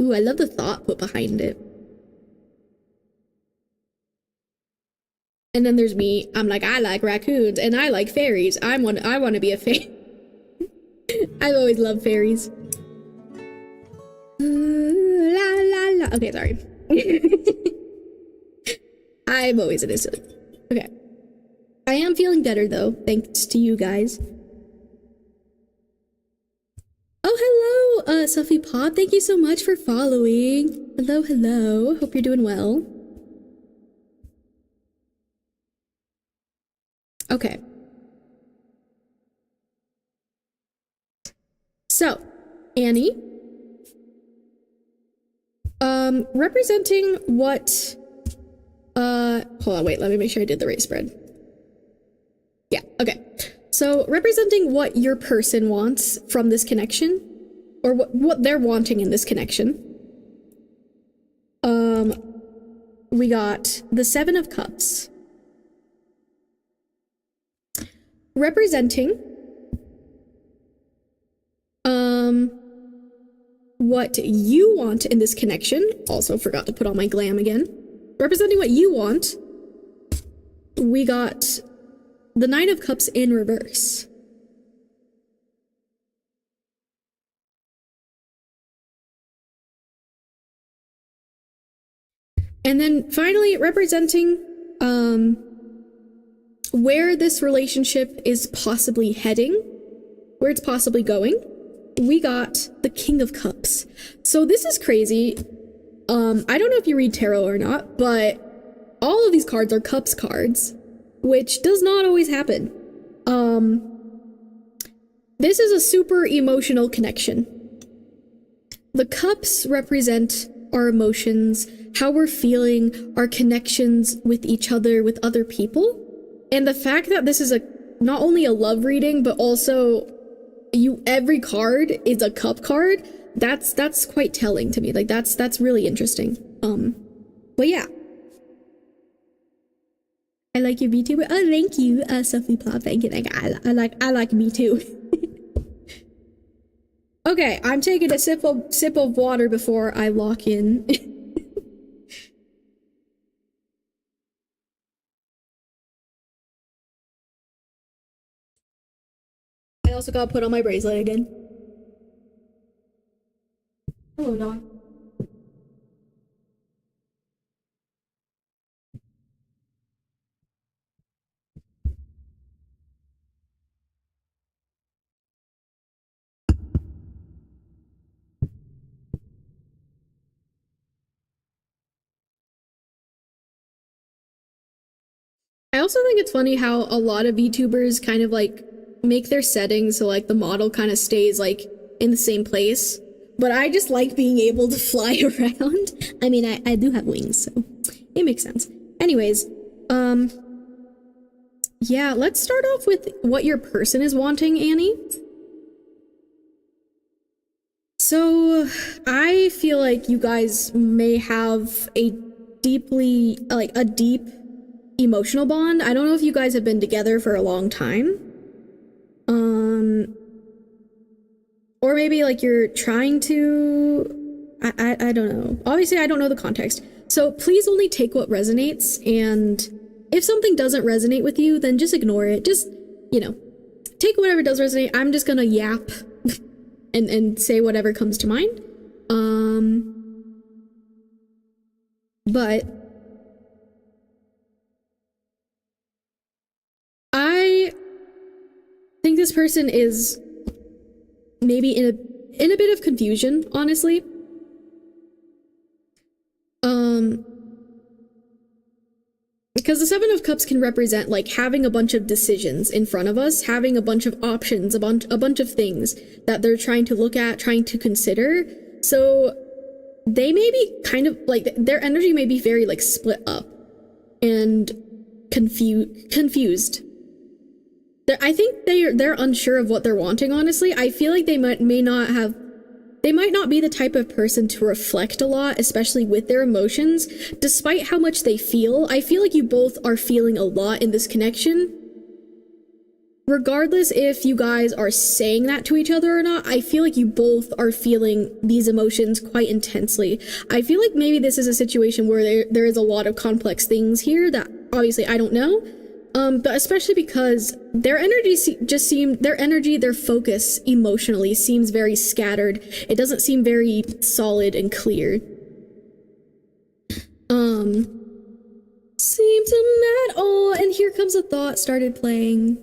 Ooh, I love the thought put behind it. And then there's me. I'm like, I like raccoons and I like fairies. I want to be a fairy. I've always loved fairies. La la la. Okay, sorry. I'm always in a silly. Okay. I am feeling better though, thanks to you guys. Oh, hello, Sophie Pod. Thank you so much for following. Hello, hello. Hope you're doing well. Okay. So, Annie. Representing what, hold on, wait, let me make sure I did the rate spread. Yeah, okay. So, representing what your person wants from this connection, or what they're wanting in this connection, we got the Seven of Cups. Representing what you want in this connection. Also forgot to put on my glam again. Representing what you want, we got the Nine of Cups in reverse. And then finally representing where this relationship is possibly heading, where it's possibly going, we got the King of Cups. So this is crazy. I don't know if you read tarot or not, but all of these cards are Cups cards, which does not always happen. This is a super emotional connection. The Cups represent our emotions, how we're feeling, our connections with each other, with other people. And the fact that this is not only a love reading, but also every card is a cup card, that's quite telling to me. Like that's really interesting. But yeah. I like your VTuber. Oh, thank you, Sophie Pop. Thank you. I like me too. Okay, I'm taking a sip of water before I lock in. I also gotta put on my bracelet again. Hello, dog. I also think it's funny how a lot of VTubers kind of like make their settings so like the model kind of stays like in the same place. But I just like being able to fly around. I mean, I do have wings, so it makes sense. Anyways, yeah, let's start off with what your person is wanting, Annie. So, I feel like you guys may have a deep emotional bond. I don't know if you guys have been together for a long time. Or maybe like you're trying to, I don't know. Obviously, I don't know the context. So please only take what resonates, and if something doesn't resonate with you, then just ignore it. Just, you know, take whatever does resonate. I'm just gonna yap and say whatever comes to mind. But I think this person is maybe in a bit of confusion, honestly. Because the Seven of Cups can represent like having a bunch of decisions in front of us, having a bunch of options, a bunch of things that they're trying to look at, trying to consider. So they may be kind of like, their energy may be very like split up and confused. I think they're unsure of what they're wanting, honestly. I feel like they might not be the type of person to reflect a lot, especially with their emotions, despite how much they feel. I feel like you both are feeling a lot in this connection. Regardless if you guys are saying that to each other or not, I feel like you both are feeling these emotions quite intensely. I feel like maybe this is a situation where there is a lot of complex things here that obviously I don't know. But especially because their energy, their focus emotionally seems very scattered. It doesn't seem very solid and clear. Seems a mad. Oh, and Here Comes a Thought started playing.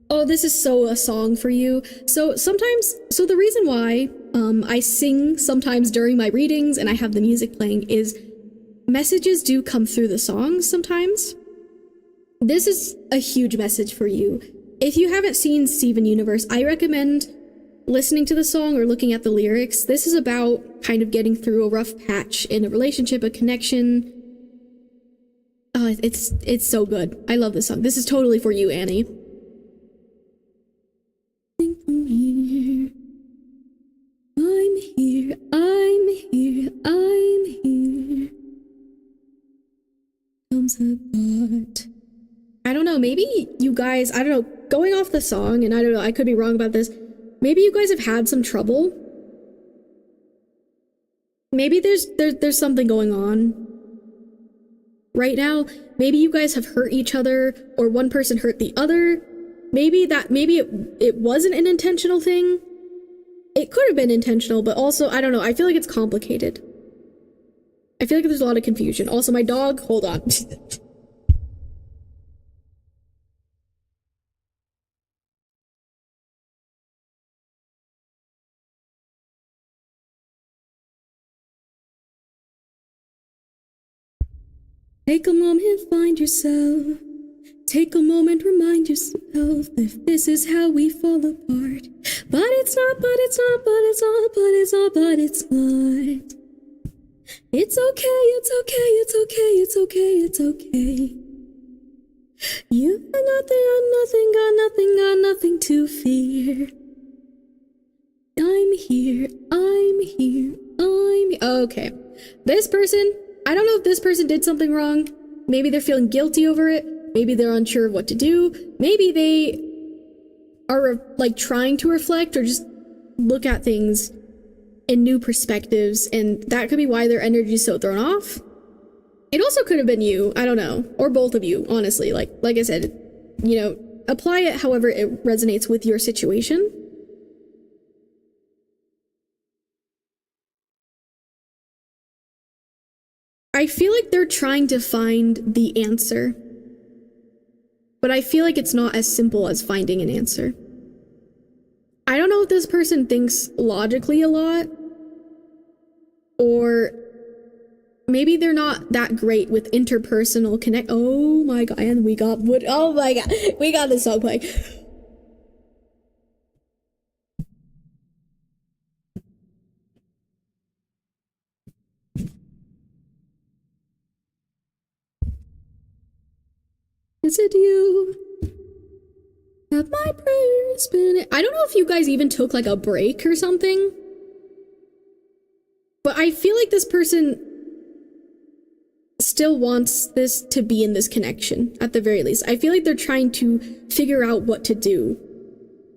Oh, this is so a song for you. So the reason why I sing sometimes during my readings and I have the music playing is messages do come through the songs sometimes. This is a huge message for you. If you haven't seen Steven Universe, I recommend listening to the song or looking at the lyrics. This is about kind of getting through a rough patch in a relationship, a connection. Oh, it's so good. I love this song. This is totally for you, Annie. I'm here, I'm here, I'm here. Comes a thought. I don't know, maybe you guys, I don't know, going off the song, and I don't know, I could be wrong about this, maybe you guys have had some trouble. Maybe there's something going on right now. Maybe you guys have hurt each other, or one person hurt the other. Maybe it wasn't an intentional thing. It could have been intentional, but also, I don't know, I feel like it's complicated. I feel like there's a lot of confusion. Also, my dog, hold on. Take a moment, find yourself. Take a moment, remind yourself if this is how we fall apart. But it's not, but it's not, but it's not, but it's not, but it's not. It's okay, it's okay, it's okay, it's okay, it's okay. You got nothing, got nothing, got nothing to fear. I'm here, I'm here, I'm here. Okay. This person, I don't know if this person did something wrong. Maybe they're feeling guilty over it. Maybe they're unsure of what to do. Maybe they are like trying to reflect or just look at things in new perspectives, and that could be why their energy is so thrown off. It also could have been you, I don't know, or both of you, honestly. Like I said, you know, apply it however it resonates with your situation. I feel like they're trying to find the answer, but I feel like it's not as simple as finding an answer. I don't know if this person thinks logically a lot, or maybe they're not that great with interpersonal connect. Oh my god, and we got wood. Oh my god, we got this song playing. Is it you? Have my prayers been? I don't know if you guys even took like a break or something, but I feel like this person still wants this to be in this connection at the very least. I feel like they're trying to figure out what to do,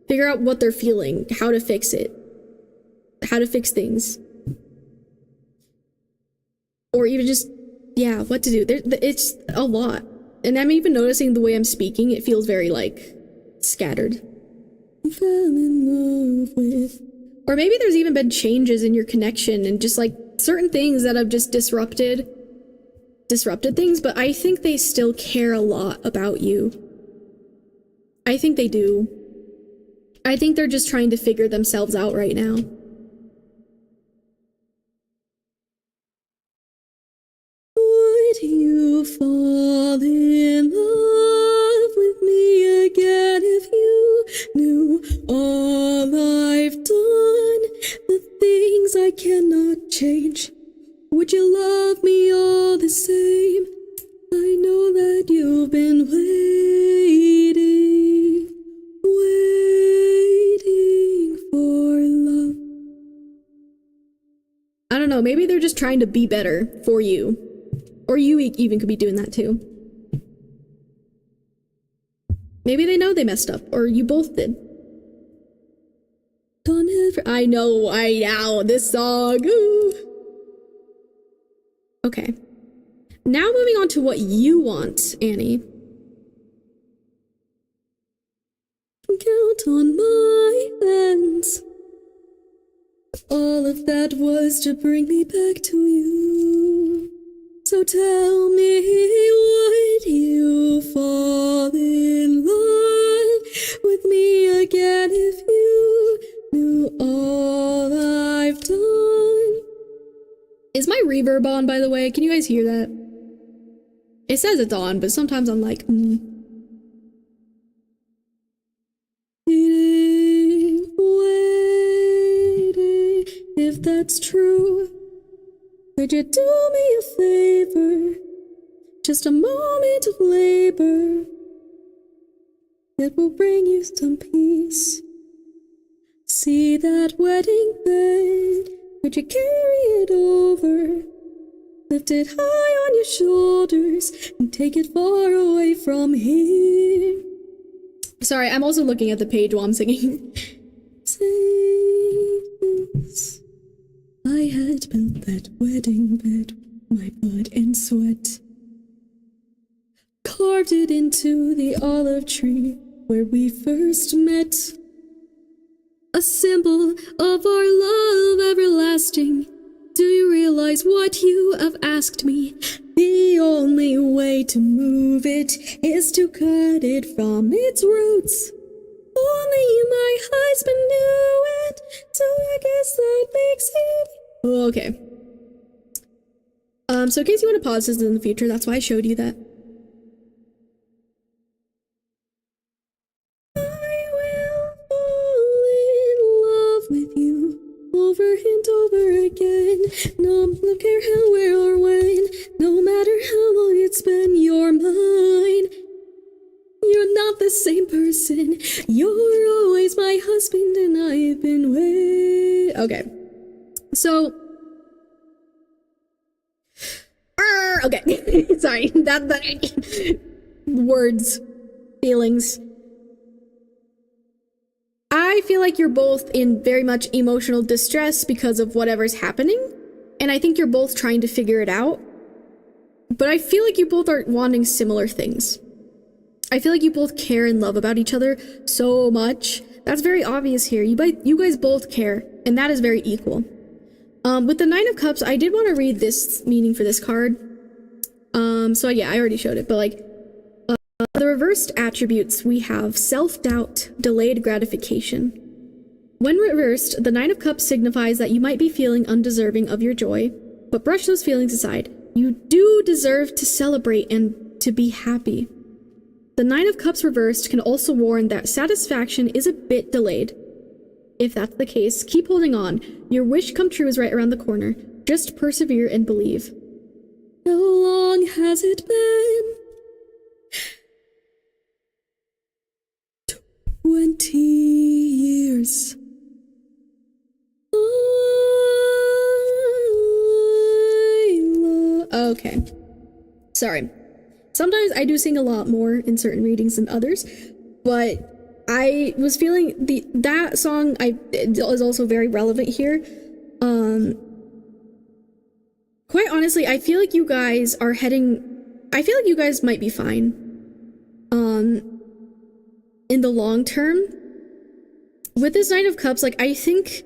figure out what they're feeling, how to fix it, how to fix things, or even just, yeah, what to do. It's a lot. And I'm even noticing the way I'm speaking, it feels very like scattered. I fell in love with, or maybe there's even been changes in your connection and just like certain things that have just disrupted things, but I think they still care a lot about you. I think they do. I think they're just trying to figure themselves out right now. Would you fall in love with me again if you knew all I've done, the things I cannot change? Would you love me all the same? I know that you've been waiting for love. I don't know, maybe they're just trying to be better for you. Or you even could be doing that too. Maybe they know they messed up, or you both did. Don't ever. I know, this song. Ooh. Okay. Now moving on to what you want, Annie. Count on my hands. All of that was to bring me back to you. So tell me, would you fall in love with me again if you knew all I've done? Is my reverb on, by the way? Can you guys hear that? It says it's on, but sometimes I'm like, Waiting, if that's true, could you do me a favor? Just a moment of labor. It will bring you some peace. See that wedding bed? Could you carry it over? Lift it high on your shoulders and take it far away from here. Sorry, I'm also looking at the page while I'm singing. Saints, I had built that wedding bed with my blood and sweat. Carved it into the olive tree where we first met. A symbol of our love everlasting. Do you realize what you have asked me? The only way to move it is to cut it from its roots. Only my husband knew it, so I guess that makes it... Oh, okay. So in case you want to pause this in the future, that's why I showed you that. I will fall in love with you over and over again. again. No, don't care how, where, or when. No matter how long it's been, you're mine. You're not the same person. You're always my husband, and I've been waiting. Okay. So. Okay. Sorry. That. Words. Feelings. I feel like you're both in very much emotional distress because of whatever's happening. And I think you're both trying to figure it out. But I feel like you both are wanting similar things. I feel like you both care and love about each other so much. That's very obvious here. You guys both care, and that is very equal. With the Nine of Cups, I did want to read this meaning for this card. So yeah, I already showed it, but like, the reversed attributes, we have self-doubt, delayed gratification. When reversed, the Nine of Cups signifies that you might be feeling undeserving of your joy, but brush those feelings aside. You do deserve to celebrate and to be happy. The Nine of Cups reversed can also warn that satisfaction is a bit delayed. If that's the case, keep holding on. Your wish come true is right around the corner. Just persevere and believe. How long has it been? 20 years. Okay. Sorry. Sometimes I do sing a lot more in certain readings than others, but I was feeling that song is also very relevant here. Quite honestly, I feel like you guys are I feel like you guys might be fine. In the long term, with this Nine of Cups, like, I think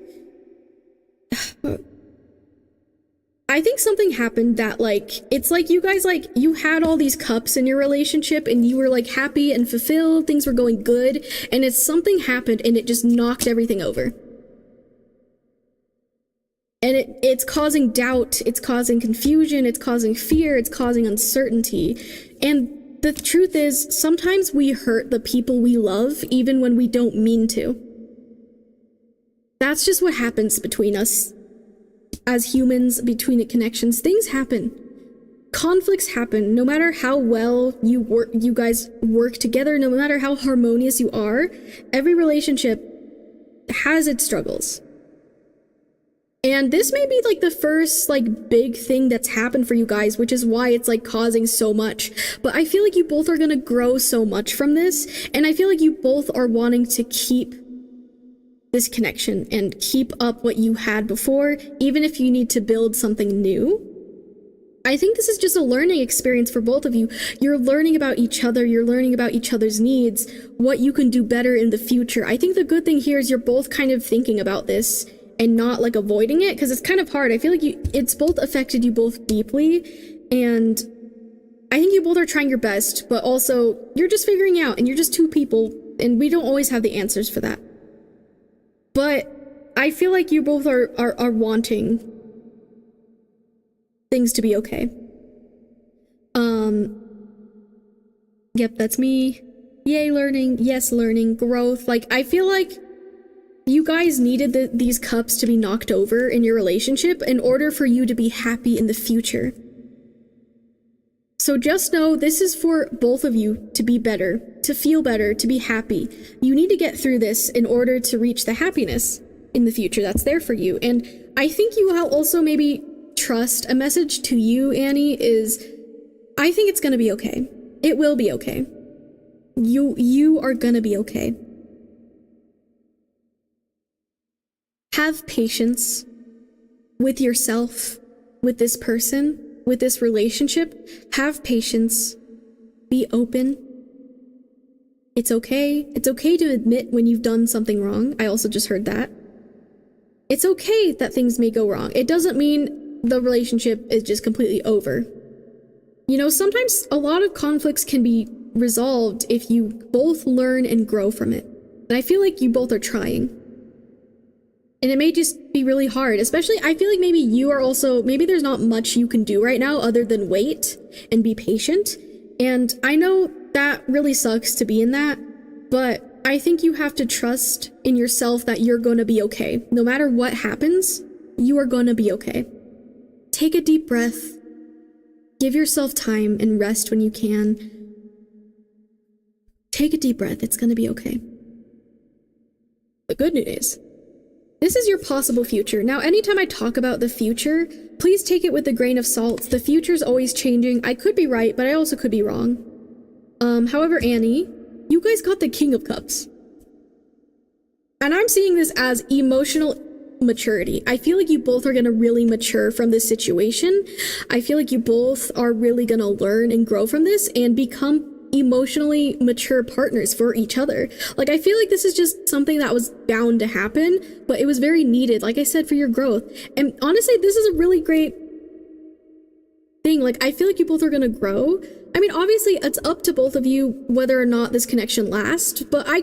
something happened that, like, it's like you guys, like, you had all these cups in your relationship and you were, like, happy and fulfilled, things were going good, and it's something happened and it just knocked everything over. And it's causing doubt, it's causing confusion, it's causing fear, it's causing uncertainty. And the truth is, sometimes we hurt the people we love even when we don't mean to. That's just what happens between us as humans, between the connections. Things happen. Conflicts happen. No matter how well you guys work together, no matter how harmonious you are, every relationship has its struggles. And this may be like the first like big thing that's happened for you guys, which is why it's like causing so much. But I feel like you both are gonna grow so much from this, and I feel like you both are wanting to keep this connection and keep up what you had before, even if you need to build something new. I think this is just a learning experience for both of you. You're learning about each other, you're learning about each other's needs, what you can do better in the future. I think the good thing here is you're both kind of thinking about this and not like avoiding it, because it's kind of hard. I feel like it's both affected you both deeply, and I think you both are trying your best, but also you're just figuring out, and you're just two people, and we don't always have the answers for that. But I feel like you both are wanting things to be okay. Yep, that's me. Yay, learning. Yes, learning. Growth. Like, I feel like you guys needed these cups to be knocked over in your relationship in order for you to be happy in the future. So just know this is for both of you to be better, to feel better, to be happy. You need to get through this in order to reach the happiness in the future that's there for you. And I think you will also maybe trust a message to you, Annie, is I think it's gonna be okay. It will be okay. You are gonna be okay. Have patience with yourself, with this person, with this relationship. Have patience. Be open. It's okay. It's okay to admit when you've done something wrong. I also just heard that. It's okay that things may go wrong. It doesn't mean the relationship is just completely over. You know, sometimes a lot of conflicts can be resolved if you both learn and grow from it. And I feel like you both are trying. And it may just be really hard, especially I feel like maybe you are also, maybe there's not much you can do right now other than wait and be patient. And I know that really sucks to be in that, but I think you have to trust in yourself that you're going to be okay. No matter what happens, You are gonna be okay. Take a deep breath. Give yourself time and rest when you can. Take a deep breath. It's gonna be okay. The good news is, this is your possible future. Now, anytime I talk about the future, please take it with a grain of salt. The future's always changing. I could be right, but I also could be wrong. However, Annie, you guys got the King of Cups. And I'm seeing this as emotional maturity. I feel like you both are gonna really mature from this situation. I feel like you both are really gonna learn and grow from this and become emotionally mature partners for each other. Like, I feel like this is just something that was bound to happen, but it was very needed, like I said, for your growth. And honestly, this is a really great thing. Like, I feel like you both are gonna grow. I mean, obviously, it's up to both of you whether or not this connection lasts, but I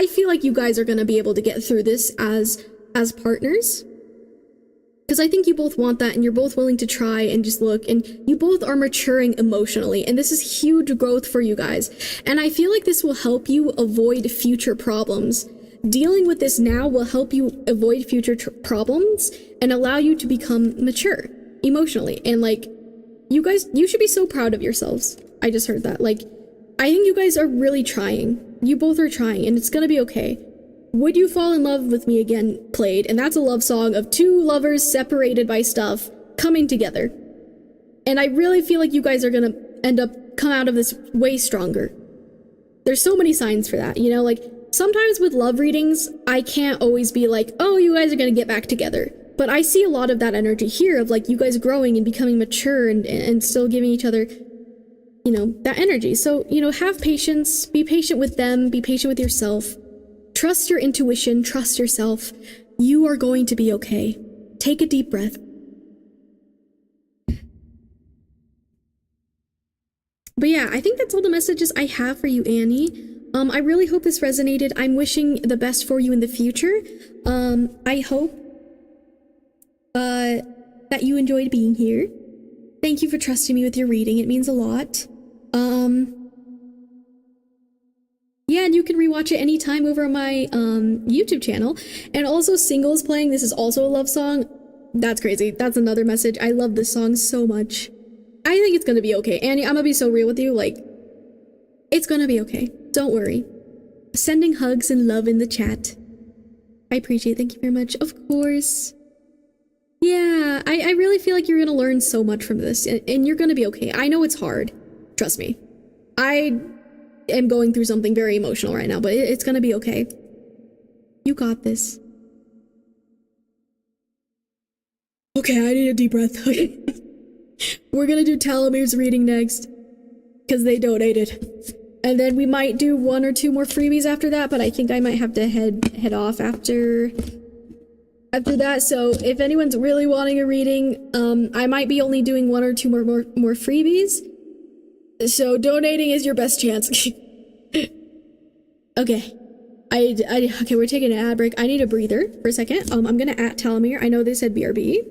feel like you guys are gonna be able to get through this as partners. Because I think you both want that, and you're both willing to try and just look, and you both are maturing emotionally, and this is huge growth for you guys. And I feel like this will help you avoid future problems. Dealing with this now will help you avoid future problems and allow you to become mature emotionally. And like, you guys, you should be so proud of yourselves. I just heard that. Like, I think you guys are really trying. You both are trying, and it's gonna be okay. Would You Fall in Love With Me Again played, and that's a love song of two lovers separated by stuff coming together. And I really feel like you guys are gonna come out of this way stronger. There's so many signs for that, you know? Like, sometimes with love readings, I can't always be like, oh, you guys are gonna get back together. But I see a lot of that energy here of like you guys growing and becoming mature and still giving each other, you know, that energy. So, you know, have patience, be patient with them, be patient with yourself. Trust your intuition, trust yourself. You are going to be okay. Take a deep breath. But yeah, I think that's all the messages I have for you, Annie. I really hope this resonated. I'm wishing the best for you in the future. I hope that you enjoyed being here. Thank you for trusting me with your reading. It means a lot. Yeah, and you can rewatch it anytime over on my YouTube channel. And also, Singles Playing. This is also a love song. That's crazy. That's another message. I love this song so much. I think it's gonna be okay. Annie, I'm gonna be so real with you. Like, it's gonna be okay. Don't worry. Sending hugs and love in the chat. I appreciate it. Thank you very much. Of course. Yeah, I really feel like you're gonna learn so much from this. And you're gonna be okay. I know it's hard. Trust me. I am going through something very emotional right now, but it's gonna be okay. You got this. Okay, I need a deep breath. Okay. We're gonna do Telomere's reading next, because they donated. And then we might do 1 or 2 more freebies after that, but I think I might have to head off after that. So if anyone's really wanting a reading, I might be only doing 1 or 2 more freebies. So donating is your best chance. Okay. Okay, we're taking an ad break. I need a breather for a second. I'm gonna @ Telomere. I know they said BRB.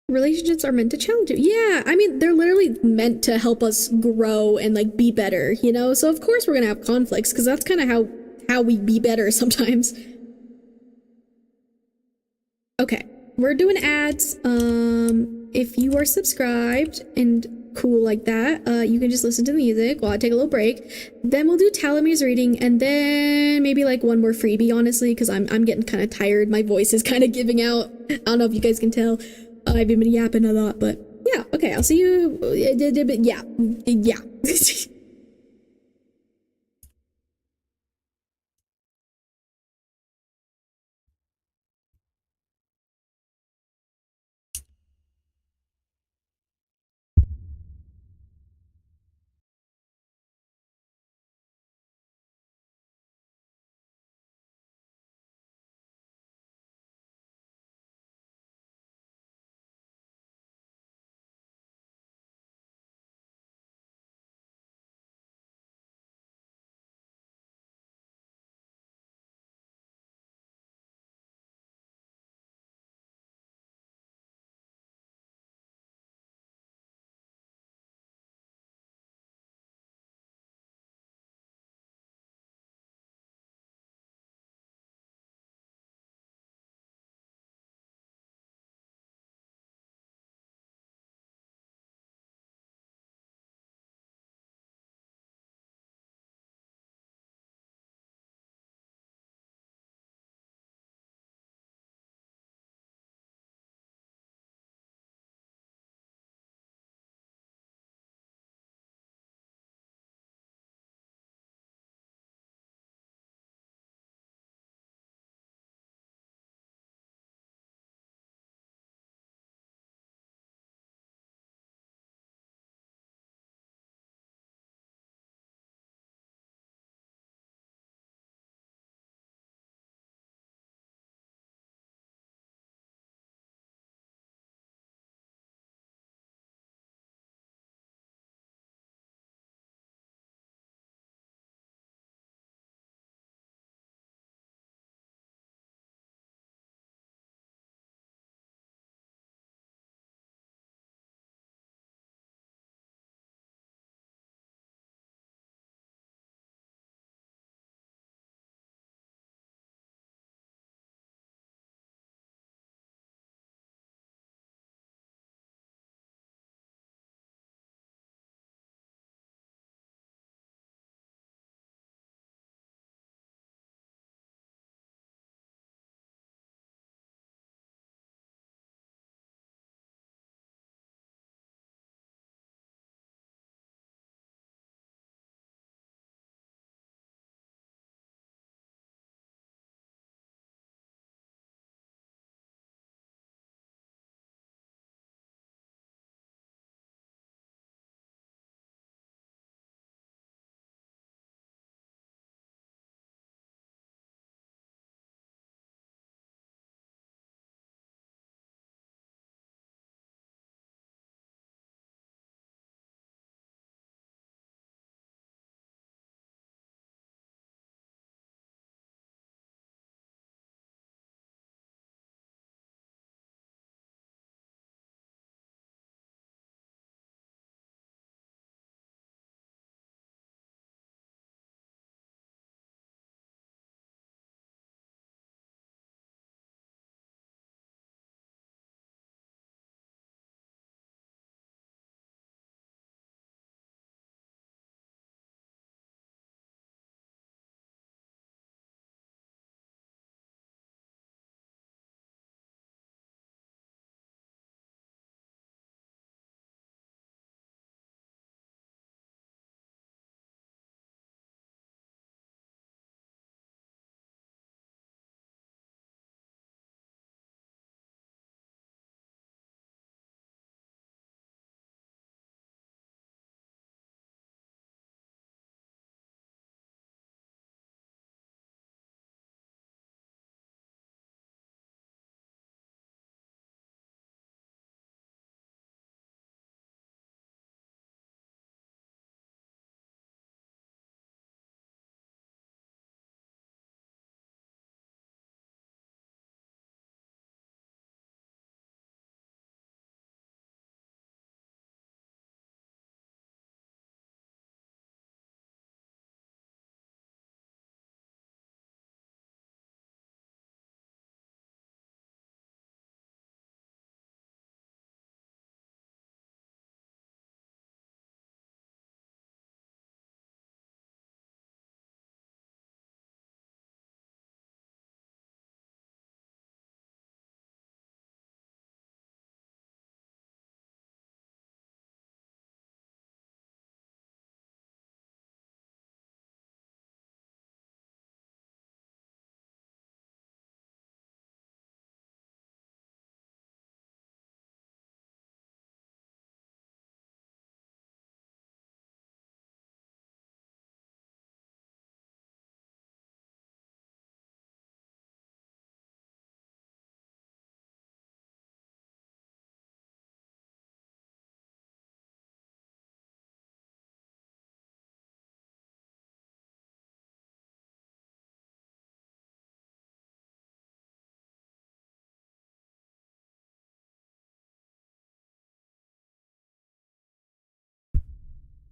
Relationships are meant to challenge you. Yeah, I mean, they're literally meant to help us grow and like be better, you know? So of course we're gonna have conflicts, because that's kind of how we be better sometimes. Okay, we're doing ads. If you are subscribed and cool like that, you can just listen to the music while I take a little break. Then we'll do Telomere's reading, and then maybe like 1 more freebie, honestly, because I'm getting kind of tired. My voice is kind of giving out. I don't know if you guys can tell. I've been yapping a lot, but yeah, okay, I'll see you. Yeah.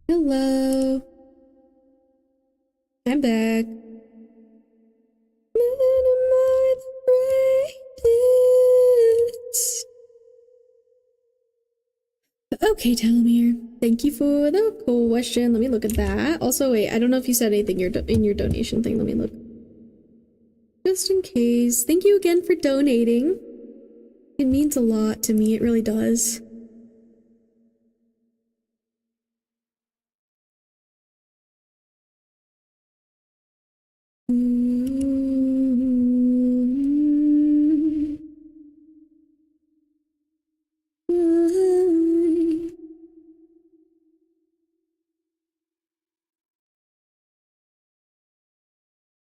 Hello. I'm back. Okay, Telomere. Thank you for the question. Let me look at that. Also, wait, I don't know if you said anything in your donation thing. Let me look. Just in case. Thank you again for donating. It means a lot to me. It really does.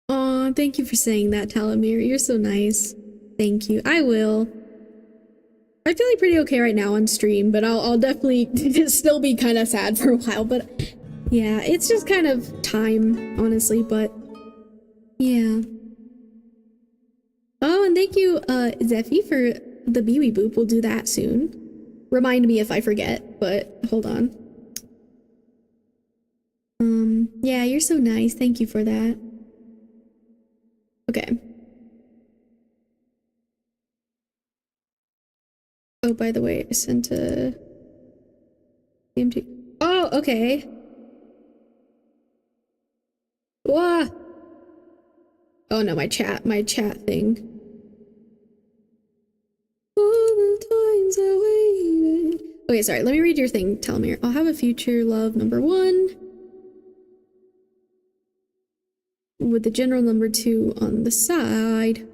Aw, thank you for saying that, Talamir. You're so nice. Thank you. I will. I'm feeling pretty okay right now on stream, but I'll definitely still be kind of sad for a while. But yeah, it's just kind of time, honestly. But yeah. Oh, and thank you, Zeffy, for the Biwi Boop. We'll do that soon. Remind me if I forget, but hold on. Yeah, you're so nice. Thank you for that. Okay. Oh, by the way, I sent a DMT. Oh, okay. Wah! Oh no, my chat thing. All the times I waited. Okay, sorry, let me read your thing, Telmir. I'll have a future love number 1. With the general number 2 on the side.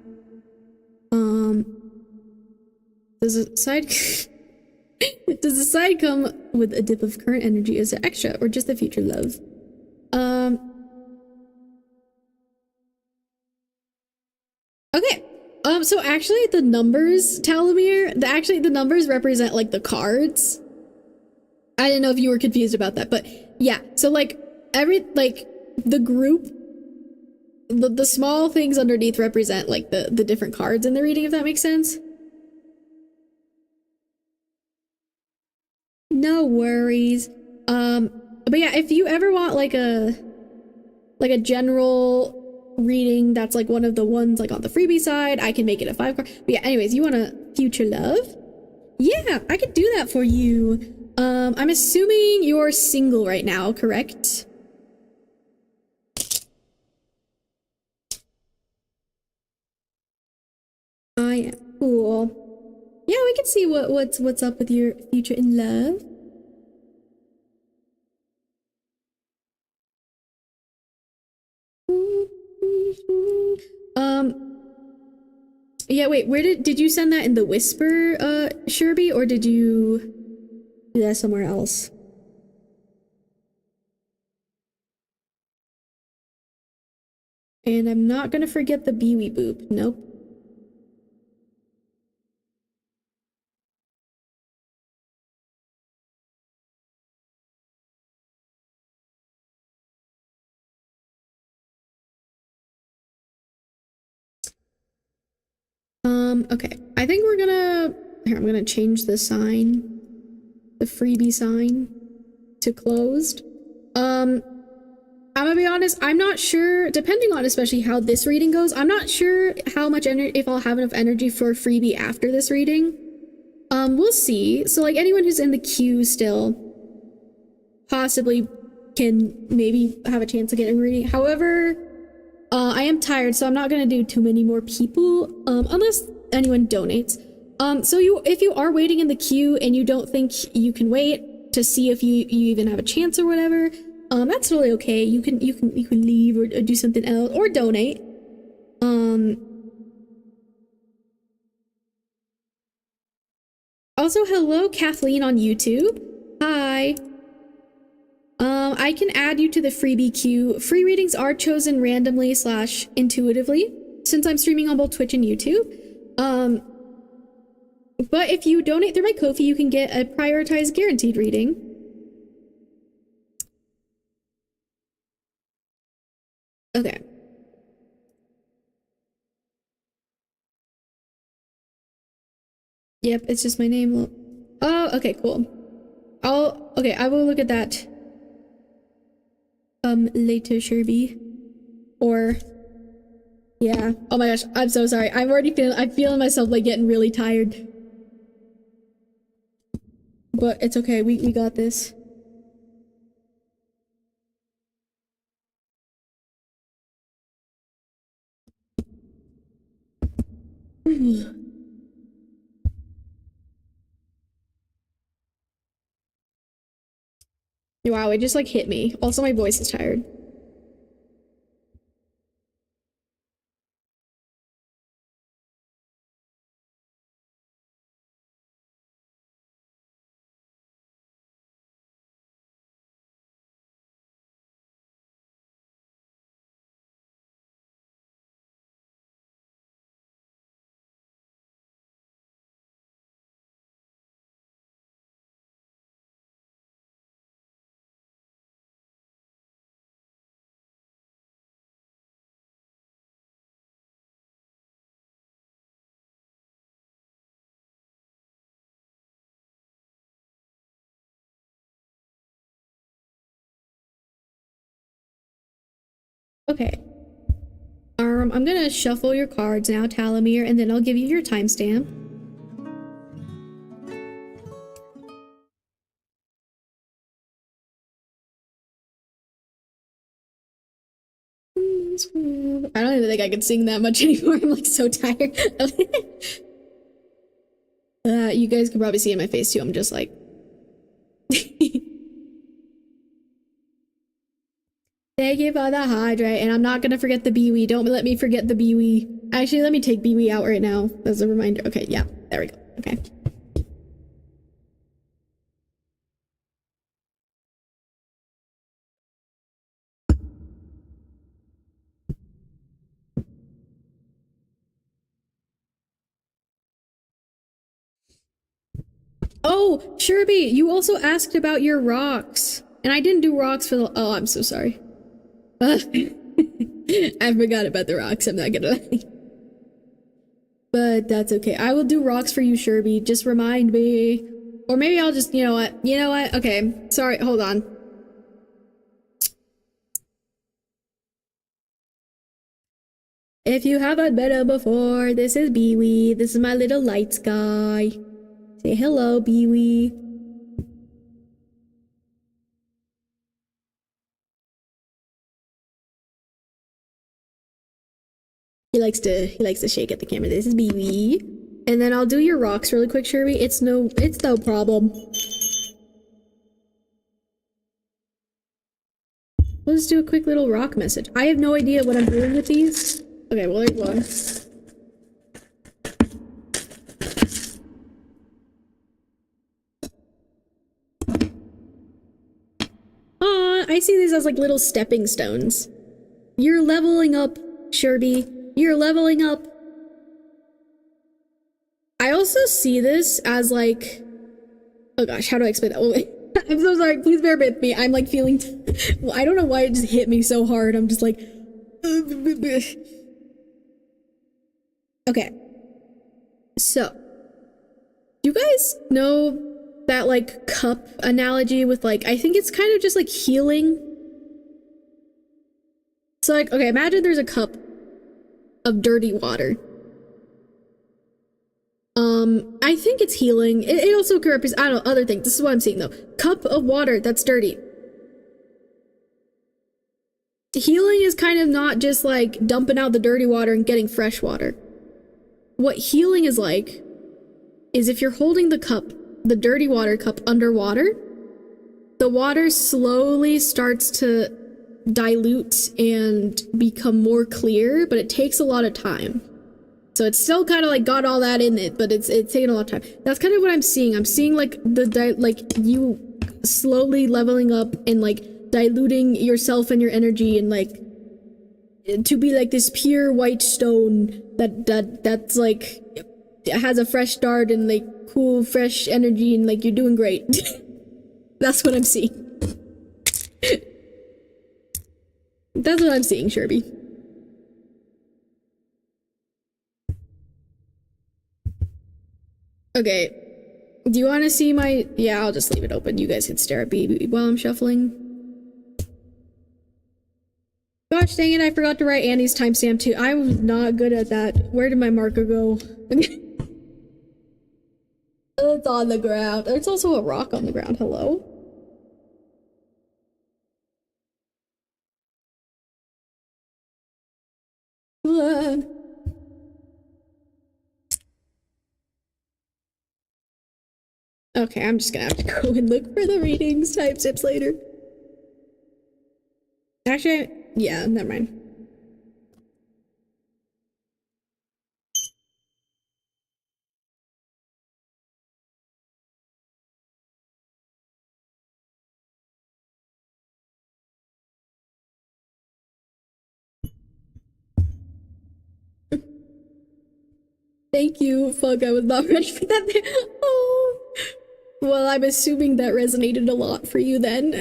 Does the side does the side come with a dip of current energy as an extra or just a future love? Okay. So actually the numbers, Talamir, the numbers represent like the cards. I didn't know if you were confused about that, but yeah. So like the group, the small things underneath represent like the different cards in the reading, if that makes sense. No worries. But yeah, if you ever want like a general reading that's like one of the ones like on the freebie side, I can make it a 5 card. But yeah, anyways, you want a future love? Yeah, I could do that for you. I'm assuming you're single right now, correct? I am. Cool. Yeah, we can see what's up with your future in love. Yeah, wait, where did you send that in the Whisper, Sherby, or did you do that somewhere else? And I'm not gonna forget the Biwi Boop. Nope. Okay. I think we're gonna... Here, I'm gonna change the sign. The freebie sign to closed. I'm gonna be honest, I'm not sure, depending on especially how this reading goes, I'm not sure how much energy, if I'll have enough energy for freebie after this reading. We'll see. So like anyone who's in the queue still possibly can maybe have a chance to get a reading. However, I am tired, so I'm not gonna do too many more people, unless anyone donates. So if you are waiting in the queue and you don't think you can wait to see if you even have a chance or whatever, that's totally okay. You can leave or do something else or donate. Also, hello, Kathleen on YouTube. Hi. I can add you to the freebie queue. Free readings are chosen randomly / intuitively, since I'm streaming on both Twitch and YouTube. But if you donate through my Kofi, you can get a prioritized guaranteed reading. Okay. Yep, it's just my name. Oh, okay, cool. I will look at that later, Sherby. Or yeah. Oh my gosh, I'm so sorry. I'm feeling myself like getting really tired. But it's okay, we got this. Wow, it just like hit me. Also, my voice is tired. Okay. I'm gonna shuffle your cards now, Talamir, and then I'll give you your timestamp. I don't even think I can sing that much anymore. I'm like so tired. You guys can probably see in my face too. I'm just like. Thank you for the hydrate, and I'm not gonna forget the BWE. Don't let me forget the BWE. Actually, let me take BWE out right now as a reminder. Okay, yeah, there we go. Okay. Oh, Sherby, you also asked about your rocks, and I didn't do rocks for the. Oh, I'm so sorry. I forgot about the rocks. I'm not gonna lie. But that's okay. I will do rocks for you, Sherby. Just remind me. Or maybe I'll just, you know what? You know what? Okay. Sorry, hold on. If you haven't met him before, this is Biwi. This is my little lights guy. Say hello, Biwi. He likes to shake at the camera. This is Biwi. And then I'll do your rocks really quick, Sherby. It's no problem. We'll just do a quick little rock message. I have no idea what I'm doing with these. Okay, well, there's one. I see these as like little stepping stones. You're leveling up, Sherby. You're leveling up. I also see this as like, oh gosh, how do I explain that? Oh, wait. I'm so sorry. Please bear with me. I'm like feeling, well, I don't know why it just hit me so hard. I'm just like, okay. So, do you guys know that like cup analogy with like, I think it's kind of just like healing. So like, okay, imagine there's a cup of dirty water. I think it's healing. It also could represent, I don't know, other things. This is what I'm seeing though. Cup of water that's dirty. Healing is kind of not just like dumping out the dirty water and getting fresh water. What healing is like is if you're holding the cup, the dirty water cup underwater, the water slowly starts to dilute and become more clear, but it takes a lot of time. So it's still kind of like got all that in it, but it's taking a lot of time. That's kind of what I'm seeing. I'm seeing like you slowly leveling up and like diluting yourself and your energy and like to be like this pure white stone that's like has a fresh start and like cool fresh energy and like you're doing great. That's what I'm seeing. That's what I'm seeing, Sherby. Okay. Do you want to see my... Yeah, I'll just leave it open. You guys can stare at me while I'm shuffling. gosh, dang it, I forgot to write Annie's timestamp too. I was not good at that. Where did my marker go? It's on the ground. There's also a rock on the ground. Hello? Okay, I'm just gonna have to go and look for the readings timestamps later. Actually, yeah, never mind. Thank you. Fuck, I was not ready for that. Oh. Well, I'm assuming that resonated a lot for you then.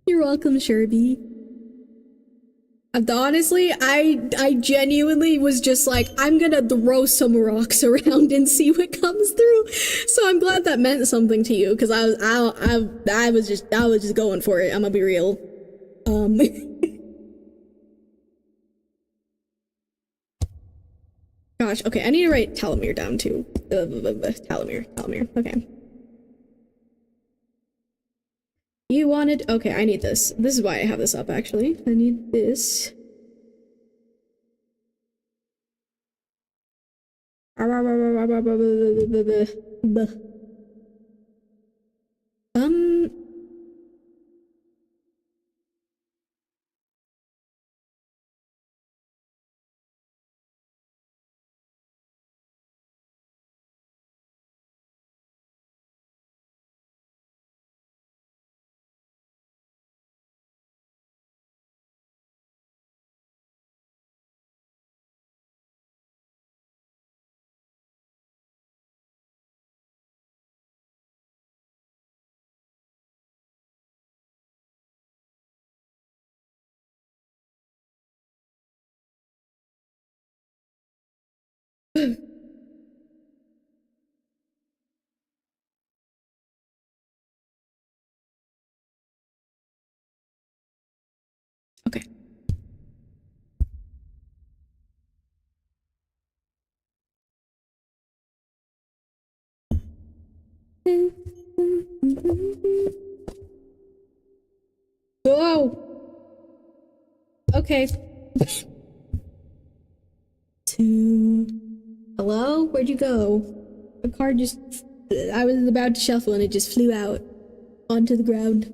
You're welcome, Sherby. Honestly, I genuinely was just like, I'm gonna throw some rocks around and see what comes through. So I'm glad that meant something to you, because I was just going for it. I'm gonna be real. Gosh, okay, I need to write telomere down too. Telomere, okay. You wanted, okay, I need this. This is why I have this up, actually. I need this. Okay. Whoa. Okay. Hello? Where'd you go? The card just... I was about to shuffle and it just flew out onto the ground.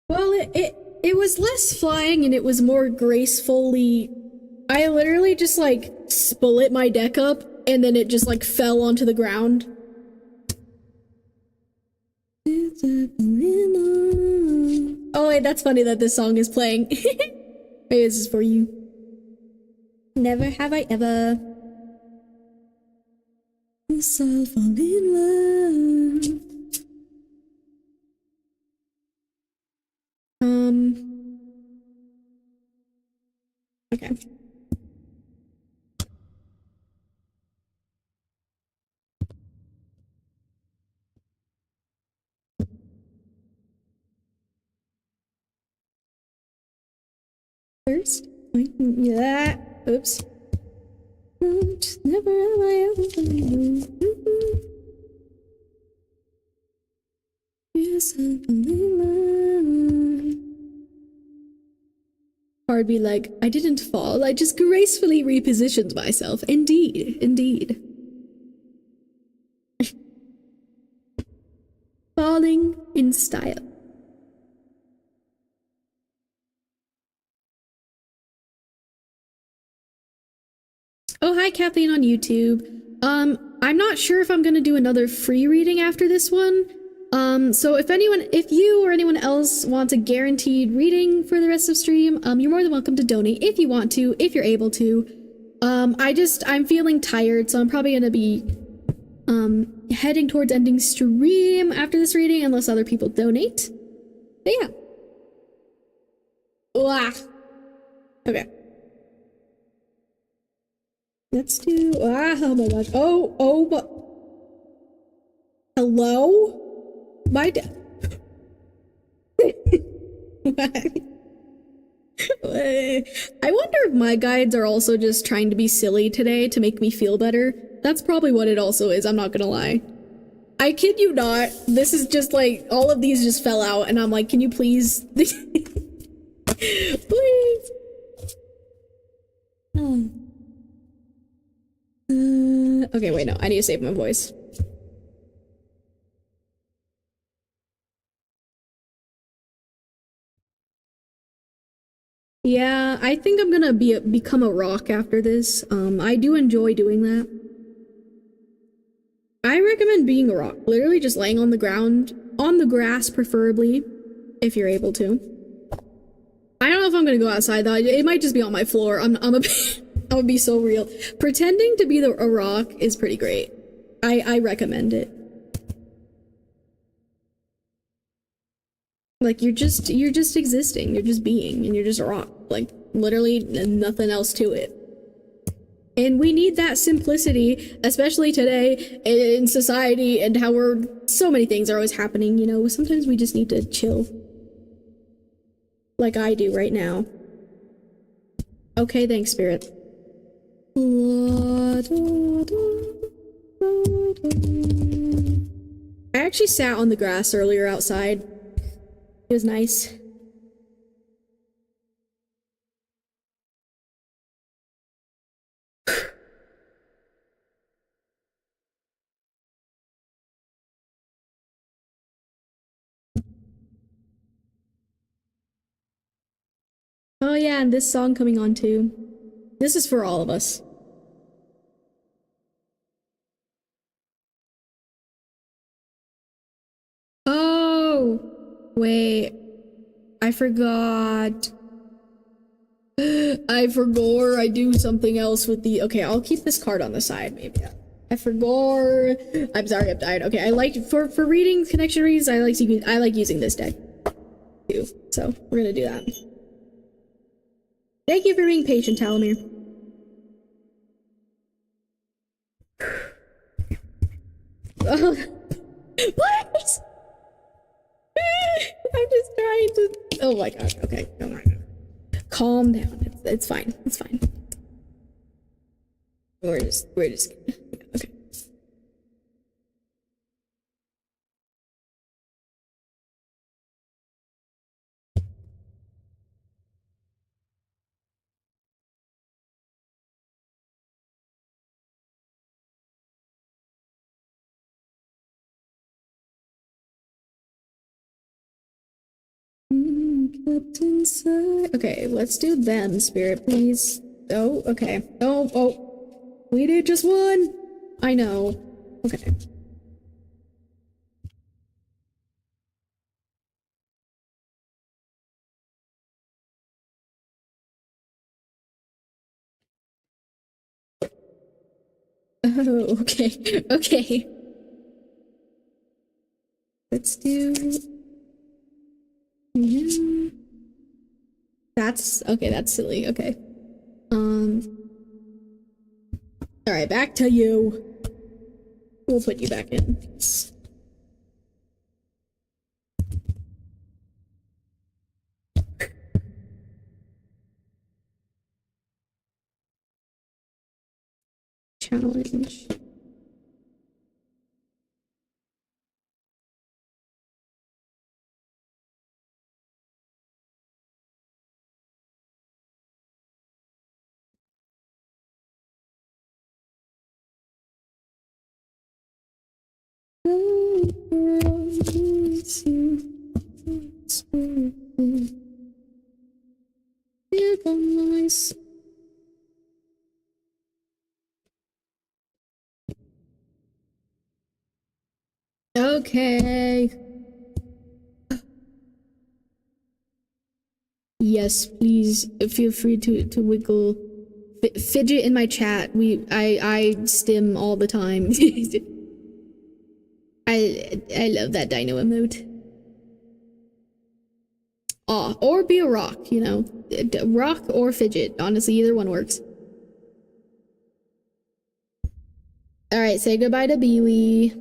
Well, it was less flying and it was more gracefully... I literally just like split my deck up and then it just like fell onto the ground. Oh wait, that's funny that this song is playing. Maybe this is for you. Never have I ever so fall in love. Okay. First, yeah. Oops. Never have I ever been. Yes, I believe. Hard be like, I didn't fall. I just gracefully repositioned myself. Indeed, indeed. Falling in style. Oh, hi, Kathleen on YouTube. I'm not sure if I'm gonna do another free reading after this one. So if you or anyone else wants a guaranteed reading for the rest of stream, you're more than welcome to donate if you want to, if you're able to. I'm feeling tired, so I'm probably gonna be, heading towards ending stream after this reading, unless other people donate. But yeah. Wow. Okay. Let's do, oh my gosh. Oh, but, hello? My I wonder if my guides are also just trying to be silly today to make me feel better. That's probably what it also is, I'm not gonna lie. I kid you not, this is just like, all of these just fell out and I'm like, can you please? Please. Okay, wait, no, I need to save my voice. Yeah, I think I'm gonna become a rock after this. I do enjoy doing that. I recommend being a rock. Literally just laying on the ground, on the grass preferably, if you're able to. I don't know if I'm gonna go outside though. It might just be on my floor. I'm gonna be so real. Pretending to be a rock is pretty great. I recommend it. Like you're just existing. You're just being, and you're just a rock. Like literally nothing else to it. And we need that simplicity, especially today in society and how so many things are always happening, you know. Sometimes we just need to chill. Like I do right now. Okay, thanks, Spirit. I actually sat on the grass earlier outside. It was nice. Oh yeah, and this song coming on too. This is for all of us. Oh, wait. I forgot. I forgot I do something else with the... Okay, I'll keep this card on the side, maybe. I forgot. I'm sorry, I'm tired. Okay, I like... For reading connection reads, I like using this deck, too. So, we're gonna do that. Thank you for being patient, Talamir. What? I'm just trying to... Oh my gosh, okay. Come on. Calm down. It's fine. It's fine. We're just... Okay. Captain Side. Okay, let's do them, Spirit, please. Oh, okay. Oh. We did just one. I know. Okay. Oh, okay. Okay. Let's do... That's... Okay, that's silly. Okay. Alright, back to you. We'll put you back in. Challenge. Nice. Okay. Yes, please feel free to wiggle, fidget in my chat. I stim all the time. I love that dino emote. Aw, or be a rock, you know, rock or fidget. Honestly, either one works. All right, say goodbye to Beewee.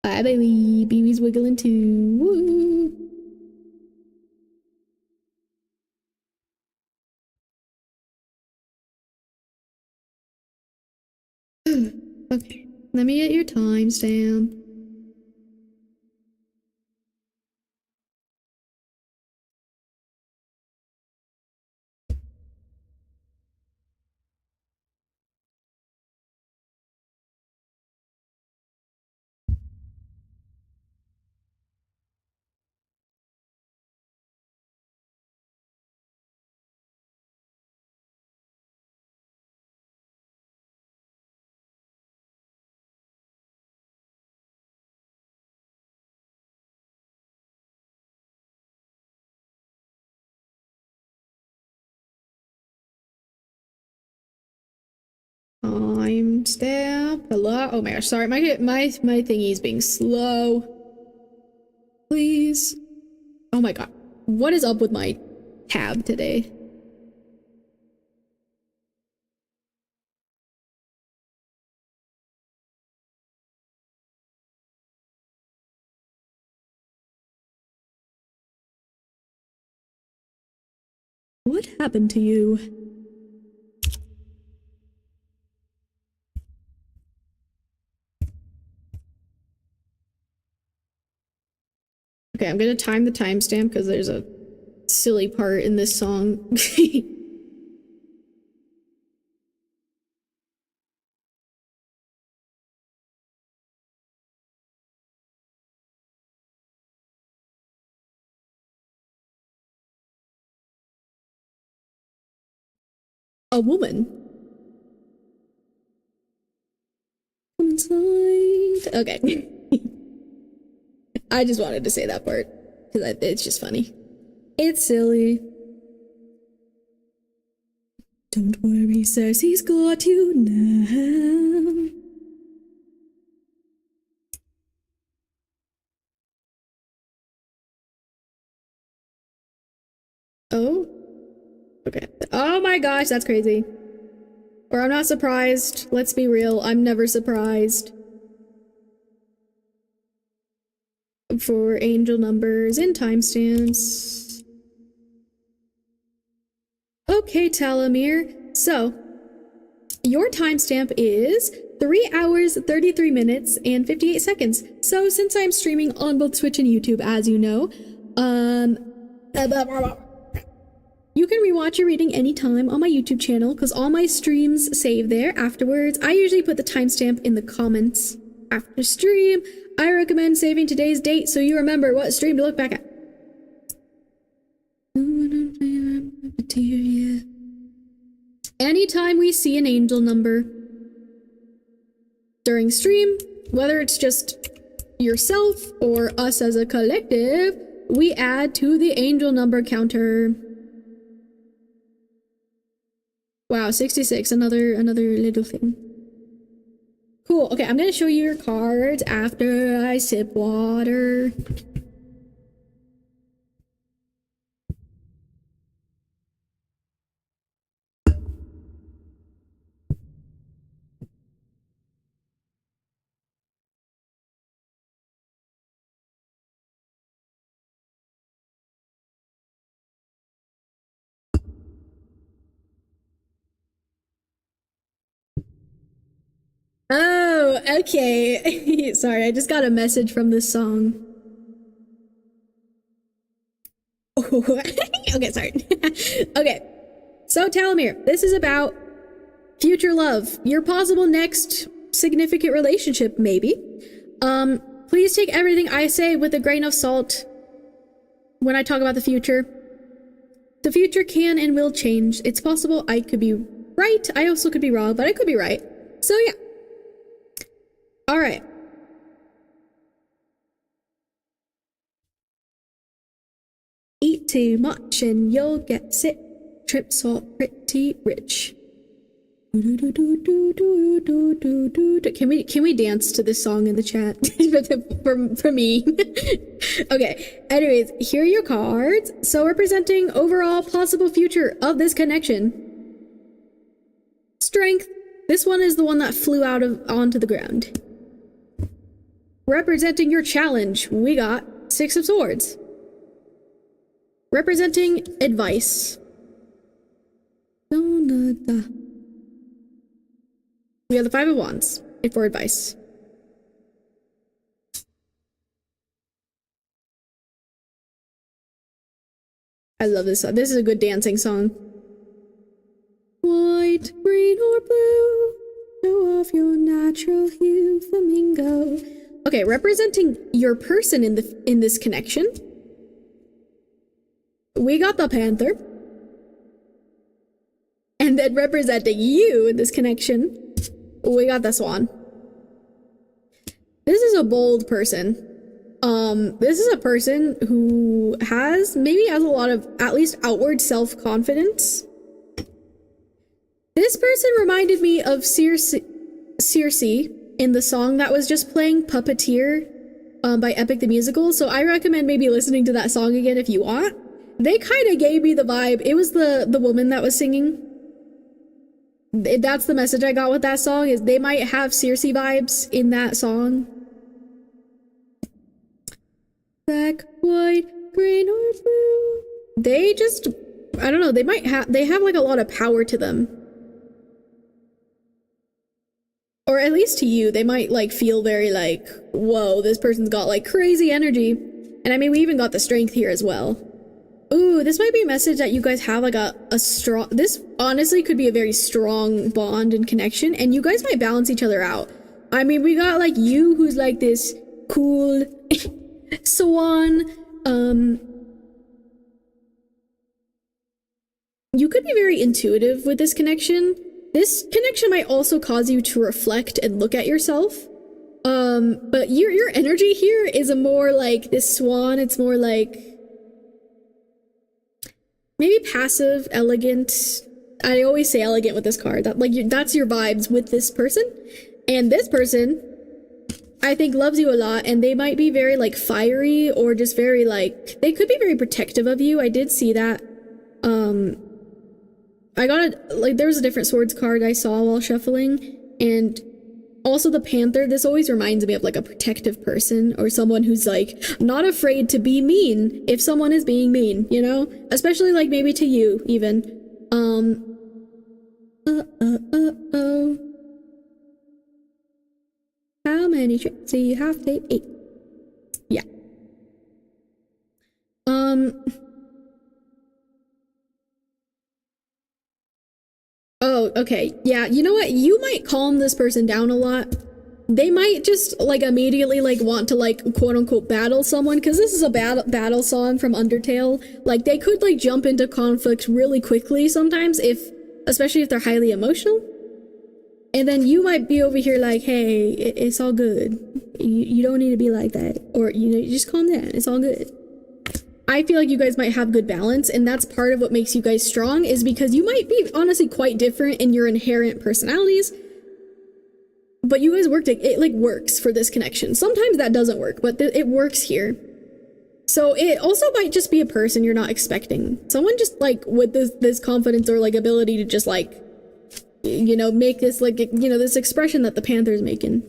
Bye, Beewee. Beewee's wiggling too. Woo. Okay, let me get your timestamp. Timestamp. Hello? Oh my gosh, sorry, my thingy is being slow. Please. Oh my god. What is up with my tab today? What happened to you? Okay, I'm gonna time the timestamp because there's a silly part in this song. A woman. Woman's light. Okay. I just wanted to say that part because it's just funny. It's silly. Don't worry, says he's got you now. Oh? Okay. Oh my gosh, that's crazy. Or I'm not surprised. Let's be real, I'm never surprised. For angel numbers and timestamps. Okay, Talamir. So, your timestamp is 3 hours, 33 minutes, and 58 seconds. So, since I'm streaming on both Twitch and YouTube, as you know, you can rewatch your reading anytime on my YouTube channel because all my streams save there afterwards. I usually put the timestamp in the comments after stream. I recommend saving today's date so you remember what stream to look back at. Anytime we see an angel number during stream, whether it's just yourself or us as a collective, we add to the angel number counter. Wow, 66, another little thing. Cool, okay, I'm gonna show you your cards after I sip water. Oh, okay. Sorry, I just got a message from this song. Oh, okay, sorry. Okay, so Talamir, this is about future love, your possible next significant relationship, maybe. Please take everything I say with a grain of salt when I talk about the future. The future can and will change. It's possible I could be right. I also could be wrong, but I could be right. So yeah. All right. Eat too much and you'll get sick. Trip salt pretty rich. Can we dance to this song in the chat for me? Okay. Anyways, here are your cards. So representing overall possible future of this connection. Strength. This one is the one that flew onto the ground. Representing your challenge, we got Six of Swords. Representing advice. We have the Five of Wands for advice. I love this song. This is a good dancing song. White, green, or blue, show off your natural hue, flamingo. Okay, representing your person in this connection, we got the Panther. And then representing you in this connection, we got the Swan. This is a bold person. This is a person who maybe has a lot of, at least outward self-confidence. This person reminded me of Circe in the song that was just playing, Puppeteer, by Epic the Musical. So I recommend maybe listening to that song again if you want. They kind of gave me the vibe. It was the woman that was singing. That's the message I got with that song, is they might have Circe vibes in that song. Black, white, green, or blue. They just, I don't know, they have like a lot of power to them. Or at least to you, they might like feel very like, whoa, this person's got like crazy energy. And I mean, we even got the strength here as well. Ooh, this might be a message that you guys have like a strong, this honestly could be a very strong bond and connection, and you guys might balance each other out. I mean, we got like you who's like this cool swan. You could be very intuitive with this connection. This connection might also cause you to reflect and look at yourself. But your energy here is a more like this swan. It's more like maybe passive, elegant. I always say elegant with this card. That like that's your vibes with this person. And this person, I think, loves you a lot, and they might be very like fiery, or just very like, they could be very protective of you. I did see that. I got there was a different swords card I saw while shuffling, and also the Panther. This always reminds me of like a protective person, or someone who's like not afraid to be mean if someone is being mean, you know? Especially like maybe to you even. How many trips do you have to eat? Yeah. Oh, okay. Yeah, you know what? You might calm this person down a lot. They might just like immediately like want to like quote unquote battle someone, because this is a battle song from Undertale. Like they could like jump into conflict really quickly sometimes, especially if they're highly emotional. And then you might be over here like, hey, it's all good. You don't need to be like that. Or, you know, you just calm down. It's all good. I feel like you guys might have good balance, and that's part of what makes you guys strong, is because you might be honestly quite different in your inherent personalities, but you guys it like works for this connection. Sometimes that doesn't work, but it works here. So it also might just be a person you're not expecting. Someone just like with this confidence or like ability to just like, you know, make this like, you know, this expression that the Panther's making.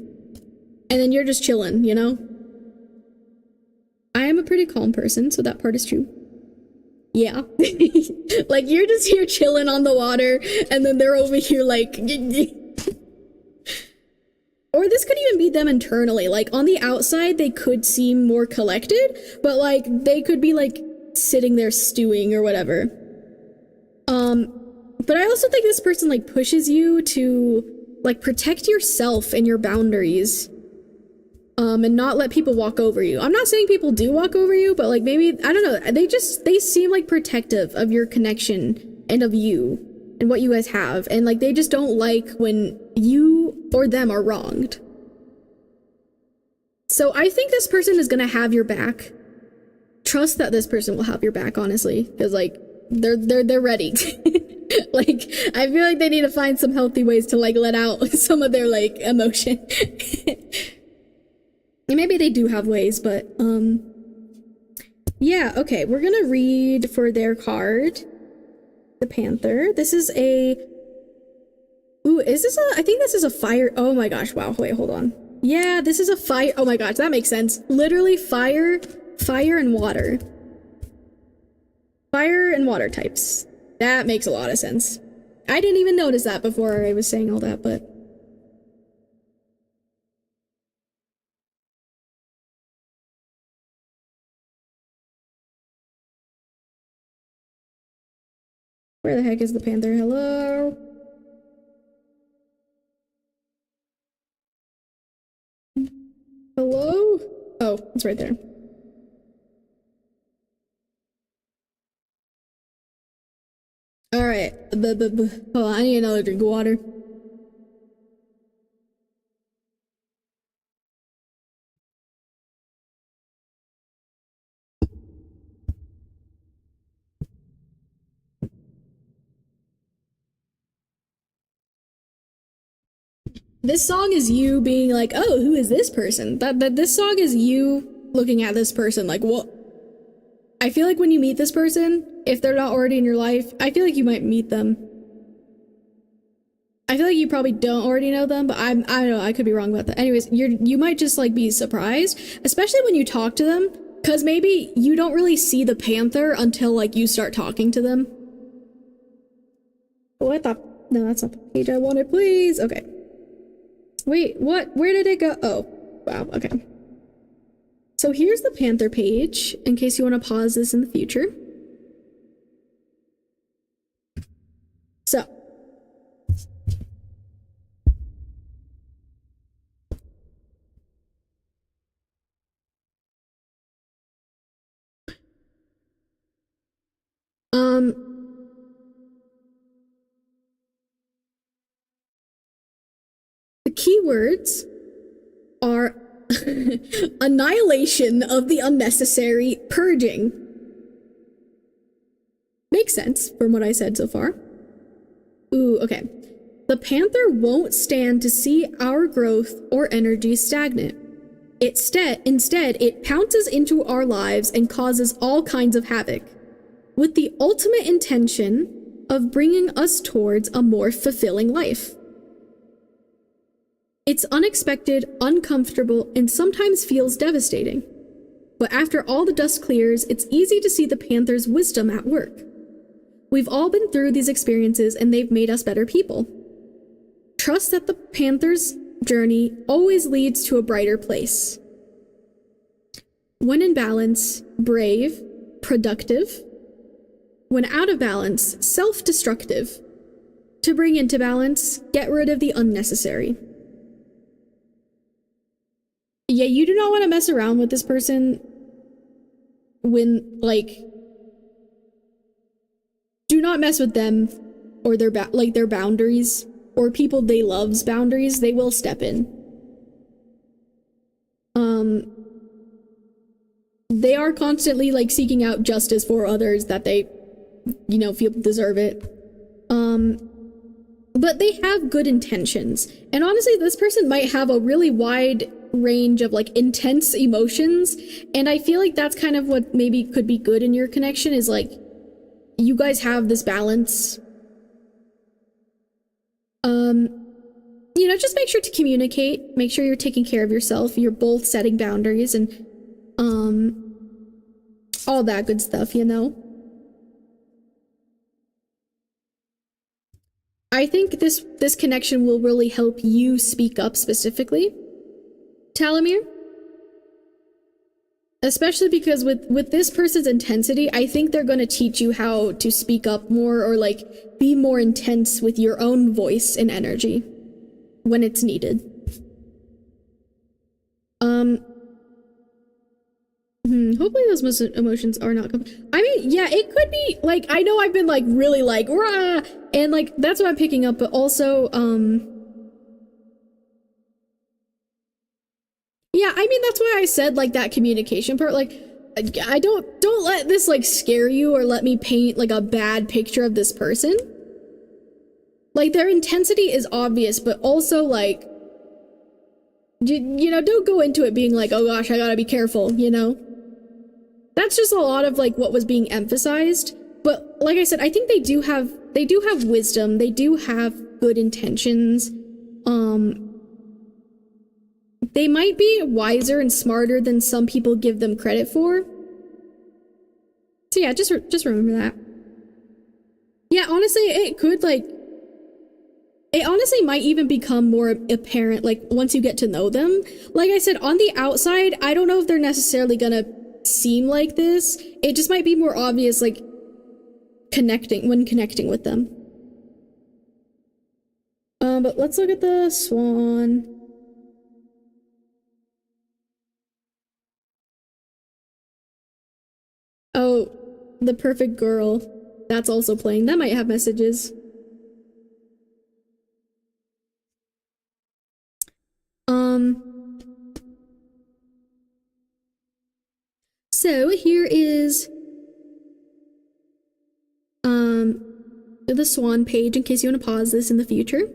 And then you're just chilling, you know? I am a pretty calm person, so that part is true. Yeah. Like, you're just here chilling on the water, and then they're over here like... Or this could even be them internally. Like, on the outside, they could seem more collected, but, like, they could be, like, sitting there stewing or whatever. But I also think this person, like, pushes you to, like, protect yourself and your boundaries. And not let people walk over you. I'm not saying people do walk over you, but like maybe, I don't know, they seem like protective of your connection and of you and what you guys have. And like, they just don't like when you or them are wronged. So I think this person is gonna have your back. Trust that this person will have your back, honestly, because like, they're ready. Like, I feel like they need to find some healthy ways to like let out some of their like emotion. And maybe they do have ways, but, yeah, okay, we're gonna read for their card, the Panther. This is a Ooh, is this a, I think this is a fire. Oh my gosh, wow, wait, hold on. Yeah, this is a fire. Oh my gosh, that makes sense. Literally fire and water. Fire and water types. That makes a lot of sense. I didn't even notice that before I was saying all that, but... Where the heck is the panther? Hello? Hello? Oh, it's right there. Alright. Hold on, I need another drink of water. This song is you being like, oh, who is this person? This song is you looking at this person like, what? I feel like when you meet this person, if they're not already in your life, I feel like you might meet them. I feel like you probably don't already know them, but I don't know, I could be wrong about that. Anyways, you might just like be surprised, especially when you talk to them, because maybe you don't really see the panther until like you start talking to them. Oh, I thought, no, that's not the page I wanted, please. Okay. Wait, what? Where did it go? Oh, wow, okay. So here's the panther page, in case you want to pause this in the future. So. The keywords are annihilation of the unnecessary, purging. Makes sense from what I said so far. Ooh, okay. The panther won't stand to see our growth or energy stagnant. Instead, it pounces into our lives and causes all kinds of havoc, with the ultimate intention of bringing us towards a more fulfilling life. It's unexpected, uncomfortable, and sometimes feels devastating. But after all the dust clears, it's easy to see the panther's wisdom at work. We've all been through these experiences and they've made us better people. Trust that the panther's journey always leads to a brighter place. When in balance, brave, productive. When out of balance, self-destructive. To bring into balance, get rid of the unnecessary. Yeah, you do not want to mess around with this person when, like, do not mess with them or their their boundaries or people they love's boundaries. They will step in. They are constantly like seeking out justice for others that they, you know, feel deserve it. But they have good intentions. And honestly, this person might have a really wide range of like intense emotions, and I feel like that's kind of what maybe could be good in your connection, is like you guys have this balance. You know, just make sure to communicate, make sure you're taking care of yourself, you're both setting boundaries, and all that good stuff, you know. I think this connection will really help you speak up specifically, Talamir. Especially because with this person's intensity, I think they're going to teach you how to speak up more, or like be more intense with your own voice and energy when it's needed. Hopefully those emotions are not I mean, yeah, it could be like, I know I've been like really like rah, and like that's what I'm picking up, but also yeah, I mean, that's why I said like that communication part, like I don't let this like scare you or let me paint like a bad picture of this person. Like their intensity is obvious, but also like you know, don't go into it being like, oh gosh, I gotta be careful, you know? That's just a lot of like what was being emphasized. But like I said, I think they do have wisdom, they do have good intentions, they might be wiser and smarter than some people give them credit for. So yeah, just remember that. Yeah, honestly, it could, like, it honestly might even become more apparent, like, once you get to know them. Like I said, on the outside, I don't know if they're necessarily gonna seem like this. It just might be more obvious, like, when connecting with them. But let's look at the swan. Oh, the perfect girl. That's also playing. That might have messages. So here is the swan page in case you want to pause this in the future.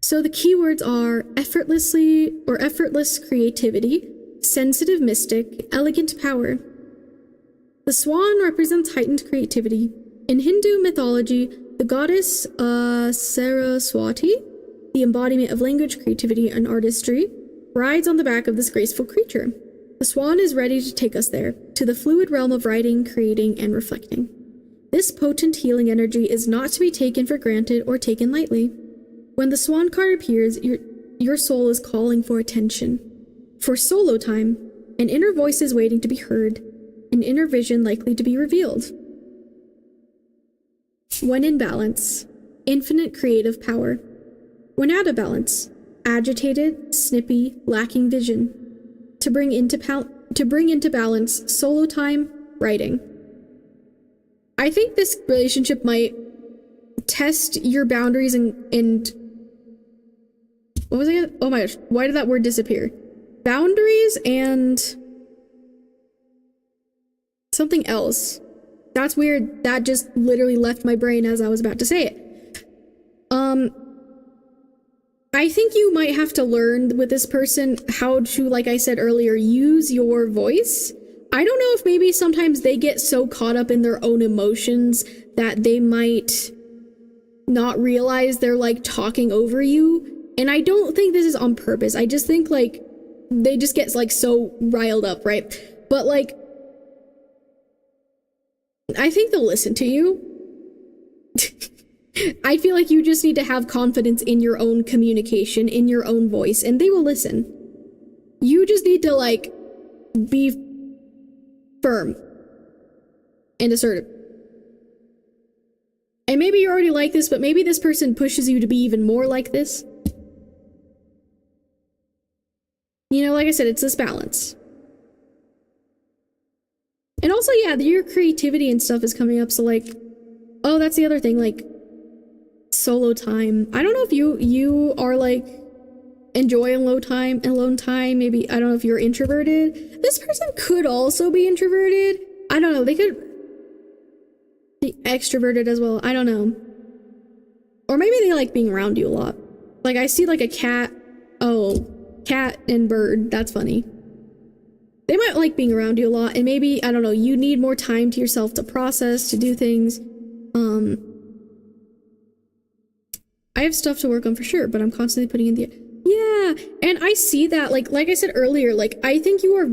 So the keywords are effortless creativity, sensitive mystic, elegant power. The swan represents heightened creativity. In Hindu mythology, the goddess Saraswati, the embodiment of language, creativity, and artistry, rides on the back of this graceful creature. The swan is ready to take us there, to the fluid realm of writing, creating, and reflecting. This potent healing energy is not to be taken for granted or taken lightly. When the swan card appears, your soul is calling for attention, for solo time, an inner voice is waiting to be heard, an inner vision likely to be revealed. When in balance, infinite creative power. When out of balance, agitated, snippy, lacking vision. To bring into balance, solo time, writing. I think this relationship might test your boundaries and what was it? Oh my gosh, why did that word disappear? Boundaries and something else. That's weird. That just literally left my brain as I was about to say it. I think you might have to learn with this person how to, like I said earlier, use your voice. I don't know if maybe sometimes they get so caught up in their own emotions that they might not realize they're, like, talking over you. And I don't think this is on purpose. I just think, like, they just get, like, so riled up, right? But, like, I think they'll listen to you. I feel like you just need to have confidence in your own communication, in your own voice, and they will listen. You just need to, like, be firm and assertive. And maybe you're already like this, but maybe this person pushes you to be even more like this. You know, like I said, it's this balance. And also, yeah, your creativity and stuff is coming up, so, like, oh, that's the other thing, like, solo time. I don't know if you are, like, enjoying alone time. Maybe, I don't know if you're introverted. This person could also be introverted. I don't know. They could be extroverted as well. I don't know. Or maybe they like being around you a lot. Like, I see, like, a cat. Oh, cat and bird. That's funny. They might like being around you a lot, and maybe, I don't know, you need more time to yourself to process, to do things. I have stuff to work on for sure, but I'm constantly putting in the... Yeah, and I see that, like I said earlier, like, I think you're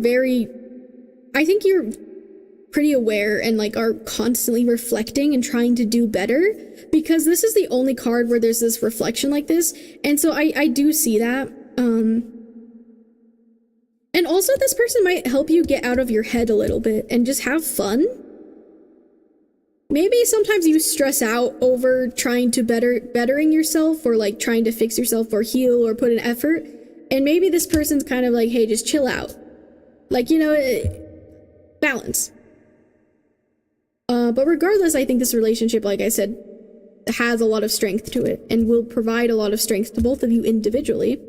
pretty aware and, like, are constantly reflecting and trying to do better, because this is the only card where there's this reflection like this, and so I do see that. And also, this person might help you get out of your head a little bit and just have fun. Maybe sometimes you stress out over trying to bettering yourself, or, like, trying to fix yourself or heal or put in effort. And maybe this person's kind of like, hey, just chill out. Like, you know, balance. But regardless, I think this relationship, like I said, has a lot of strength to it and will provide a lot of strength to both of you individually.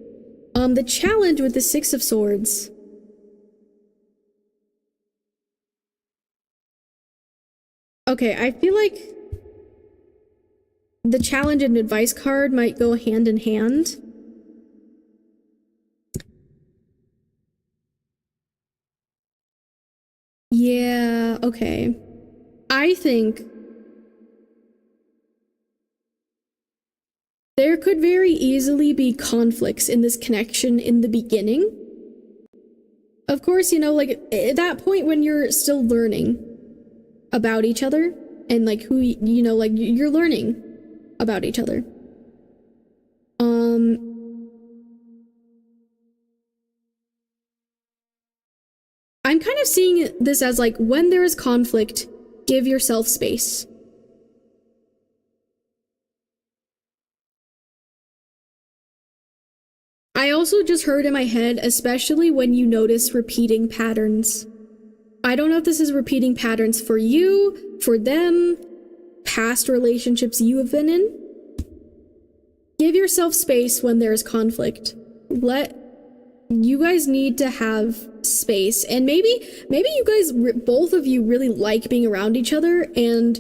The challenge with the Six of Swords. Okay, I feel like the challenge and advice card might go hand in hand. Yeah, okay. I think there could very easily be conflicts in this connection in the beginning. Of course, you know, like, at that point when you're still learning about each other, and, like, who, you know, like, you're learning about each other. I'm kind of seeing this as, like, when there is conflict, give yourself space. I also just heard in my head, especially when you notice repeating patterns. I don't know if this is repeating patterns for you, for them, past relationships you have been in. Give yourself space when there's conflict. You guys need to have space, and maybe you guys, both of you, really like being around each other, and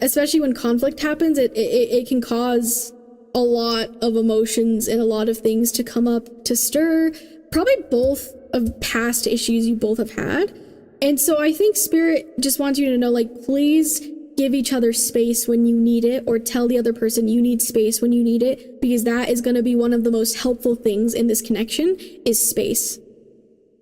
especially when conflict happens, it can cause a lot of emotions and a lot of things to come up, to stir probably both of past issues you both have had. And so I think Spirit just wants you to know, like, please give each other space when you need it, or tell the other person you need space when you need it, because that is going to be one of the most helpful things in this connection, is space.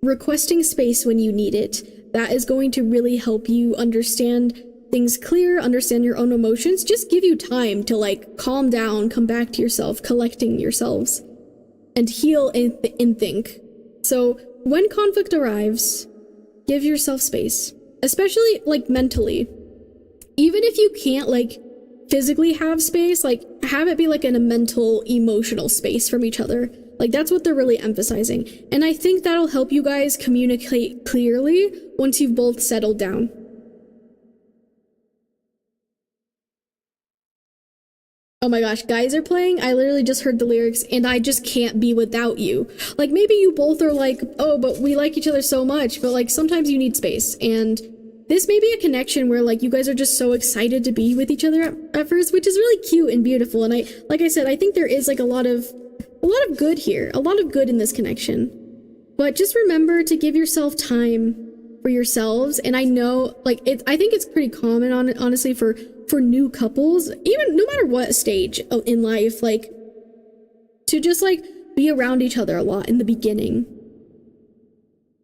Requesting space when you need it. That is going to really help you understand things clear, understand your own emotions, just give you time to, like, calm down, come back to yourself, collecting yourselves, and heal and think. So when conflict arrives, give yourself space, especially, like, mentally. Even if you can't, like, physically have space, like, have it be, like, in a mental, emotional space from each other. Like, that's what they're really emphasizing. And I think that'll help you guys communicate clearly once you've both settled down. Oh my gosh, guys are playing? I literally just heard the lyrics, and I just can't be without you. Like, maybe you both are like, oh, but we like each other so much, but, like, sometimes you need space, and this may be a connection where, like, you guys are just so excited to be with each other at first, which is really cute and beautiful. And like I said, I think there is, like, a lot of good here, a lot of good in this connection. But just remember to give yourself time for yourselves. And I know, like, I think it's pretty common, honestly, for new couples, even no matter what stage in life, like, to just, like, be around each other a lot in the beginning.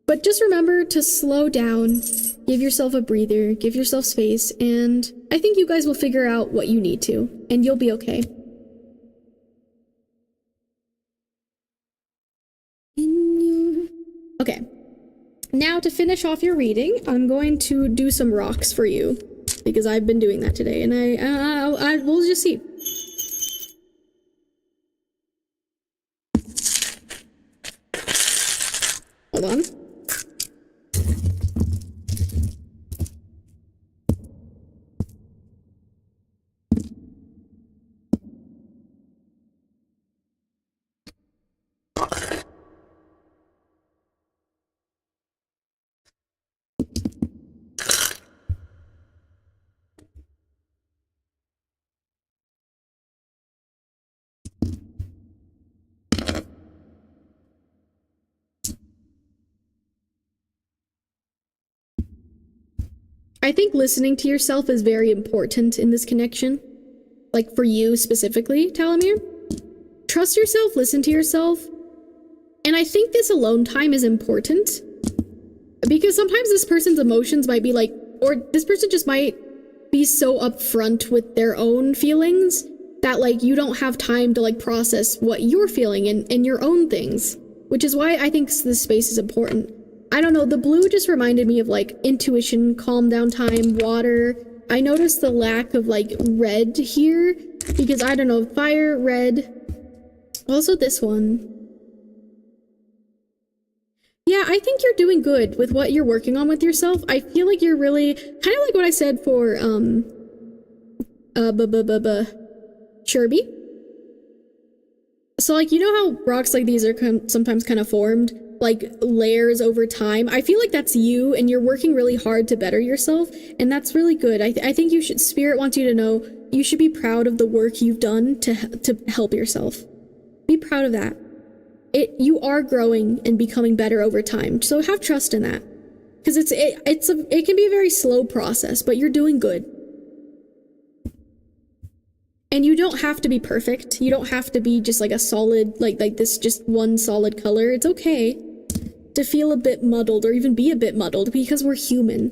But just remember to slow down, give yourself a breather, give yourself space, and I think you guys will figure out what you need to, and you'll be okay. Okay, now to finish off your reading, I'm going to do some rocks for you, because I've been doing that today, and we'll just see. Hold on. I think listening to yourself is very important in this connection. Like, for you specifically, Talamir. Trust yourself, listen to yourself. And I think this alone time is important. Because sometimes this person's emotions might be like, or this person just might be so upfront with their own feelings that, like, you don't have time to, like, process what you're feeling and your own things. Which is why I think this space is important. I don't know, the blue just reminded me of, like, intuition, calm down time, water. I noticed the lack of, like, red here, because, I don't know, fire, red. Also this one. Yeah, I think you're doing good with what you're working on with yourself. I feel like you're really, kind of like what I said for, Sherby. So, like, you know how rocks like these are sometimes kind of formed? Like, layers over time. I feel like that's you, and you're working really hard to better yourself, and that's really good. I think you should, Spirit wants you to know, you should be proud of the work you've done to help yourself. Be proud of that. You are growing and becoming better over time, so have trust in that. Because it can be a very slow process, but you're doing good. And you don't have to be perfect. You don't have to be just like a solid, like this, just one solid color. It's okay to feel a bit muddled or even be a bit muddled because we're human.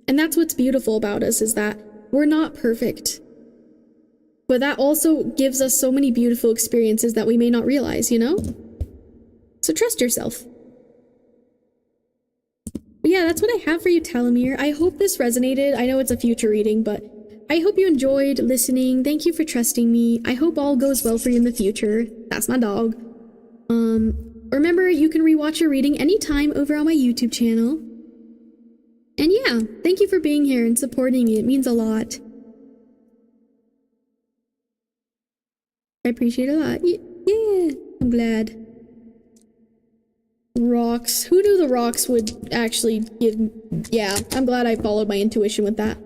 And that's what's beautiful about us, is that we're not perfect. But that also gives us so many beautiful experiences that we may not realize, you know? So trust yourself. But yeah, that's what I have for you, Talamir. I hope this resonated. I know it's a future reading, but I hope you enjoyed listening. Thank you for trusting me. I hope all goes well for you in the future. That's my dog. Remember, you can rewatch your reading anytime over on my YouTube channel. And yeah, thank you for being here and supporting me. It means a lot. I appreciate it a lot. Yeah, I'm glad. Rocks. Who knew the rocks would actually give... Yeah, I'm glad I followed my intuition with that.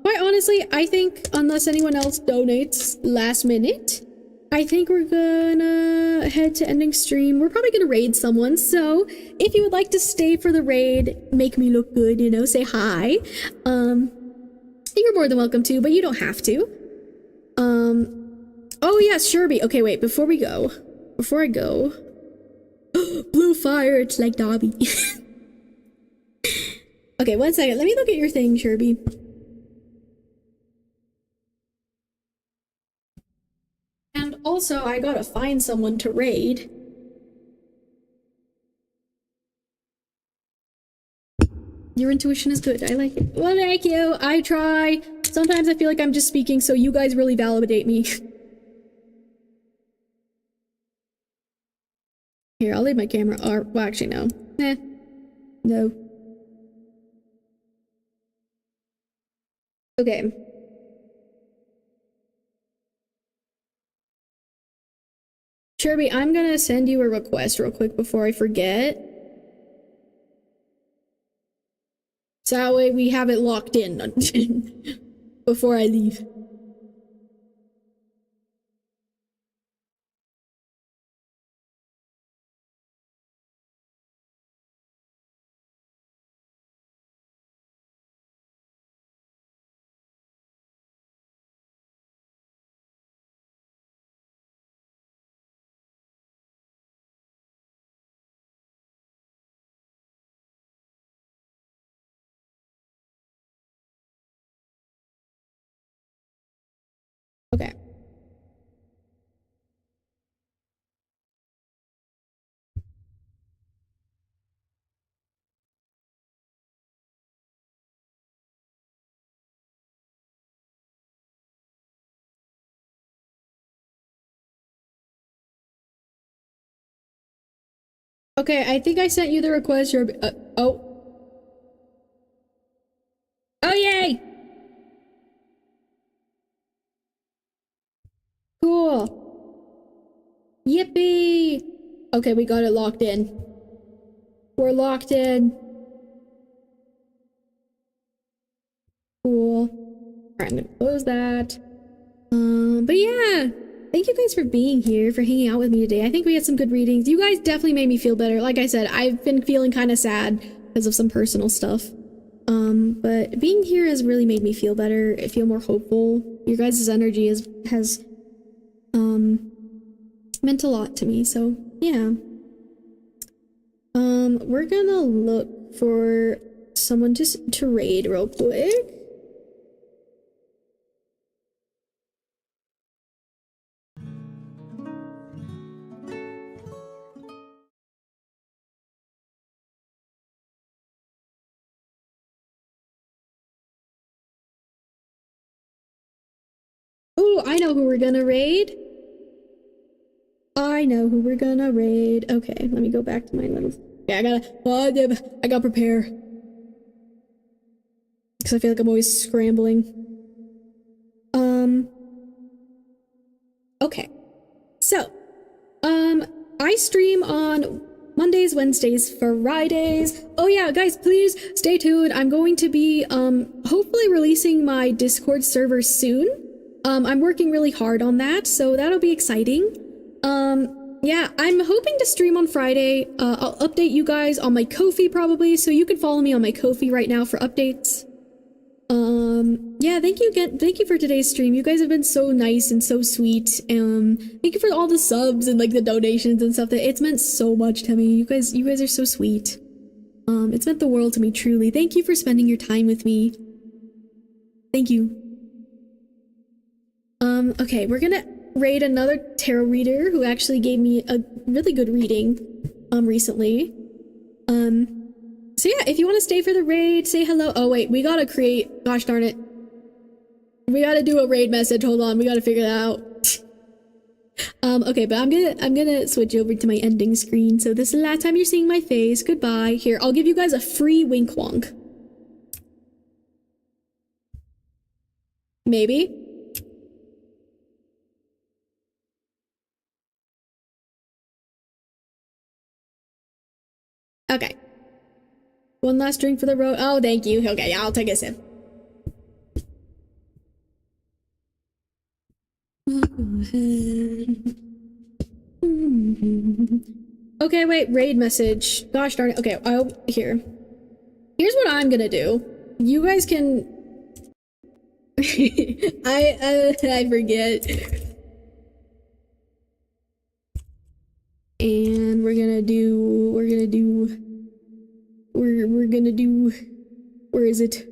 Quite honestly, I think unless anyone else donates last minute, I think we're gonna head to ending stream. We're probably gonna raid someone, so if you would like to stay for the raid, make me look good, you know, say hi. You're more than welcome to, but you don't have to. Oh yes, Sherby. Okay, wait, before I go. Blue fire, it's like Dobby. Okay, 1 second. Let me look at your thing, Sherby. And also, I gotta find someone to raid. Your intuition is good. I like it. Well, thank you. I try. Sometimes I feel like I'm just speaking, so you guys really validate me. Here, I'll leave my camera. Or, well, actually, no. No. Okay. Sherby, I'm gonna send you a request real quick before I forget. So that way we have it locked in before I leave. Okay. Okay, I think I sent you the request. Oh. Oh, yay! Cool. Yippee! Okay, we got it locked in. We're locked in. Cool. Alright, I'm gonna close that. But yeah, thank you guys for being here, for hanging out with me today. I think we had some good readings. You guys definitely made me feel better. Like I said, I've been feeling kind of sad because of some personal stuff. But being here has really made me feel better. I feel more hopeful. Your guys' energy has meant a lot to me, so yeah. We're gonna look for someone to raid real quick. Ooh, I know who we're gonna raid. I know who we're gonna raid. Okay, let me go back to my little... Yeah, I gotta prepare. Because I feel like I'm always scrambling. Okay. So, I stream on Mondays, Wednesdays, Fridays. Oh yeah, guys, please stay tuned. I'm going to be, hopefully releasing my Discord server soon. I'm working really hard on that, so that'll be exciting. Yeah, I'm hoping to stream on Friday. I'll update you guys on my Kofi probably, so you can follow me on my Kofi right now for updates. Yeah, thank you again. Thank you for today's stream. You guys have been so nice and so sweet. Thank you for all the subs and like the donations and stuff. It's meant so much to me. You guys are so sweet. It's meant the world to me, truly. Thank you for spending your time with me. Thank you. Okay, we're gonna raid another tarot reader who actually gave me a really good reading, recently. So yeah, if you want to stay for the raid, say hello. Oh wait, we gotta create, gosh darn it. We gotta do a raid message, hold on, we gotta figure that out. Okay, but I'm gonna switch over to my ending screen. So this is the last time you're seeing my face. Goodbye. Here, I'll give you guys a free wink wonk. Maybe. Okay. One last drink for the road. Oh, thank you. Okay, yeah, I'll take a sip. Okay, wait, raid message. Gosh darn it. Okay, here. Here's what I'm gonna do. You guys can... I forget. And we're gonna do... Where is it?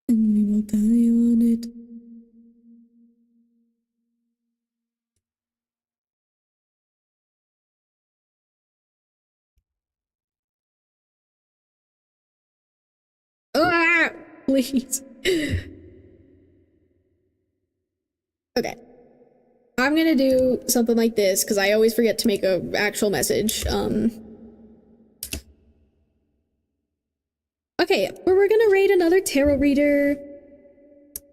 And we will die on it. Ah, please. Okay. I'm gonna do something like this because I always forget to make an actual message. Okay, we're gonna raid another tarot reader.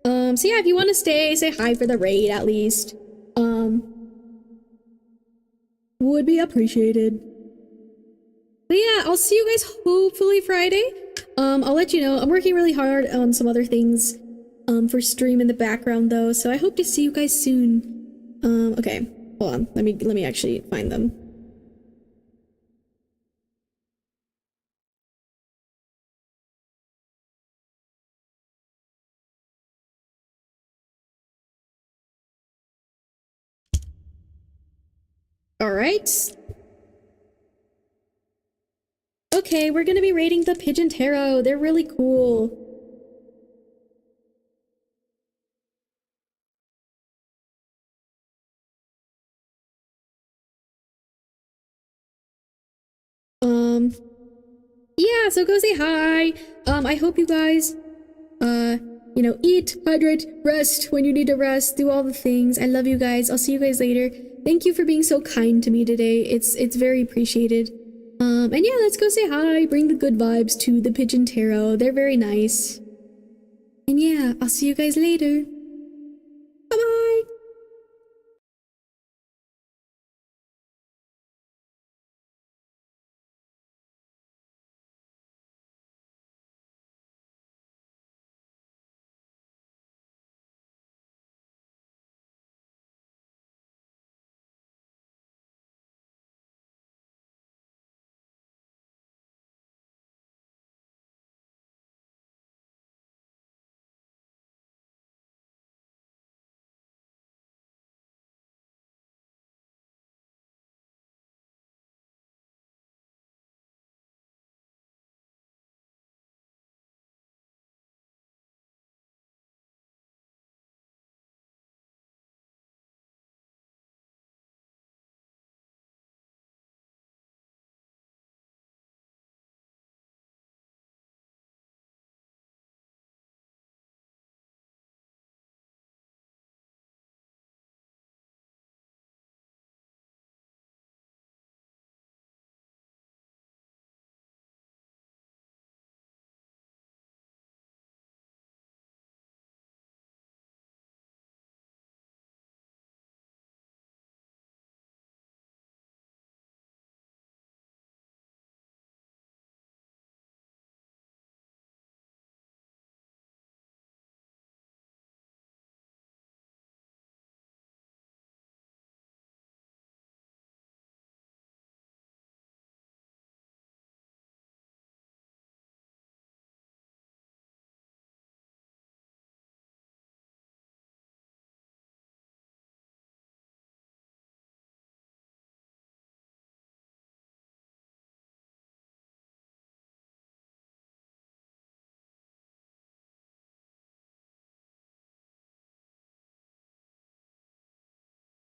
So yeah, if you want to stay, say hi for the raid at least. Would be appreciated. But yeah, I'll see you guys hopefully Friday. I'll let you know. I'm working really hard on some other things, for stream in the background though, so I hope to see you guys soon. Okay, hold on. Let me actually find them. All right. Okay, we're gonna be rating the Pigeon Tarot. They're really cool. Yeah, so go say hi. I hope you guys, you know, eat, hydrate, rest when you need to rest, do all the things. I love you guys. I'll see you guys later. Thank you for being so kind to me today. It's very appreciated. And yeah, let's go say hi. Bring the good vibes to the Pigeon Tarot. They're very nice. And yeah, I'll see you guys later. Bye-bye.